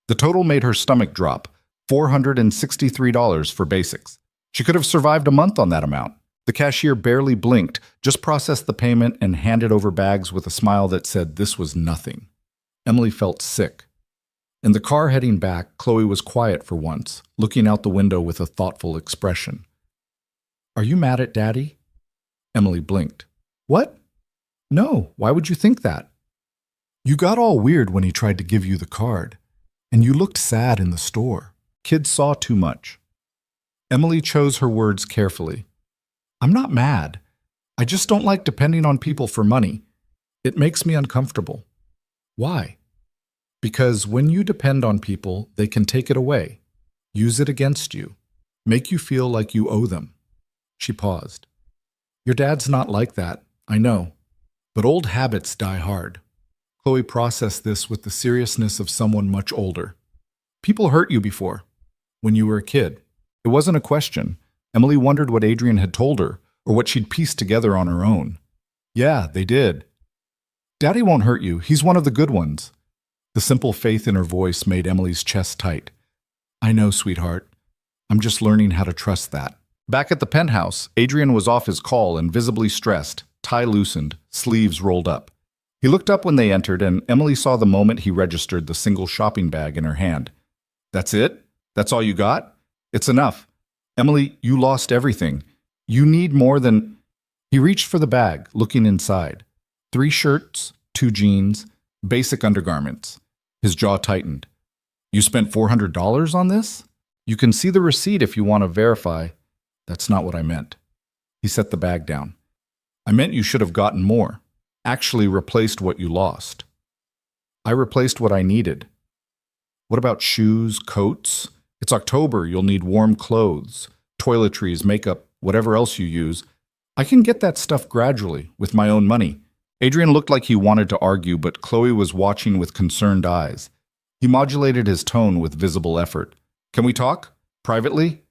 The total made her stomach drop, $463 for basics. She could have survived a month on that amount. The cashier barely blinked, just processed the payment and handed over bags with a smile that said this was nothing. Emily felt sick. In the car heading back, Chloe was quiet for once, looking out the window with a thoughtful expression. "Are you mad at Daddy?" Emily blinked. "What? No, why would you think that?" You got all weird when he tried to give you the card, and you looked sad in the store. Kids saw too much. Emily chose her words carefully. I'm not mad. I just don't like depending on people for money. It makes me uncomfortable. Why? Because when you depend on people, they can take it away, use it against you, make you feel like you owe them. She paused. Your dad's not like that, I know, but old habits die hard. Chloe processed this with the seriousness of someone much older. People hurt you before, when you were a kid. It wasn't a question. Emily wondered what Adrian had told her, or what she'd pieced together on her own. Yeah, they did. Daddy won't hurt you. He's one of the good ones. The simple faith in her voice made Emily's chest tight. I know, sweetheart. I'm just learning how to trust that. Back at the penthouse, Adrian was off his call and visibly stressed, tie loosened, sleeves rolled up. He looked up when they entered, and Emily saw the moment he registered the single shopping bag in her hand. That's it? That's all you got? It's enough. Emily, you lost everything. You need more than... He reached for the bag, looking inside. 3 shirts, 2 jeans, basic undergarments. His jaw tightened. You spent $400 on this? You can see the receipt if you want to verify. That's not what I meant. He set the bag down. I meant you should have gotten more. Actually replaced what you lost. I replaced what I needed. What about shoes, coats? It's October, you'll need warm clothes, toiletries, makeup, whatever else you use. I can get that stuff gradually, with my own money. Adrian looked like he wanted to argue, but Chloe was watching with concerned eyes. He modulated his tone with visible effort. Can we talk? Privately?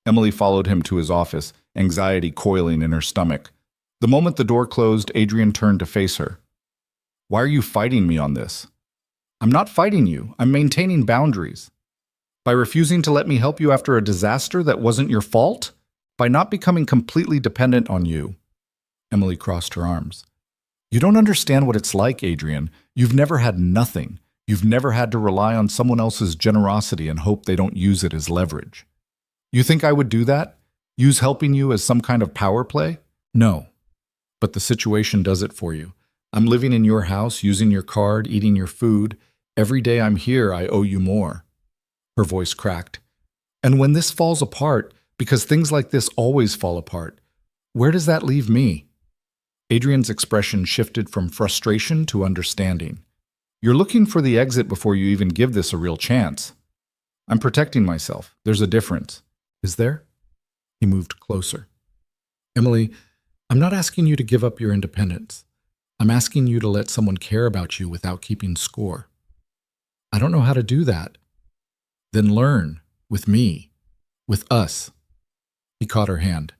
Emily followed him to his office, anxiety coiling in her stomach. The moment the door closed, Adrian turned to face her. Why are you fighting me on this? I'm not fighting you. I'm maintaining boundaries. By refusing to let me help you after a disaster that wasn't your fault? By not becoming completely dependent on you. Emily crossed her arms. You don't understand what it's like, Adrian. You've never had nothing. You've never had to rely on someone else's generosity and hope they don't use it as leverage. You think I would do that? Use helping you as some kind of power play? No. But the situation does it for you. I'm living in your house, using your card, eating your food. Every day I'm here, I owe you more. Her voice cracked. And when this falls apart, because things like this always fall apart, where does that leave me? Adrian's expression shifted from frustration to understanding. You're looking for the exit before you even give this a real chance. I'm protecting myself. There's a difference. Is there? He moved closer. Emily, I'm not asking you to give up your independence. I'm asking you to let someone care about you without keeping score. I don't know how to do that. Then learn, with me, with us. He caught her hand.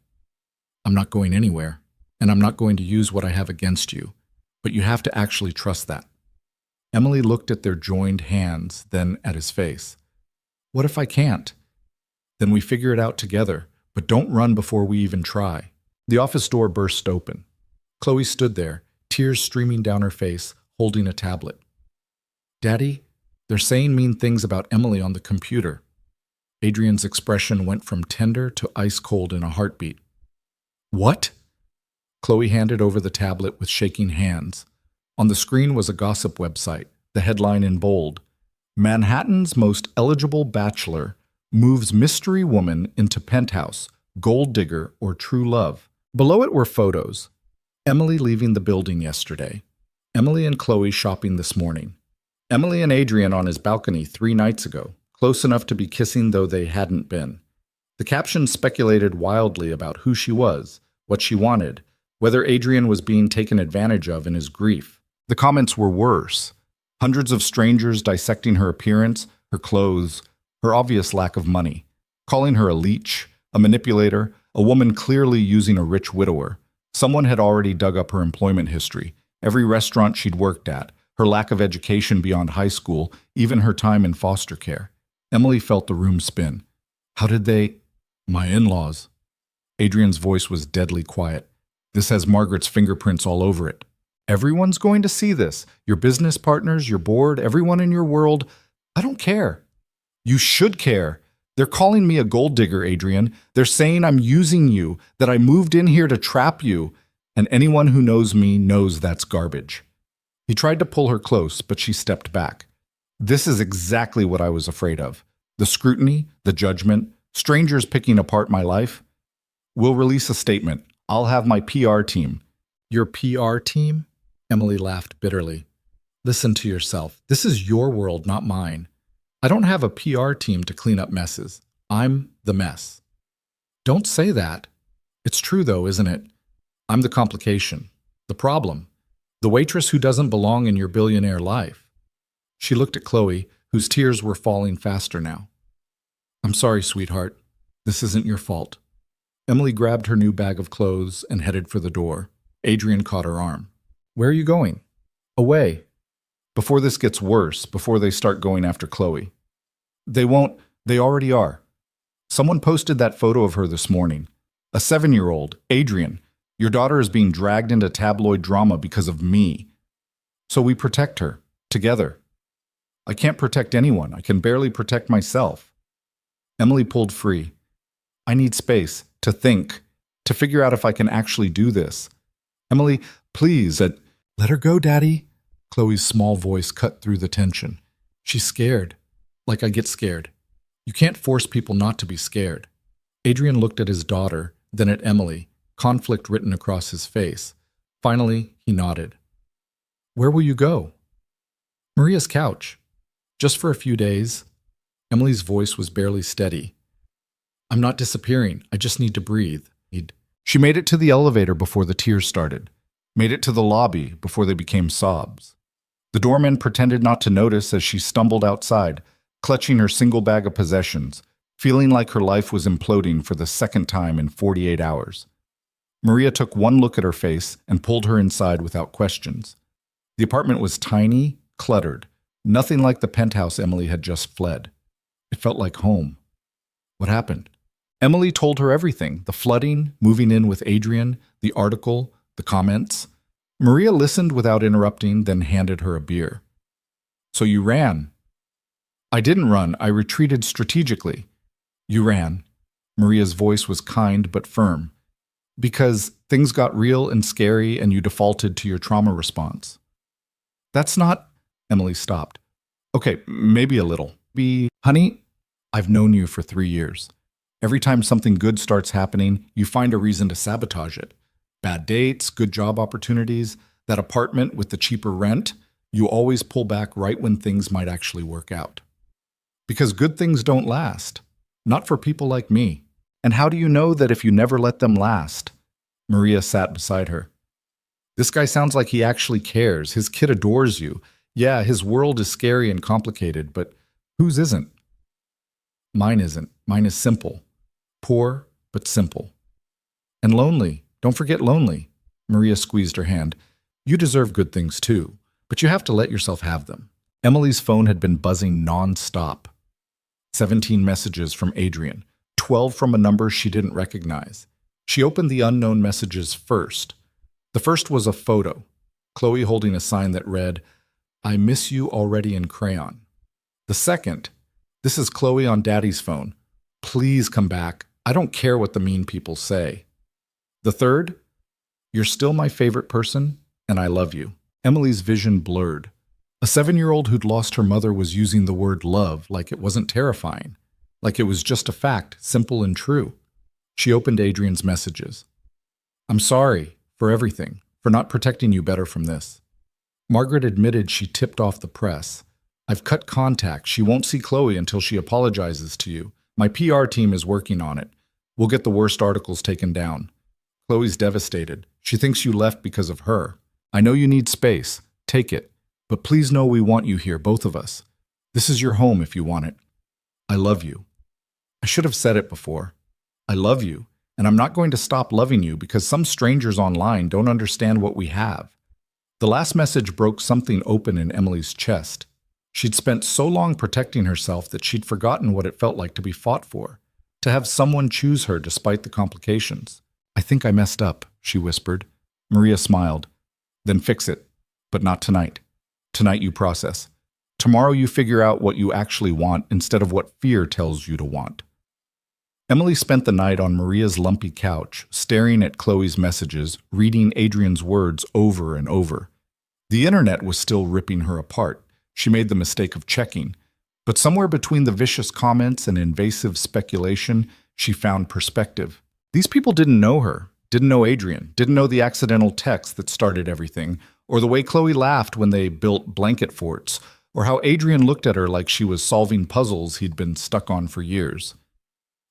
I'm not going anywhere, and I'm not going to use what I have against you, but you have to actually trust that. Emily looked at their joined hands, then at his face. What if I can't? Then we figure it out together, but don't run before we even try. The office door burst open. Chloe stood there, tears streaming down her face, holding a tablet. Daddy, they're saying mean things about Emily on the computer. Adrian's expression went from tender to ice cold in a heartbeat. What? Chloe handed over the tablet with shaking hands. On the screen was a gossip website, the headline in bold. Manhattan's most eligible bachelor moves mystery woman into penthouse, gold digger, or true love. Below it were photos. Emily leaving the building yesterday. Emily and Chloe shopping this morning. Emily and Adrian on his balcony 3 nights ago, close enough to be kissing though they hadn't been. The caption speculated wildly about who she was, what she wanted, whether Adrian was being taken advantage of in his grief. The comments were worse. Hundreds of strangers dissecting her appearance, her clothes, her obvious lack of money, calling her a leech, a manipulator, a woman clearly using a rich widower. Someone had already dug up her employment history, every restaurant she'd worked at, her lack of education beyond high school, even her time in foster care. Emily felt the room spin. How did they... My in-laws. Adrian's voice was deadly quiet. This has Margaret's fingerprints all over it. Everyone's going to see this. Your business partners, your board, everyone in your world. I don't care. You should care. They're calling me a gold digger, Adrian. They're saying I'm using you, that I moved in here to trap you. And anyone who knows me knows that's garbage. He tried to pull her close, but she stepped back. This is exactly what I was afraid of. The scrutiny, the judgment, strangers picking apart my life. We'll release a statement. I'll have my PR team. Your PR team? Emily laughed bitterly. Listen to yourself. This is your world, not mine. I don't have a PR team to clean up messes. I'm the mess. Don't say that. It's true, though, isn't it? I'm the complication, the problem, the waitress who doesn't belong in your billionaire life. She looked at Chloe, whose tears were falling faster now. I'm sorry, sweetheart. This isn't your fault. Emily grabbed her new bag of clothes and headed for the door. Adrian caught her arm. Where are you going? Away. Before this gets worse, before they start going after Chloe. They won't. They already are. Someone posted that photo of her this morning. A 7-year-old, Adrian. Your daughter is being dragged into tabloid drama because of me. So we protect her, together. I can't protect anyone. I can barely protect myself. Emily pulled free. I need space, to think, to figure out if I can actually do this. Emily, please, let her go, Daddy. Chloe's small voice cut through the tension. She's scared, like I get scared. You can't force people not to be scared. Adrian looked at his daughter, then at Emily, conflict written across his face. Finally, he nodded. Where will you go? Maria's couch. Just for a few days. Emily's voice was barely steady. I'm not disappearing. I just need to breathe. She made it to the elevator before the tears started. Made it to the lobby before they became sobs. The doorman pretended not to notice as she stumbled outside, clutching her single bag of possessions, feeling like her life was imploding for the second time in 48 hours. Maria took one look at her face and pulled her inside without questions. The apartment was tiny, cluttered, nothing like the penthouse Emily had just fled. It felt like home. What happened? Emily told her everything, the flooding, moving in with Adrian, the article, the comments. Maria listened without interrupting, then handed her a beer. So you ran. I didn't run. I retreated strategically. You ran. Maria's voice was kind but firm. Because things got real and scary and you defaulted to your trauma response. That's not... Emily stopped. Okay, maybe a little. Honey, I've known you for 3 years. Every time something good starts happening, you find a reason to sabotage it. Bad dates, good job opportunities, that apartment with the cheaper rent, you always pull back right when things might actually work out. Because good things don't last. Not for people like me. And how do you know that if you never let them last? Maria sat beside her. This guy sounds like he actually cares. His kid adores you. Yeah, his world is scary and complicated, but whose isn't? Mine isn't. Mine is simple. Poor, but simple. And lonely. Don't forget lonely. Maria squeezed her hand. You deserve good things too, but you have to let yourself have them. Emily's phone had been buzzing non-stop. 17 messages from Adrian, 12 from a number she didn't recognize. She opened the unknown messages first. The first was a photo, Chloe holding a sign that read, I miss you already in crayon. The second, this is Chloe on Daddy's phone. Please come back. I don't care what the mean people say. The third, you're still my favorite person, and I love you. Emily's vision blurred. A 7-year-old who'd lost her mother was using the word love like it wasn't terrifying, like it was just a fact, simple and true. She opened Adrian's messages. I'm sorry for everything, for not protecting you better from this. Margaret admitted she tipped off the press. I've cut contact. She won't see Chloe until she apologizes to you. My PR team is working on it. We'll get the worst articles taken down. Chloe's devastated. She thinks you left because of her. I know you need space. Take it. But please know we want you here, both of us. This is your home if you want it. I love you. I should have said it before. I love you, and I'm not going to stop loving you because some strangers online don't understand what we have. The last message broke something open in Emily's chest. She'd spent so long protecting herself that she'd forgotten what it felt like to be fought for, to have someone choose her despite the complications. I think I messed up, she whispered. Maria smiled. Then fix it, but not tonight. Tonight you process. Tomorrow you figure out what you actually want instead of what fear tells you to want. Emily spent the night on Maria's lumpy couch, staring at Chloe's messages, reading Adrian's words over and over. The internet was still ripping her apart. She made the mistake of checking. But somewhere between the vicious comments and invasive speculation, she found perspective. These people didn't know her, didn't know Adrian, didn't know the accidental text that started everything, or the way Chloe laughed when they built blanket forts, or how Adrian looked at her like she was solving puzzles he'd been stuck on for years.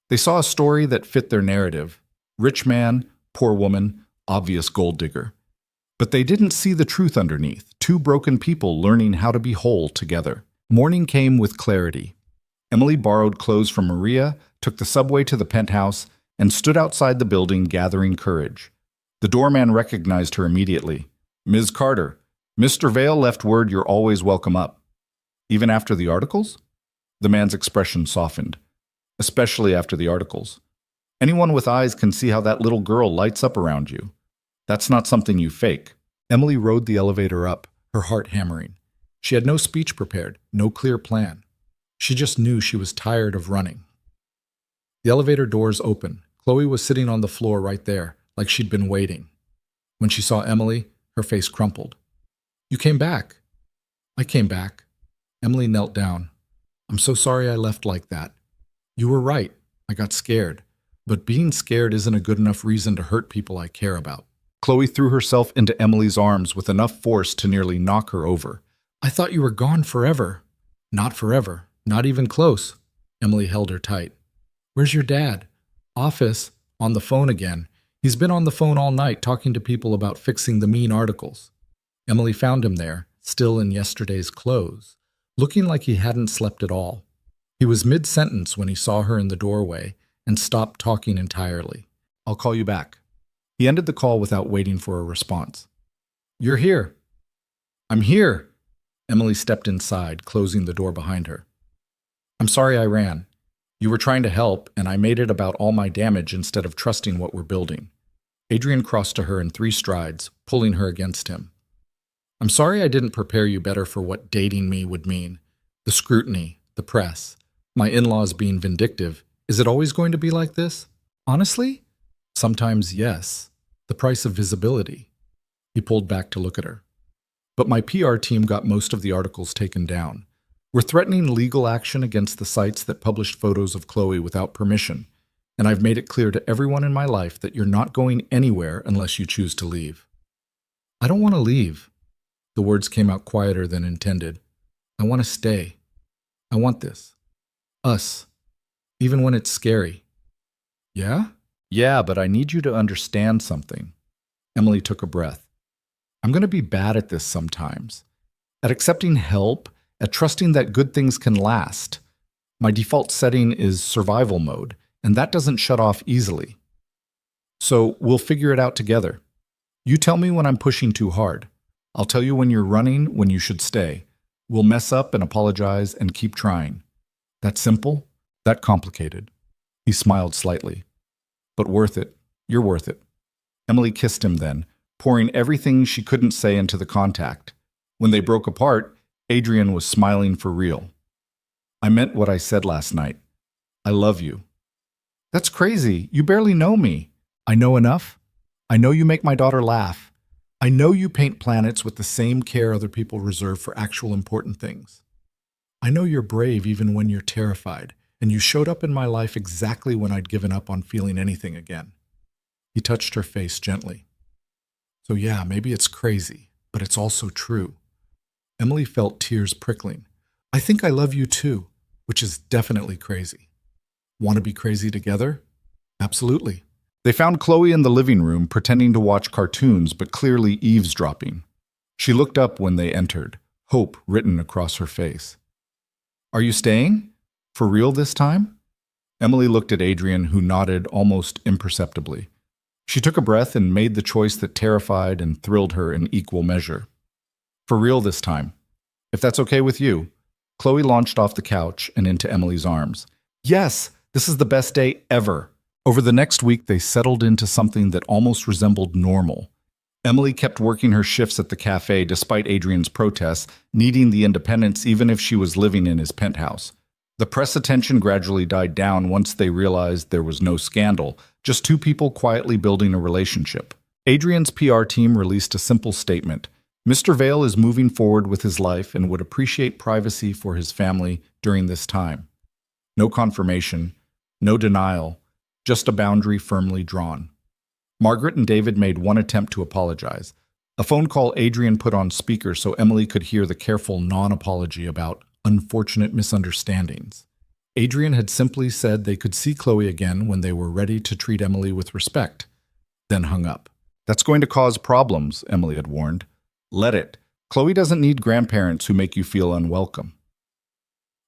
They saw a story that fit their narrative. Rich man, poor woman, obvious gold digger. But they didn't see the truth underneath, two broken people learning how to be whole together. Morning came with clarity. Emily borrowed clothes from Maria, took the subway to the penthouse, and stood outside the building gathering courage. The doorman recognized her immediately. "Ms. Carter, Mr. Vale left word you're always welcome up." "Even after the articles?" The man's expression softened. "Especially after the articles. Anyone with eyes can see how that little girl lights up around you. That's not something you fake." Emily rode the elevator up, her heart hammering. She had no speech prepared, no clear plan. She just knew she was tired of running. The elevator doors opened. Chloe was sitting on the floor right there, like she'd been waiting. When she saw Emily, her face crumpled. "You came back." "I came back." Emily knelt down. "I'm so sorry I left like that. You were right. I got scared. But being scared isn't a good enough reason to hurt people I care about." Chloe threw herself into Emily's arms with enough force to nearly knock her over. "I thought you were gone forever." "Not forever. Not even close." Emily held her tight. "Where's your dad?" "Office. On the phone again. He's been on the phone all night talking to people about fixing the mean articles." Emily found him there, still in yesterday's clothes, looking like he hadn't slept at all. He was mid-sentence when he saw her in the doorway and stopped talking entirely. "I'll call you back." He ended the call without waiting for a response. "You're here." "I'm here." Emily stepped inside, closing the door behind her. "I'm sorry I ran. You were trying to help, and I made it about all my damage instead of trusting what we're building." Adrian crossed to her in 3 strides, pulling her against him. "I'm sorry I didn't prepare you better for what dating me would mean. The scrutiny, the press, my in-laws being vindictive. Is it always going to be like this?" "Honestly? Sometimes, yes. The price of visibility." He pulled back to look at her. "But my PR team got most of the articles taken down. We're threatening legal action against the sites that published photos of Chloe without permission, and I've made it clear to everyone in my life that you're not going anywhere unless you choose to leave." "I don't want to leave." The words came out quieter than intended. "I want to stay. I want this. Us. Even when it's scary." "Yeah?" "Yeah, but I need you to understand something." Emily took a breath. "I'm going to be bad at this sometimes. At accepting help, at trusting that good things can last. My default setting is survival mode, and that doesn't shut off easily. So we'll figure it out together. You tell me when I'm pushing too hard. I'll tell you when you're running, when you should stay. We'll mess up and apologize and keep trying. That simple? That complicated?" He smiled slightly. "But worth it. You're worth it." Emily kissed him then, pouring everything she couldn't say into the contact. When they broke apart, Adrian was smiling for real. "I meant what I said last night. I love you." "That's crazy. You barely know me." "I know enough. I know you make my daughter laugh. I know you paint planets with the same care other people reserve for actual important things. I know you're brave even when you're terrified, and you showed up in my life exactly when I'd given up on feeling anything again." He touched her face gently. "So yeah, maybe it's crazy, but it's also true." Emily felt tears prickling. "I think I love you too, which is definitely crazy." "Want to be crazy together?" "Absolutely." They found Chloe in the living room, pretending to watch cartoons, but clearly eavesdropping. She looked up when they entered, hope written across her face. "Are you staying? For real this time?" Emily looked at Adrian, who nodded almost imperceptibly. She took a breath and made the choice that terrified and thrilled her in equal measure. "For real this time. If that's okay with you." Chloe launched off the couch and into Emily's arms. "Yes, this is the best day ever." Over the next week, they settled into something that almost resembled normal. Emily kept working her shifts at the cafe despite Adrian's protests, needing the independence even if she was living in his penthouse. The press attention gradually died down once they realized there was no scandal, just 2 people quietly building a relationship. Adrian's PR team released a simple statement: Mr. Vale is moving forward with his life and would appreciate privacy for his family during this time. No confirmation, no denial, just a boundary firmly drawn. Margaret and David made one attempt to apologize. A phone call Adrian put on speaker so Emily could hear the careful non-apology about unfortunate misunderstandings. Adrian had simply said they could see Chloe again when they were ready to treat Emily with respect, then hung up. That's going to cause problems, Emily had warned. Let it. Chloe doesn't need grandparents who make you feel unwelcome.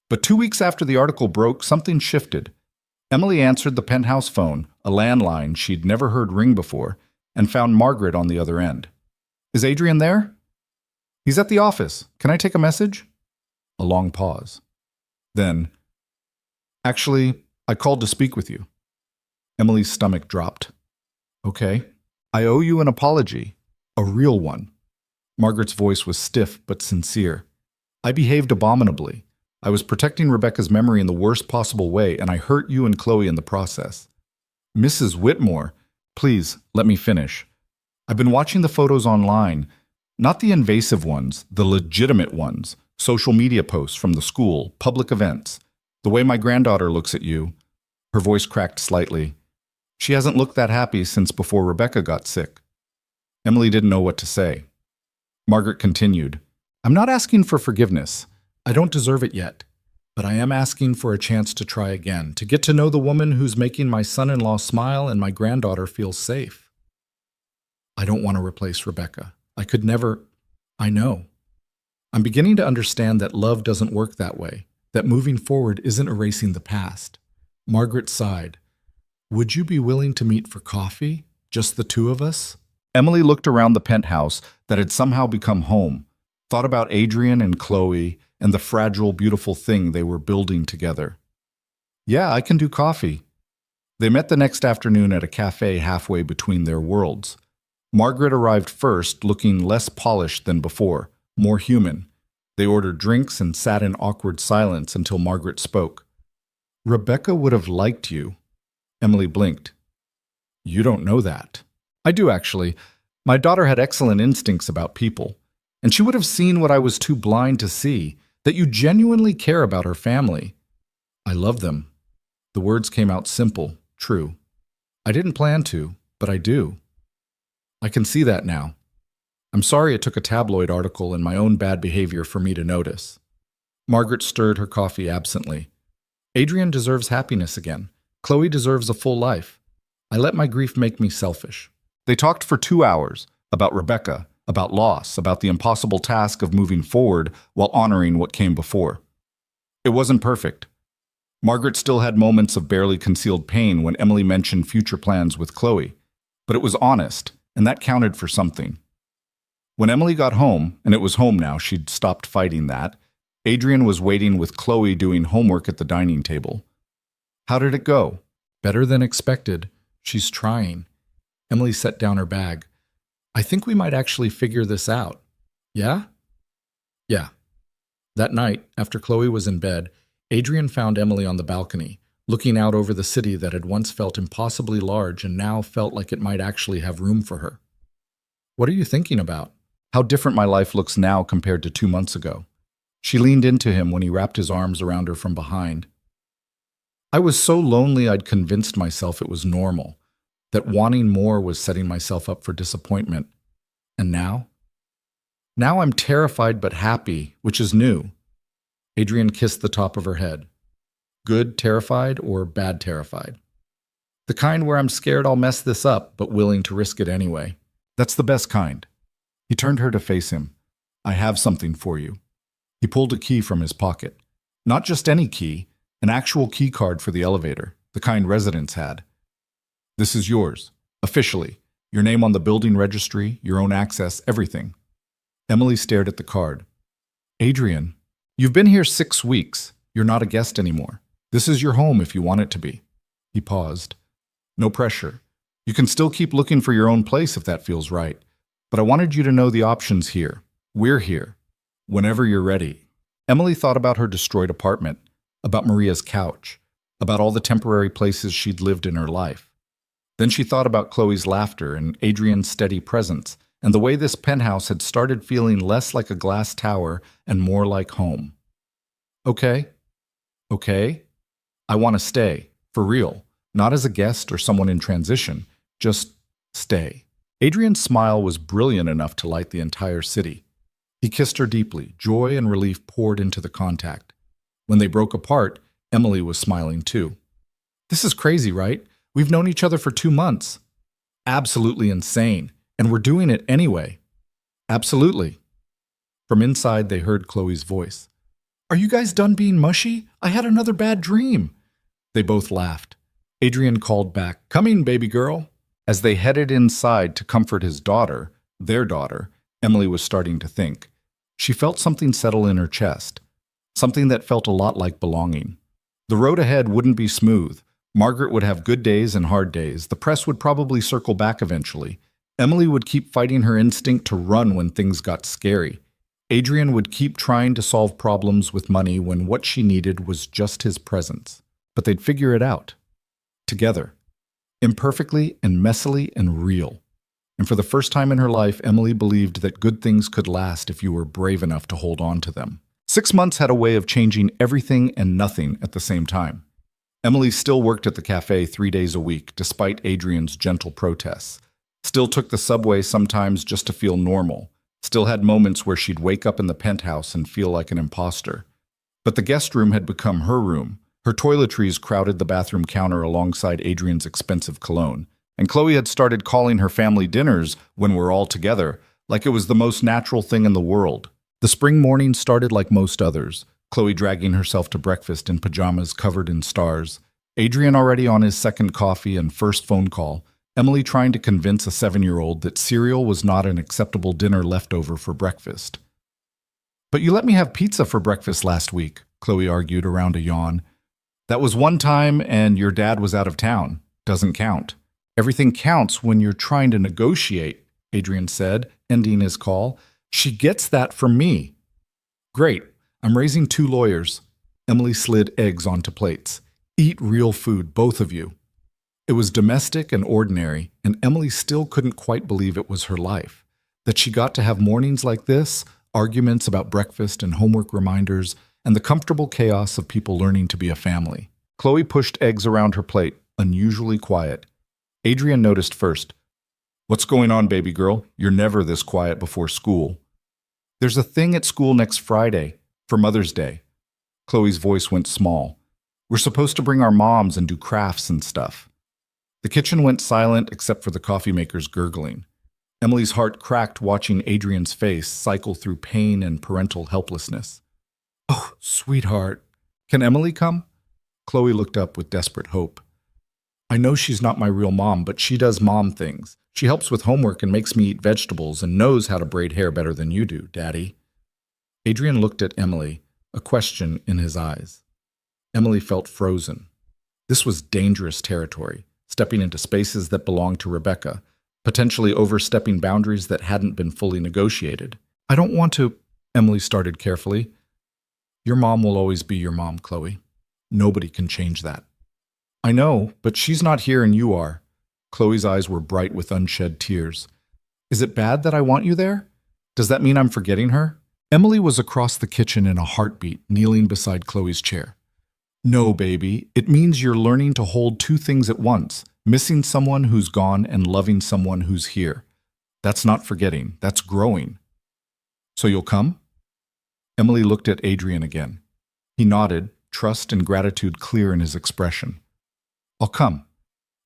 But 2 weeks after the article broke, something shifted. Emily answered the penthouse phone, a landline she'd never heard ring before, and found Margaret on the other end. Is Adrian there? He's at the office. Can I take a message? A long pause. Then, actually, I called to speak with you. Emily's stomach dropped. Okay. I owe you an apology. A real one. Margaret's voice was stiff but sincere. I behaved abominably. I was protecting Rebecca's memory in the worst possible way, and I hurt you and Chloe in the process. Mrs. Whitmore, please, let me finish. I've been watching the photos online, not the invasive ones, the legitimate ones, social media posts from the school, public events, the way my granddaughter looks at you. Her voice cracked slightly. She hasn't looked that happy since before Rebecca got sick. Emily didn't know what to say. Margaret continued, I'm not asking for forgiveness. I don't deserve it yet. But I am asking for a chance to try again, to get to know the woman who's making my son-in-law smile and my granddaughter feel safe. I don't want to replace Rebecca. I could never. I know. I'm beginning to understand that love doesn't work that way, that moving forward isn't erasing the past. Margaret sighed. Would you be willing to meet for coffee? Just the two of us? Emily looked around the penthouse that had somehow become home, thought about Adrian and Chloe and the fragile, beautiful thing they were building together. Yeah, I can do coffee. They met the next afternoon at a cafe halfway between their worlds. Margaret arrived first, looking less polished than before, more human. They ordered drinks and sat in awkward silence until Margaret spoke. Rebecca would have liked you. Emily blinked. You don't know that. I do, actually. My daughter had excellent instincts about people, and she would have seen what I was too blind to see, that you genuinely care about her family. I love them. The words came out simple, true. I didn't plan to, but I do. I can see that now. I'm sorry it took a tabloid article and my own bad behavior for me to notice. Margaret stirred her coffee absently. Adrian deserves happiness again. Chloe deserves a full life. I let my grief make me selfish. They talked for 2 hours about Rebecca, about loss, about the impossible task of moving forward while honoring what came before. It wasn't perfect. Margaret still had moments of barely concealed pain when Emily mentioned future plans with Chloe, but it was honest, and that counted for something. When Emily got home, and it was home now, she'd stopped fighting that, Adrian was waiting with Chloe doing homework at the dining table. How did it go? Better than expected. She's trying. Emily set down her bag. I think we might actually figure this out. Yeah? Yeah. That night, after Chloe was in bed, Adrian found Emily on the balcony, looking out over the city that had once felt impossibly large and now felt like it might actually have room for her. What are you thinking about? How different my life looks now compared to 2 months ago. She leaned into him when he wrapped his arms around her from behind. I was so lonely I'd convinced myself it was normal, that wanting more was setting myself up for disappointment. And now? Now I'm terrified but happy, which is new. Adrian kissed the top of her head. Good terrified or bad terrified? The kind where I'm scared I'll mess this up, but willing to risk it anyway. That's the best kind. He turned her to face him. I have something for you. He pulled a key from his pocket. Not just any key, an actual key card for the elevator, the kind residents had. This is yours, officially. Your name on the building registry, your own access, everything. Emily stared at the card. Adrian, you've been here 6 weeks. You're not a guest anymore. This is your home if you want it to be. He paused. No pressure. You can still keep looking for your own place if that feels right. But I wanted you to know the options here. We're here. Whenever you're ready. Emily thought about her destroyed apartment, about Maria's couch, about all the temporary places she'd lived in her life. Then she thought about Chloe's laughter and Adrian's steady presence, and the way this penthouse had started feeling less like a glass tower and more like home. Okay, okay, I want to stay, for real, not as a guest or someone in transition, just stay. Adrian's smile was brilliant enough to light the entire city. He kissed her deeply. Joy and relief poured into the contact. When they broke apart, Emily was smiling too. This is crazy, right? We've known each other for 2 months. Absolutely insane. And we're doing it anyway. Absolutely. From inside, they heard Chloe's voice. Are you guys done being mushy? I had another bad dream. They both laughed. Adrian called back, "Coming, baby girl." As they headed inside to comfort his daughter, their daughter, Emily was starting to think. She felt something settle in her chest, something that felt a lot like belonging. The road ahead wouldn't be smooth. Margaret would have good days and hard days. The press would probably circle back eventually. Emily would keep fighting her instinct to run when things got scary. Adrian would keep trying to solve problems with money when what she needed was just his presence. But they'd figure it out. Together. Imperfectly and messily and real. And for the first time in her life, Emily believed that good things could last if you were brave enough to hold on to them. 6 months had a way of changing everything and nothing at the same time. Emily still worked at the cafe 3 days a week, despite Adrian's gentle protests. Still took the subway sometimes just to feel normal. Still had moments where she'd wake up in the penthouse and feel like an imposter. But the guest room had become her room. Her toiletries crowded the bathroom counter alongside Adrian's expensive cologne. And Chloe had started calling her family dinners, when we're all together, like it was the most natural thing in the world. The spring morning started like most others. Chloe dragging herself to breakfast in pajamas covered in stars. Adrian already on his second coffee and first phone call. Emily trying to convince a 7-year-old that cereal was not an acceptable dinner leftover for breakfast. But you let me have pizza for breakfast last week, Chloe argued around a yawn. That was one time and your dad was out of town. Doesn't count. Everything counts when you're trying to negotiate, Adrian said, ending his call. She gets that from me. Great. I'm raising 2 lawyers. Emily slid eggs onto plates. Eat real food, both of you. It was domestic and ordinary, and Emily still couldn't quite believe it was her life. That she got to have mornings like this, arguments about breakfast and homework reminders, and the comfortable chaos of people learning to be a family. Chloe pushed eggs around her plate, unusually quiet. Adrian noticed first. What's going on, baby girl? You're never this quiet before school. There's a thing at school next Friday, for Mother's Day. Chloe's voice went small. We're supposed to bring our moms and do crafts and stuff. The kitchen went silent except for the coffee maker's gurgling. Emily's heart cracked watching Adrian's face cycle through pain and parental helplessness. Oh, sweetheart. Can Emily come? Chloe looked up with desperate hope. I know she's not my real mom, but she does mom things. She helps with homework and makes me eat vegetables and knows how to braid hair better than you do, Daddy. Adrian looked at Emily, a question in his eyes. Emily felt frozen. This was dangerous territory, stepping into spaces that belonged to Rebecca, potentially overstepping boundaries that hadn't been fully negotiated. I don't want to, Emily started carefully. Your mom will always be your mom, Chloe. Nobody can change that. I know, but she's not here and you are. Chloe's eyes were bright with unshed tears. Is it bad that I want you there? Does that mean I'm forgetting her? Emily was across the kitchen in a heartbeat, kneeling beside Chloe's chair. No, baby, it means you're learning to hold 2 things at once, missing someone who's gone and loving someone who's here. That's not forgetting, that's growing. So you'll come? Emily looked at Adrian again. He nodded, trust and gratitude clear in his expression. I'll come,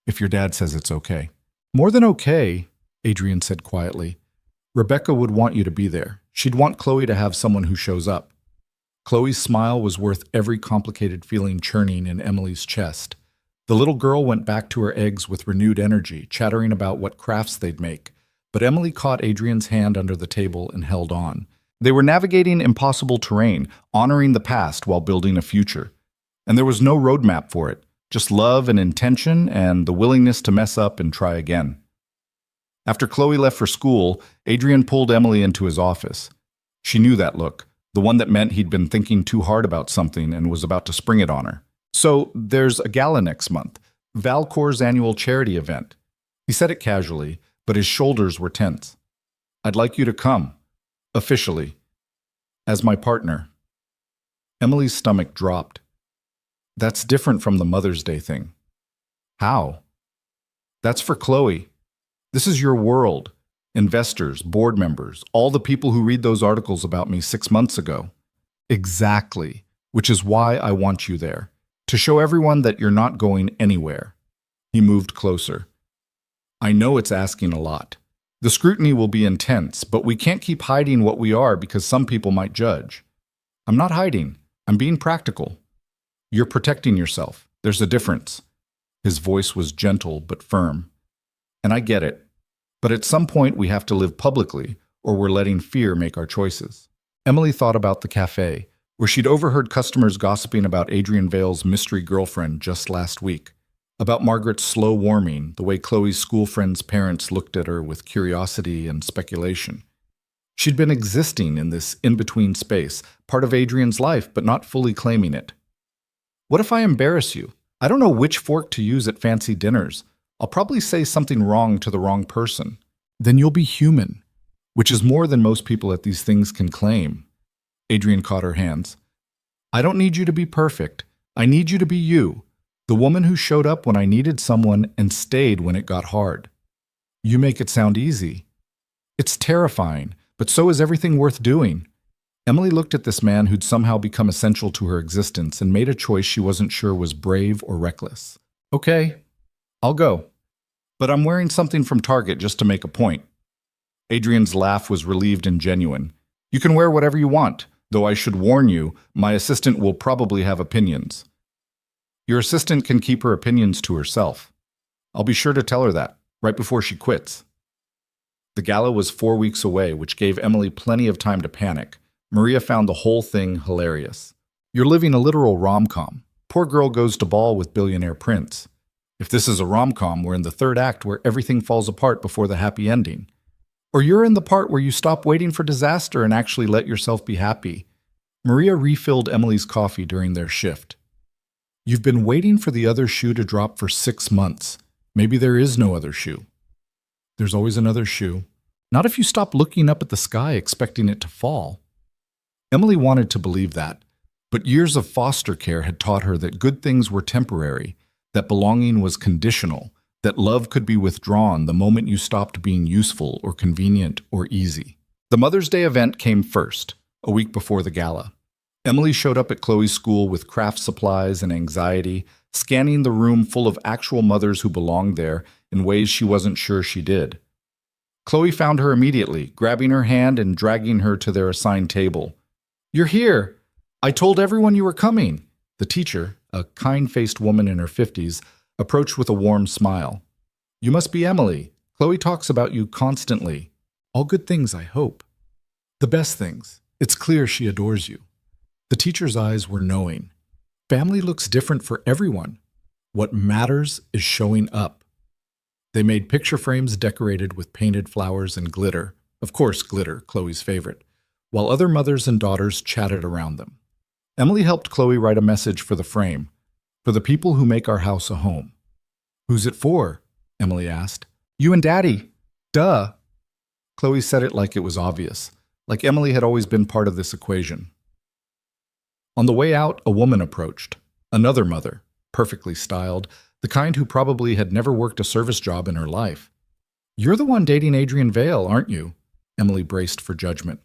if your dad says it's okay. More than okay, Adrian said quietly. Rebecca would want you to be there. She'd want Chloe to have someone who shows up. Chloe's smile was worth every complicated feeling churning in Emily's chest. The little girl went back to her eggs with renewed energy, chattering about what crafts they'd make. But Emily caught Adrian's hand under the table and held on. They were navigating impossible terrain, honoring the past while building a future. And there was no roadmap for it, just love and intention and the willingness to mess up and try again. After Chloe left for school, Adrian pulled Emily into his office. She knew that look, the one that meant he'd been thinking too hard about something and was about to spring it on her. So, there's a gala next month, Valcor's annual charity event. He said it casually, but his shoulders were tense. I'd like you to come, officially, as my partner. Emily's stomach dropped. That's different from the Mother's Day thing. How? That's for Chloe. This is your world. Investors, board members, all the people who read those articles about me 6 months ago. Exactly, which is why I want you there, to show everyone that you're not going anywhere. He moved closer. I know it's asking a lot. The scrutiny will be intense, but we can't keep hiding what we are because some people might judge. I'm not hiding. I'm being practical. You're protecting yourself. There's a difference. His voice was gentle but firm. And I get it. But at some point we have to live publicly, or we're letting fear make our choices. Emily thought about the cafe, where she'd overheard customers gossiping about Adrian Vale's mystery girlfriend just last week, about Margaret's slow warming, the way Chloe's school friends' parents looked at her with curiosity and speculation. She'd been existing in this in-between space, part of Adrian's life, but not fully claiming it. What if I embarrass you? I don't know which fork to use at fancy dinners. I'll probably say something wrong to the wrong person. Then you'll be human, which is more than most people at these things can claim. Adrian caught her hands. I don't need you to be perfect. I need you to be you, the woman who showed up when I needed someone and stayed when it got hard. You make it sound easy. It's terrifying, but so is everything worth doing. Emily looked at this man who'd somehow become essential to her existence and made a choice she wasn't sure was brave or reckless. Okay, I'll go. But I'm wearing something from Target just to make a point. Adrian's laugh was relieved and genuine. You can wear whatever you want, though I should warn you, my assistant will probably have opinions. Your assistant can keep her opinions to herself. I'll be sure to tell her that, right before she quits. The gala was 4 weeks away, which gave Emily plenty of time to panic. Maria found the whole thing hilarious. You're living a literal rom-com. Poor girl goes to ball with billionaire prince. If this is a rom-com, we're in the third act where everything falls apart before the happy ending. Or you're in the part where you stop waiting for disaster and actually let yourself be happy. Maria refilled Emily's coffee during their shift. You've been waiting for the other shoe to drop for 6 months. Maybe there is no other shoe. There's always another shoe. Not if you stop looking up at the sky expecting it to fall. Emily wanted to believe that, but years of foster care had taught her that good things were temporary, that belonging was conditional, that love could be withdrawn the moment you stopped being useful or convenient or easy. The Mother's Day event came first, a week before the gala. Emily showed up at Chloe's school with craft supplies and anxiety, scanning the room full of actual mothers who belonged there in ways she wasn't sure she did. Chloe found her immediately, grabbing her hand and dragging her to their assigned table. You're here! I told everyone you were coming! The teacher, a kind-faced woman in her 50s, approached with a warm smile. You must be Emily. Chloe talks about you constantly. All good things, I hope. The best things. It's clear she adores you. The teacher's eyes were knowing. Family looks different for everyone. What matters is showing up. They made picture frames decorated with painted flowers and glitter. Of course, glitter, Chloe's favorite, while other mothers and daughters chatted around them. Emily helped Chloe write a message for the frame. For the people who make our house a home. Who's it for? Emily asked. You and Daddy. Duh. Chloe said it like it was obvious, like Emily had always been part of this equation. On the way out, a woman approached. Another mother, perfectly styled, the kind who probably had never worked a service job in her life. You're the one dating Adrian Vale, aren't you? Emily braced for judgment.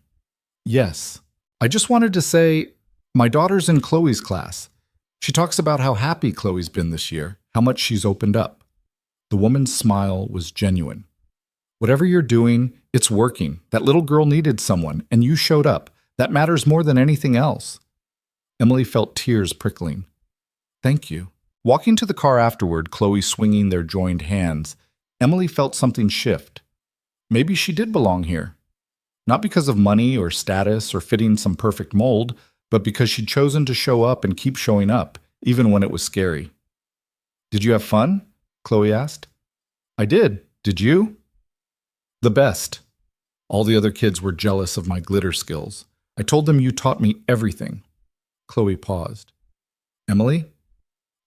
Yes. I just wanted to say, my daughter's in Chloe's class. She talks about how happy Chloe's been this year, how much she's opened up. The woman's smile was genuine. Whatever you're doing, it's working. That little girl needed someone, and you showed up. That matters more than anything else. Emily felt tears prickling. Thank you. Walking to the car afterward, Chloe swinging their joined hands, Emily felt something shift. Maybe she did belong here. Not because of money or status or fitting some perfect mold, but because she'd chosen to show up and keep showing up, even when it was scary. Did you have fun? Chloe asked. I did. Did you? The best. All the other kids were jealous of my glitter skills. I told them you taught me everything. Chloe paused. Emily,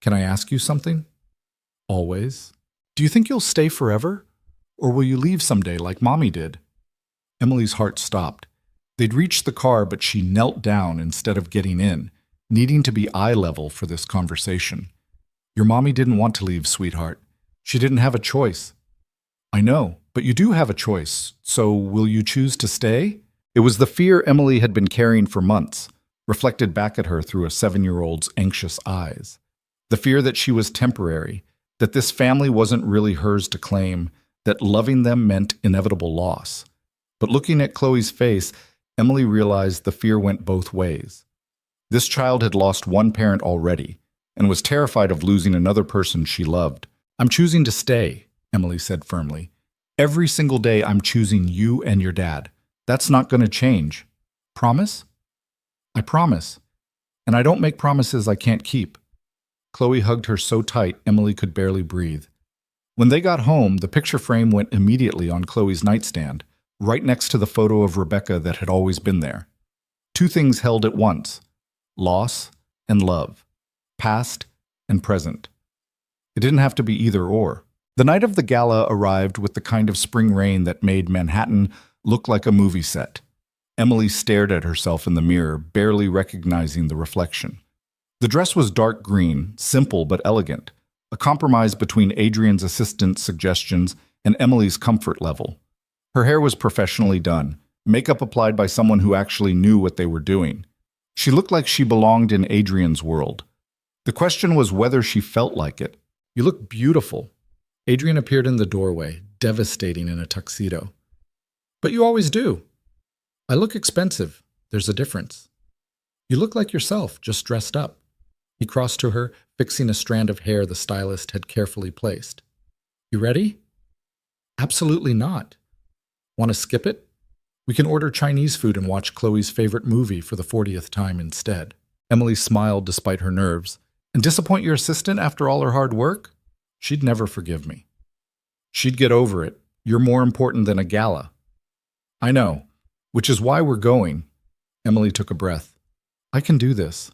can I ask you something? Always. Do you think you'll stay forever? Or will you leave someday like Mommy did? Emily's heart stopped. They'd reached the car, but she knelt down instead of getting in, needing to be eye level for this conversation. Your mommy didn't want to leave, sweetheart. She didn't have a choice. I know, but you do have a choice, so will you choose to stay? It was the fear Emily had been carrying for months, reflected back at her through a 7-year-old's anxious eyes. The fear that she was temporary, that this family wasn't really hers to claim, that loving them meant inevitable loss. But looking at Chloe's face, Emily realized the fear went both ways. This child had lost one parent already, and was terrified of losing another person she loved. I'm choosing to stay, Emily said firmly. Every single day I'm choosing you and your dad. That's not going to change. Promise? I promise. And I don't make promises I can't keep. Chloe hugged her so tight Emily could barely breathe. When they got home, the picture frame went immediately on Chloe's nightstand, right next to the photo of Rebecca that had always been there. Two things held at once: loss and love, past and present. It didn't have to be either or. The night of the gala arrived with the kind of spring rain that made Manhattan look like a movie set. Emily stared at herself in the mirror, barely recognizing the reflection. The dress was dark green, simple but elegant, a compromise between Adrian's assistant's suggestions and Emily's comfort level. Her hair was professionally done, makeup applied by someone who actually knew what they were doing. She looked like she belonged in Adrian's world. The question was whether she felt like it. You look beautiful. Adrian appeared in the doorway, devastating in a tuxedo. But you always do. I look expensive. There's a difference. You look like yourself, just dressed up. He crossed to her, fixing a strand of hair the stylist had carefully placed. You ready? Absolutely not. Want to skip it? We can order Chinese food and watch Chloe's favorite movie for the 40th time instead. Emily smiled despite her nerves. And disappoint your assistant after all her hard work? She'd never forgive me. She'd get over it. You're more important than a gala. I know, which is why we're going. Emily took a breath. I can do this.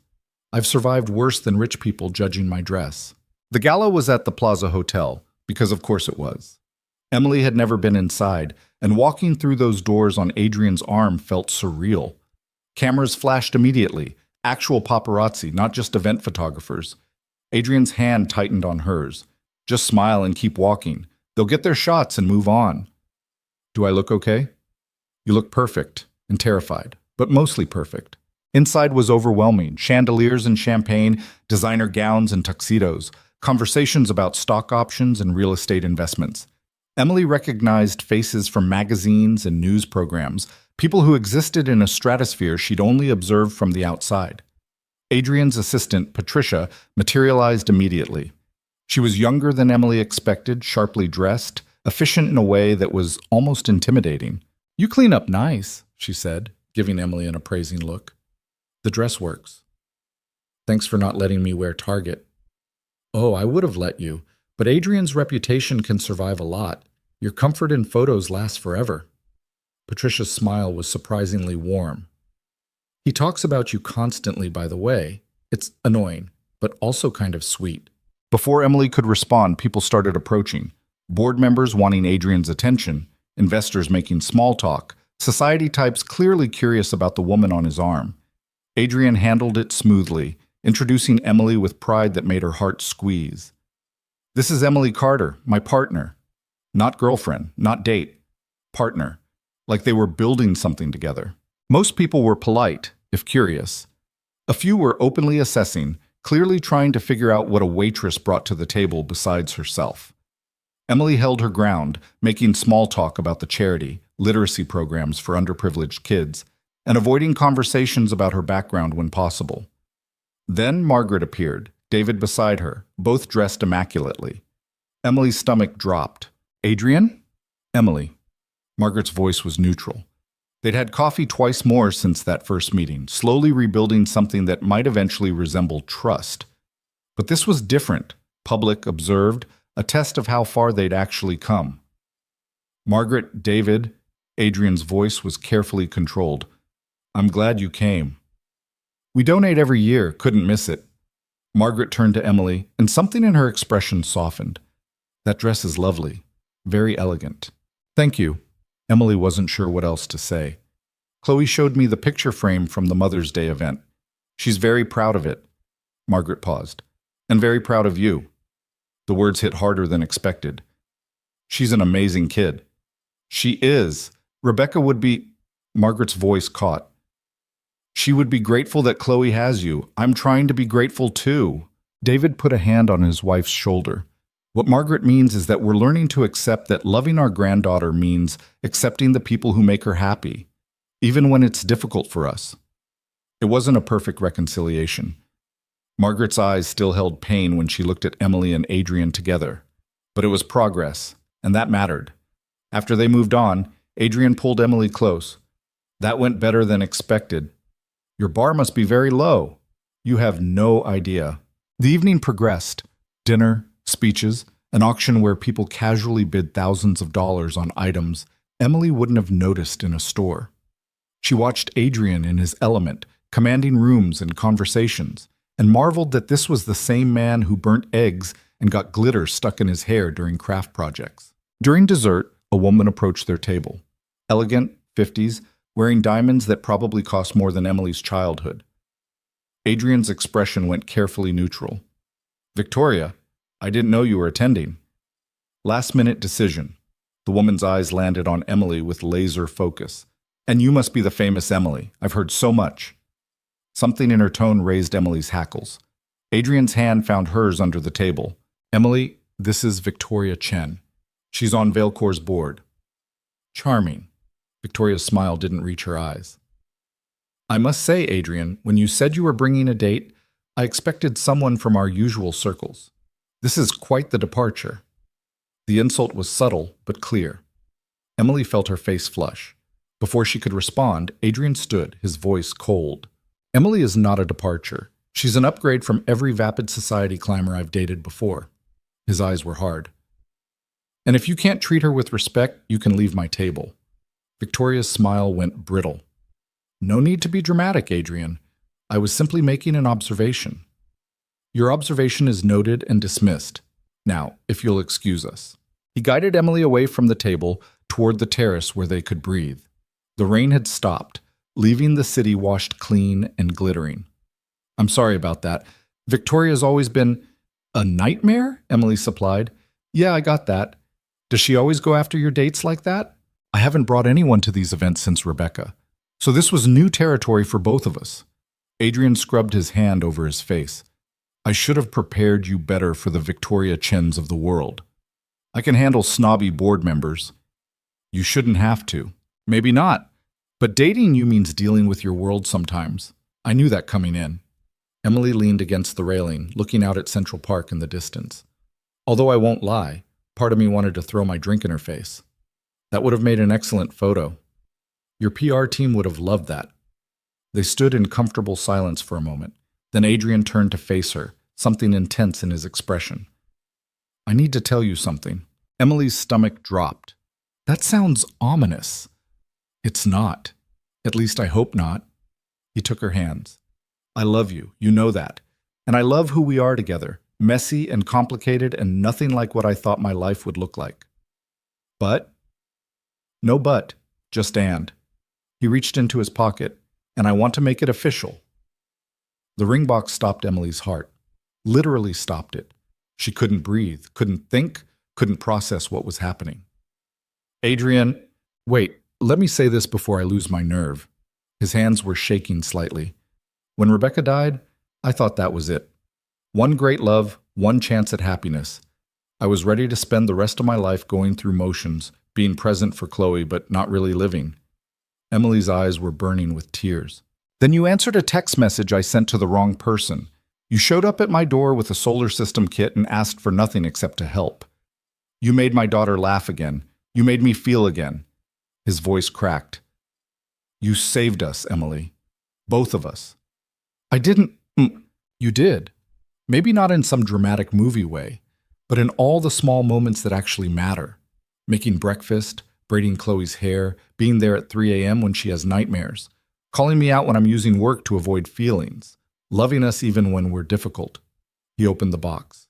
I've survived worse than rich people judging my dress. The gala was at the Plaza Hotel, because of course it was. Emily had never been inside, and walking through those doors on Adrian's arm felt surreal. Cameras flashed immediately, actual paparazzi, not just event photographers. Adrian's hand tightened on hers. Just smile and keep walking. They'll get their shots and move on. Do I look okay? You look perfect and terrified, but mostly perfect. Inside was overwhelming. Chandeliers and champagne, designer gowns and tuxedos, conversations about stock options and real estate investments. Emily recognized faces from magazines and news programs, people who existed in a stratosphere she'd only observed from the outside. Adrian's assistant, Patricia, materialized immediately. She was younger than Emily expected, sharply dressed, efficient in a way that was almost intimidating. You clean up nice, she said, giving Emily an appraising look. The dress works. Thanks for not letting me wear Target. Oh, I would have let you, but Adrian's reputation can survive a lot. Your comfort in photos lasts forever. Patricia's smile was surprisingly warm. He talks about you constantly, by the way. It's annoying, but also kind of sweet. Before Emily could respond, people started approaching. Board members wanting Adrian's attention, investors making small talk, society types clearly curious about the woman on his arm. Adrian handled it smoothly, introducing Emily with pride that made her heart squeeze. This is Emily Carter, my partner. Not girlfriend, not date. Partner. Like they were building something together. Most people were polite, if curious. A few were openly assessing, clearly trying to figure out what a waitress brought to the table besides herself. Emily held her ground, making small talk about the charity, literacy programs for underprivileged kids, and avoiding conversations about her background when possible. Then Margaret appeared, David beside her, both dressed immaculately. Emily's stomach dropped. Adrian? Emily. Margaret's voice was neutral. They'd had coffee twice more since that first meeting, slowly rebuilding something that might eventually resemble trust. But this was different, public, observed, a test of how far they'd actually come. Margaret, David, Adrian's voice was carefully controlled. I'm glad you came. We donate every year, couldn't miss it. Margaret turned to Emily, and something in her expression softened. That dress is lovely, very elegant. Thank you. Emily wasn't sure what else to say. Chloe showed me the picture frame from the Mother's Day event. She's very proud of it. Margaret paused. And very proud of you. The words hit harder than expected. She's an amazing kid. She is. Rebecca would be... Margaret's voice caught. She would be grateful that Chloe has you. I'm trying to be grateful too. David put a hand on his wife's shoulder. What Margaret means is that we're learning to accept that loving our granddaughter means accepting the people who make her happy, even when it's difficult for us. It wasn't a perfect reconciliation. Margaret's eyes still held pain when she looked at Emily and Adrian together. But it was progress, and that mattered. After they moved on, Adrian pulled Emily close. That went better than expected. Your bar must be very low. You have no idea. The evening progressed. Dinner, speeches, an auction where people casually bid thousands of dollars on items Emily wouldn't have noticed in a store. She watched Adrian in his element, commanding rooms and conversations, and marveled that this was the same man who burnt eggs and got glitter stuck in his hair during craft projects. During dessert, a woman approached their table. Elegant, 50s, wearing diamonds that probably cost more than Emily's childhood. Adrian's expression went carefully neutral. Victoria, I didn't know you were attending. Last-minute decision. The woman's eyes landed on Emily with laser focus. And you must be the famous Emily. I've heard so much. Something in her tone raised Emily's hackles. Adrian's hand found hers under the table. Emily, this is Victoria Chen. She's on Vailcor's board. Charming. Victoria's smile didn't reach her eyes. I must say, Adrian, when you said you were bringing a date, I expected someone from our usual circles. This is quite the departure. The insult was subtle, but clear. Emily felt her face flush. Before she could respond, Adrian stood, his voice cold. Emily is not a departure. She's an upgrade from every vapid society climber I've dated before. His eyes were hard. And if you can't treat her with respect, you can leave my table. Victoria's smile went brittle. No need to be dramatic, Adrian. I was simply making an observation. Your observation is noted and dismissed. Now, if you'll excuse us. He guided Emily away from the table toward the terrace where they could breathe. The rain had stopped, leaving the city washed clean and glittering. I'm sorry about that. Victoria's always been... A nightmare? Emily supplied. Yeah, I got that. Does she always go after your dates like that? I haven't brought anyone to these events since Rebecca. So this was new territory for both of us. Adrian scrubbed his hand over his face. I should have prepared you better for the Victoria Chens of the world. I can handle snobby board members. You shouldn't have to. Maybe not. But dating you means dealing with your world sometimes. I knew that coming in. Emily leaned against the railing, looking out at Central Park in the distance. Although I won't lie, part of me wanted to throw my drink in her face. That would have made an excellent photo. Your PR team would have loved that. They stood in comfortable silence for a moment. Then Adrian turned to face her, something intense in his expression. I need to tell you something. Emily's stomach dropped. That sounds ominous. It's not. At least I hope not. He took her hands. I love you, you know that. And I love who we are together, messy and complicated and nothing like what I thought my life would look like. But? No but, just and. He reached into his pocket, and I want to make it official. The ring box stopped Emily's heart, literally stopped it. She couldn't breathe, couldn't think, couldn't process what was happening. Adrian, wait, let me say this before I lose my nerve. His hands were shaking slightly. When Rebecca died, I thought that was it. One great love, one chance at happiness. I was ready to spend the rest of my life going through motions, being present for Chloe, but not really living. Emily's eyes were burning with tears. Then you answered a text message I sent to the wrong person. You showed up at my door with a solar system kit and asked for nothing except to help. You made my daughter laugh again. You made me feel again. His voice cracked. You saved us, Emily. Both of us. I didn't... You did. Maybe not in some dramatic movie way, but in all the small moments that actually matter. Making breakfast, braiding Chloe's hair, being there at 3 a.m. when she has nightmares, calling me out when I'm using work to avoid feelings, loving us even when we're difficult. He opened the box.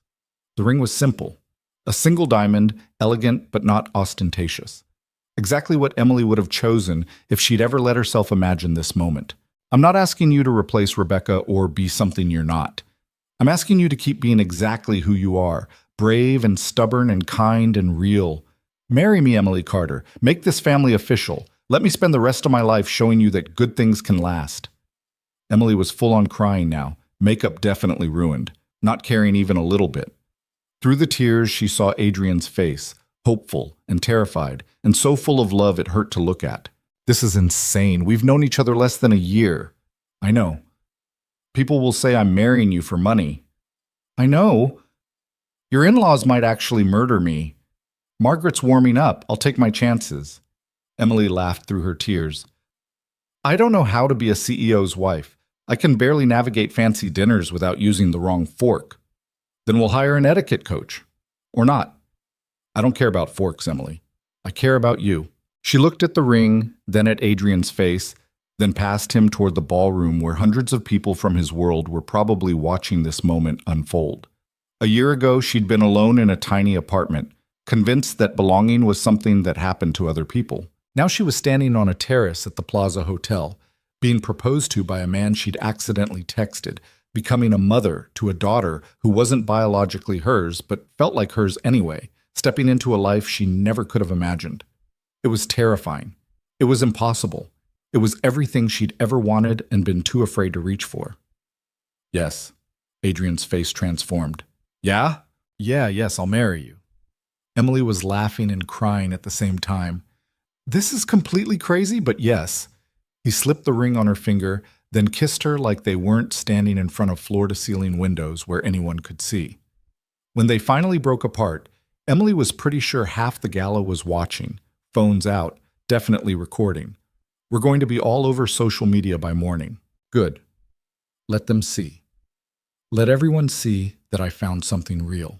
The ring was simple. A single diamond, elegant but not ostentatious. Exactly what Emily would have chosen if she'd ever let herself imagine this moment. I'm not asking you to replace Rebecca or be something you're not. I'm asking you to keep being exactly who you are, brave and stubborn and kind and real. Marry me, Emily Carter. Make this family official. Let me spend the rest of my life showing you that good things can last. Emily was full on crying now, makeup definitely ruined, not caring even a little bit. Through the tears, she saw Adrian's face, hopeful and terrified, and so full of love it hurt to look at. This is insane. We've known each other less than a year. I know. People will say I'm marrying you for money. I know. Your in-laws might actually murder me. Margaret's warming up. I'll take my chances. Emily laughed through her tears. I don't know how to be a CEO's wife. I can barely navigate fancy dinners without using the wrong fork. Then we'll hire an etiquette coach. Or not. I don't care about forks, Emily. I care about you. She looked at the ring, then at Adrian's face, then past him toward the ballroom where hundreds of people from his world were probably watching this moment unfold. A year ago, she'd been alone in a tiny apartment, convinced that belonging was something that happened to other people. Now she was standing on a terrace at the Plaza Hotel, being proposed to by a man she'd accidentally texted, becoming a mother to a daughter who wasn't biologically hers but felt like hers anyway, stepping into a life she never could have imagined. It was terrifying. It was impossible. It was everything she'd ever wanted and been too afraid to reach for. Yes. Adrian's face transformed. Yeah? Yes, I'll marry you. Emily was laughing and crying at the same time. This is completely crazy, but yes. He slipped the ring on her finger, then kissed her like they weren't standing in front of floor-to-ceiling windows where anyone could see. When they finally broke apart, Emily was pretty sure half the gala was watching, phones out, definitely recording. We're going to be all over social media by morning. Good. Let them see. Let everyone see that I found something real.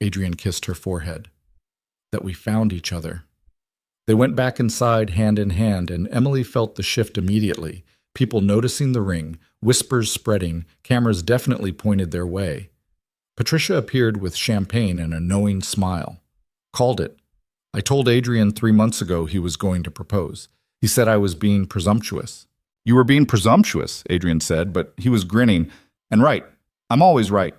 Adrian kissed her forehead. That we found each other. They went back inside hand in hand, and Emily felt the shift immediately. People noticing the ring, whispers spreading, cameras definitely pointed their way. Patricia appeared with champagne and a knowing smile. Called it. I told Adrian 3 months ago he was going to propose. He said I was being presumptuous. You were being presumptuous, Adrian said, but he was grinning. And right. I'm always right.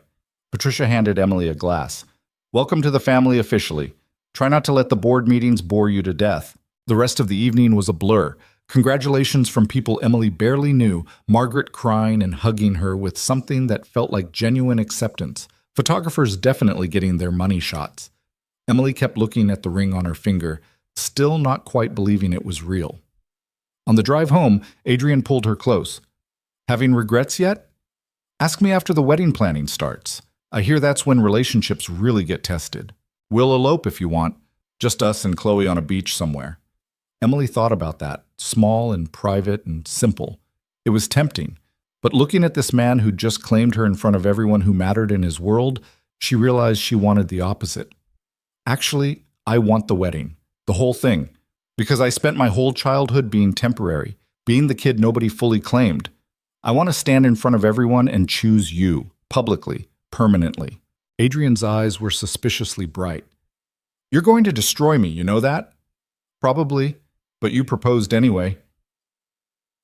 Patricia handed Emily a glass. Welcome to the family officially. Try not to let the board meetings bore you to death. The rest of the evening was a blur. Congratulations from people Emily barely knew, Margaret crying and hugging her with something that felt like genuine acceptance. Photographers definitely getting their money shots. Emily kept looking at the ring on her finger, still not quite believing it was real. On the drive home, Adrian pulled her close. Having regrets yet? Ask me after the wedding planning starts. I hear that's when relationships really get tested. We'll elope if you want, just us and Chloe on a beach somewhere. Emily thought about that, small and private and simple. It was tempting, but looking at this man who'd just claimed her in front of everyone who mattered in his world, she realized she wanted the opposite. Actually, I want the wedding, the whole thing, because I spent my whole childhood being temporary, being the kid nobody fully claimed. I want to stand in front of everyone and choose you, publicly, permanently. Adrian's eyes were suspiciously bright. You're going to destroy me, you know that? Probably, but you proposed anyway.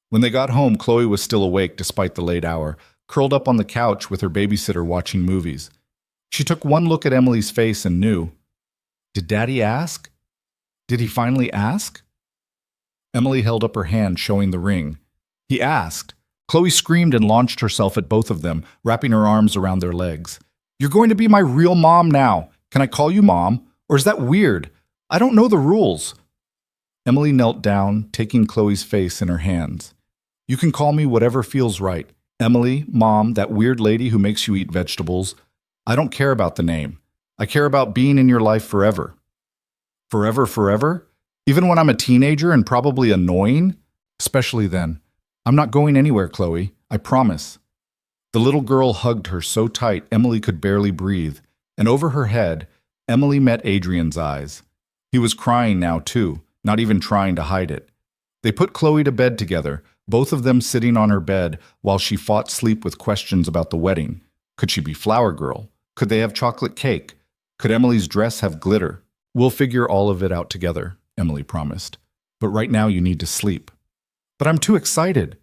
When they got home, Chloe was still awake despite the late hour, curled up on the couch with her babysitter watching movies. She took one look at Emily's face and knew. Did Daddy ask? Did he finally ask? Emily held up her hand, showing the ring. He asked. Chloe screamed and launched herself at both of them, wrapping her arms around their legs. You're going to be my real mom now. Can I call you Mom? Or is that weird? I don't know the rules. Emily knelt down, taking Chloe's face in her hands. You can call me whatever feels right. Emily, Mom, that weird lady who makes you eat vegetables. I don't care about the name. I care about being in your life forever. Forever, forever? Even when I'm a teenager and probably annoying? Especially then. I'm not going anywhere, Chloe. I promise. The little girl hugged her so tight Emily could barely breathe, and over her head, Emily met Adrian's eyes. He was crying now, too, not even trying to hide it. They put Chloe to bed together, both of them sitting on her bed while she fought sleep with questions about the wedding. Could she be Flower Girl? Could they have chocolate cake? Could Emily's dress have glitter? We'll figure all of it out together. Emily promised. "But right now you need to sleep." "But I'm too excited."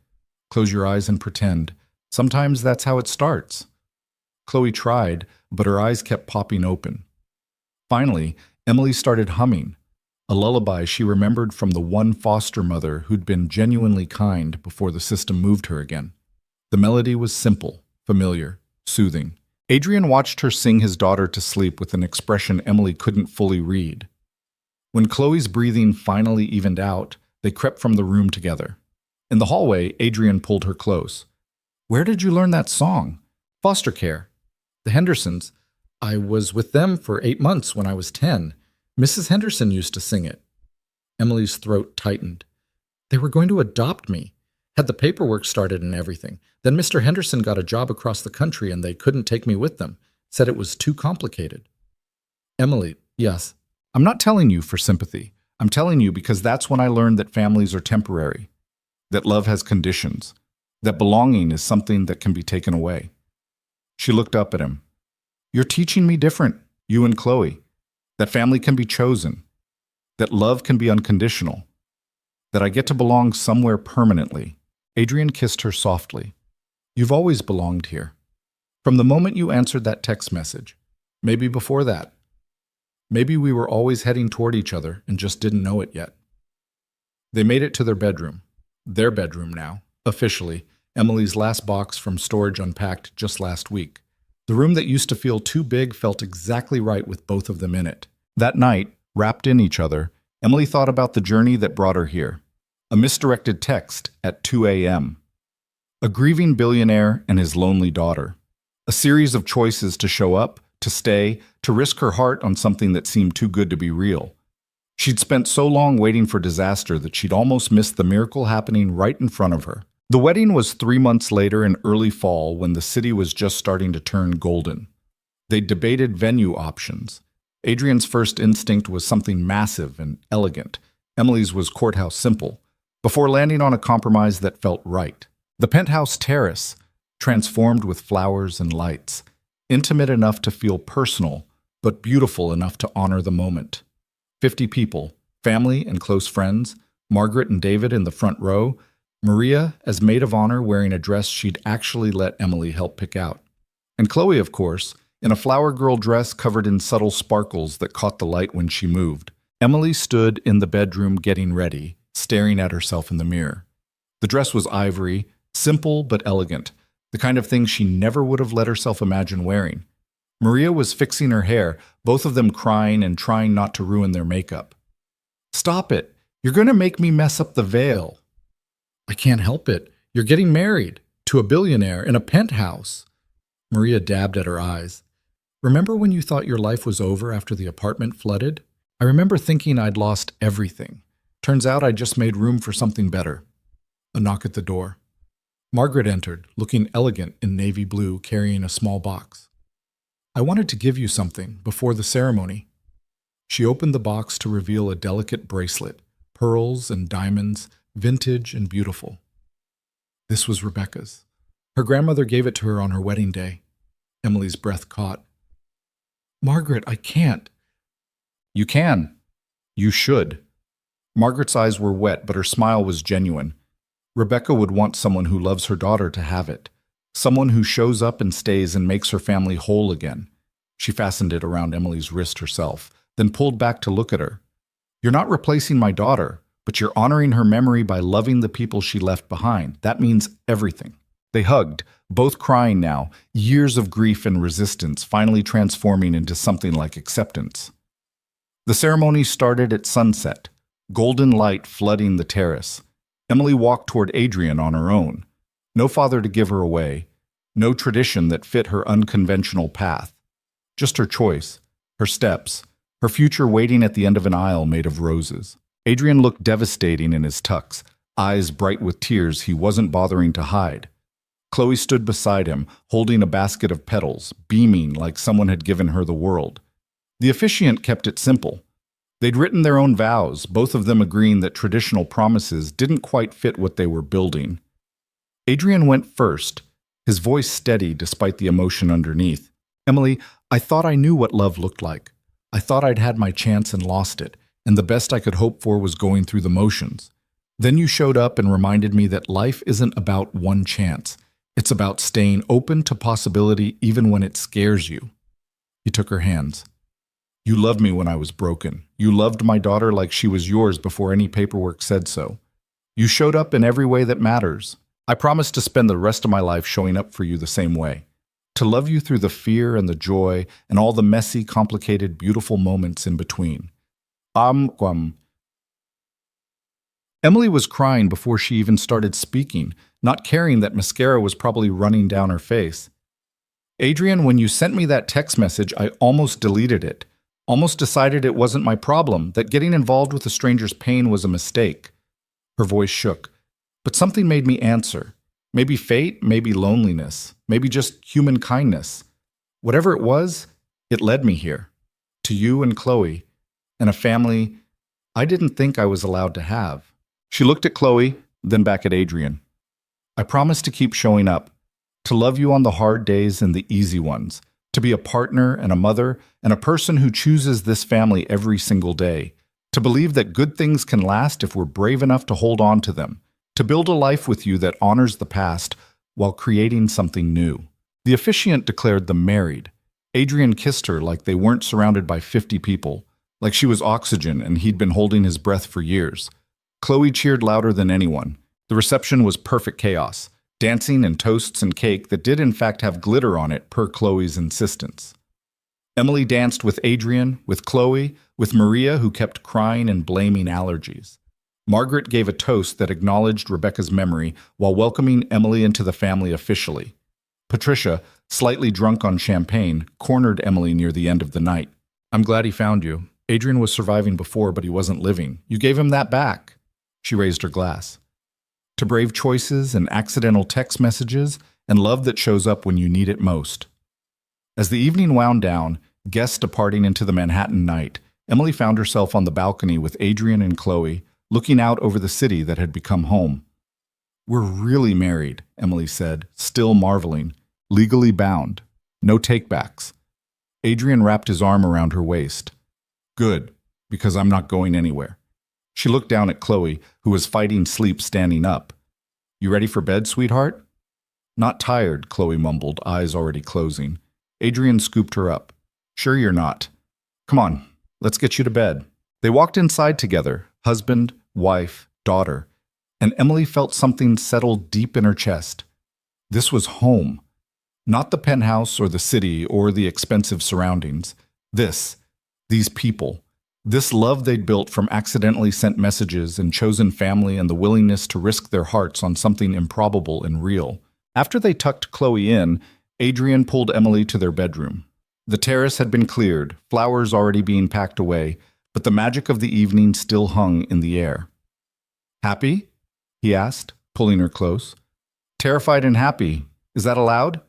"Close your eyes and pretend. Sometimes that's how it starts." Chloe tried, but her eyes kept popping open. Finally, Emily started humming, a lullaby she remembered from the one foster mother who'd been genuinely kind before the system moved her again. The melody was simple, familiar, soothing. Adrian watched her sing his daughter to sleep with an expression Emily couldn't fully read. When Chloe's breathing finally evened out, they crept from the room together. In the hallway, Adrian pulled her close. "Where did you learn that song?" "Foster care. The Hendersons. I was with them for 8 months when I was 10. Mrs. Henderson used to sing it." Emily's throat tightened. "They were going to adopt me. Had the paperwork started and everything. Then Mr. Henderson got a job across the country and they couldn't take me with them. Said it was too complicated." "Emily, yes. I'm not telling you for sympathy. I'm telling you because that's when I learned that families are temporary, that love has conditions, that belonging is something that can be taken away." She looked up at him. "You're teaching me different, you and Chloe. That family can be chosen. That love can be unconditional. That I get to belong somewhere permanently." Adrian kissed her softly. "You've always belonged here. From the moment you answered that text message. Maybe before that. Maybe we were always heading toward each other and just didn't know it yet." They made it to their bedroom. Their bedroom now, officially. Emily's last box from storage unpacked just last week. The room that used to feel too big felt exactly right with both of them in it. That night, wrapped in each other, Emily thought about the journey that brought her here. A misdirected text at 2 a.m. A grieving billionaire and his lonely daughter. A series of choices to show up, to stay, to risk her heart on something that seemed too good to be real. She'd spent so long waiting for disaster that she'd almost missed the miracle happening right in front of her. The wedding was 3 months later in early fall when the city was just starting to turn golden. They debated venue options. Adrian's first instinct was something massive and elegant. Emily's was courthouse simple, before landing on a compromise that felt right. The penthouse terrace, transformed with flowers and lights, intimate enough to feel personal, but beautiful enough to honor the moment. 50 people, family and close friends, Margaret and David in the front row, Maria as maid of honor wearing a dress she'd actually let Emily help pick out. And Chloe, of course, in a flower girl dress covered in subtle sparkles that caught the light when she moved. Emily stood in the bedroom getting ready, staring at herself in the mirror. The dress was ivory, simple but elegant, the kind of thing she never would have let herself imagine wearing. Maria was fixing her hair, both of them crying and trying not to ruin their makeup. "Stop it! You're going to make me mess up the veil." "I can't help it. You're getting married to a billionaire in a penthouse." Maria dabbed at her eyes. "Remember when you thought your life was over after the apartment flooded? I remember thinking I'd lost everything. Turns out I just made room for something better." A knock at the door. Margaret entered, looking elegant in navy blue, carrying a small box. "I wanted to give you something before the ceremony." She opened the box to reveal a delicate bracelet, pearls and diamonds, vintage and beautiful. This was Rebecca's. Her grandmother gave it to her on her wedding day. Emily's breath caught. "Margaret, I can't." "You can. You should." Margaret's eyes were wet, but her smile was genuine. Rebecca would want someone who loves her daughter to have it. Someone who shows up and stays and makes her family whole again. She fastened it around Emily's wrist herself, then pulled back to look at her. "You're not replacing my daughter, but you're honoring her memory by loving the people she left behind. That means everything." They hugged, both crying now, years of grief and resistance finally transforming into something like acceptance. The ceremony started at sunset, golden light flooding the terrace. Emily walked toward Adrian on her own. No father to give her away, no tradition that fit her unconventional path. Just her choice, her steps, her future waiting at the end of an aisle made of roses. Adrian looked devastating in his tux, eyes bright with tears he wasn't bothering to hide. Chloe stood beside him, holding a basket of petals, beaming like someone had given her the world. The officiant kept it simple. They'd written their own vows, both of them agreeing that traditional promises didn't quite fit what they were building. Adrian went first, his voice steady despite the emotion underneath. "Emily, I thought I knew what love looked like. I thought I'd had my chance and lost it, and the best I could hope for was going through the motions. Then you showed up and reminded me that life isn't about one chance. It's about staying open to possibility even when it scares you. He took her hands. You loved me when I was broken. You loved my daughter like she was yours before any paperwork said so. You showed up in every way that matters. I promise to spend the rest of my life showing up for you the same way. To love you through the fear and the joy and all the messy, complicated, beautiful moments in between. Emily was crying before she even started speaking, not caring that mascara was probably running down her face. Adrian, when you sent me that text message, I almost deleted it. Almost decided it wasn't my problem, that getting involved with a stranger's pain was a mistake. Her voice shook. But something made me answer. Maybe fate, maybe loneliness, maybe just human kindness. Whatever it was, it led me here. To you and Chloe, and a family I didn't think I was allowed to have. She looked at Chloe, then back at Adrian. I promise to keep showing up, to love you on the hard days and the easy ones, to be a partner and a mother and a person who chooses this family every single day, to believe that good things can last if we're brave enough to hold on to them, to build a life with you that honors the past while creating something new. The officiant declared them married. Adrian kissed her like they weren't surrounded by 50 people, like she was oxygen and he'd been holding his breath for years. Chloe cheered louder than anyone. The reception was perfect chaos, dancing and toasts and cake that did in fact have glitter on it per Chloe's insistence. Emily danced with Adrian, with Chloe, with Maria, who kept crying and blaming allergies. Margaret gave a toast that acknowledged Rebecca's memory while welcoming Emily into the family officially. Patricia, slightly drunk on champagne, cornered Emily near the end of the night. I'm glad he found you. Adrian was surviving before, but he wasn't living. You gave him that back. She raised her glass. To brave choices and accidental text messages and love that shows up when you need it most. As the evening wound down, guests departing into the Manhattan night, Emily found herself on the balcony with Adrian and Chloe, looking out over the city that had become home. We're really married, Emily said, still marveling. Legally bound. No takebacks. Adrian wrapped his arm around her waist. Good, because I'm not going anywhere. She looked down at Chloe, who was fighting sleep standing up. You ready for bed, sweetheart? Not tired, Chloe mumbled, eyes already closing. Adrian scooped her up. Sure you're not. Come on, let's get you to bed. They walked inside together, husband, wife, daughter, and Emily felt something settle deep in her chest. This was home. Not the penthouse or the city or the expensive surroundings. These people. This love they'd built from accidentally sent messages and chosen family and the willingness to risk their hearts on something improbable and real. After they tucked Chloe in, Adrian pulled Emily to their bedroom. The terrace had been cleared, flowers already being packed away, but the magic of the evening still hung in the air. Happy? He asked, pulling her close. Terrified and happy. Is that allowed?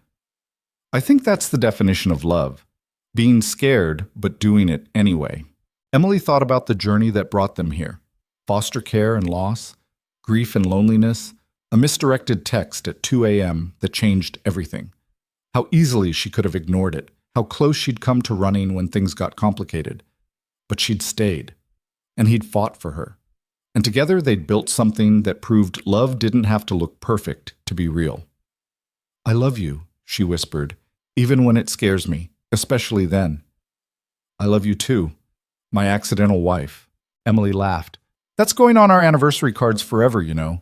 I think that's the definition of love. Being scared, but doing it anyway. Emily thought about the journey that brought them here. Foster care and loss, grief and loneliness, a misdirected text at 2 a.m. that changed everything. How easily she could have ignored it, how close she'd come to running when things got complicated. But she'd stayed, and he'd fought for her. And together they'd built something that proved love didn't have to look perfect to be real. I love you, she whispered, even when it scares me, especially then. I love you too. My accidental wife. Emily laughed. That's going on our anniversary cards forever, you know.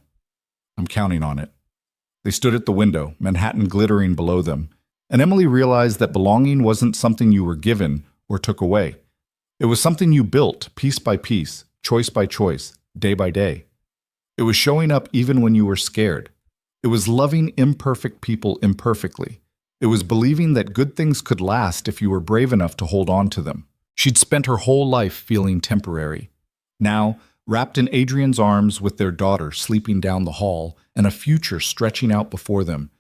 I'm counting on it. They stood at the window, Manhattan glittering below them, and Emily realized that belonging wasn't something you were given or took away. It was something you built, piece by piece, choice by choice, day by day. It was showing up even when you were scared. It was loving imperfect people imperfectly. It was believing that good things could last if you were brave enough to hold on to them. She'd spent her whole life feeling temporary. Now, wrapped in Adrian's arms with their daughter sleeping down the hall and a future stretching out before them,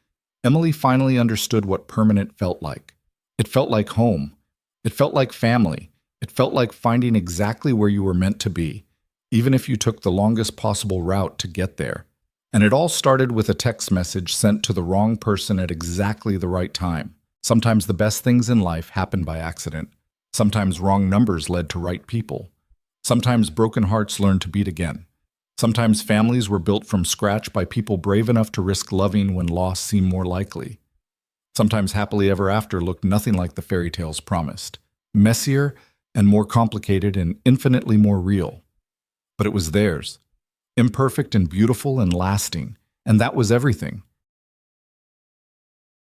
Emily finally understood what permanent felt like. It felt like home. It felt like family. It felt like finding exactly where you were meant to be, even if you took the longest possible route to get there. And it all started with a text message sent to the wrong person at exactly the right time. Sometimes the best things in life happen by accident. Sometimes wrong numbers led to right people. Sometimes broken hearts learned to beat again. Sometimes families were built from scratch by people brave enough to risk loving when loss seemed more likely. Sometimes happily ever after looked nothing like the fairy tales promised. Messier and more complicated and infinitely more real. But it was theirs. Imperfect and beautiful and lasting. And that was everything.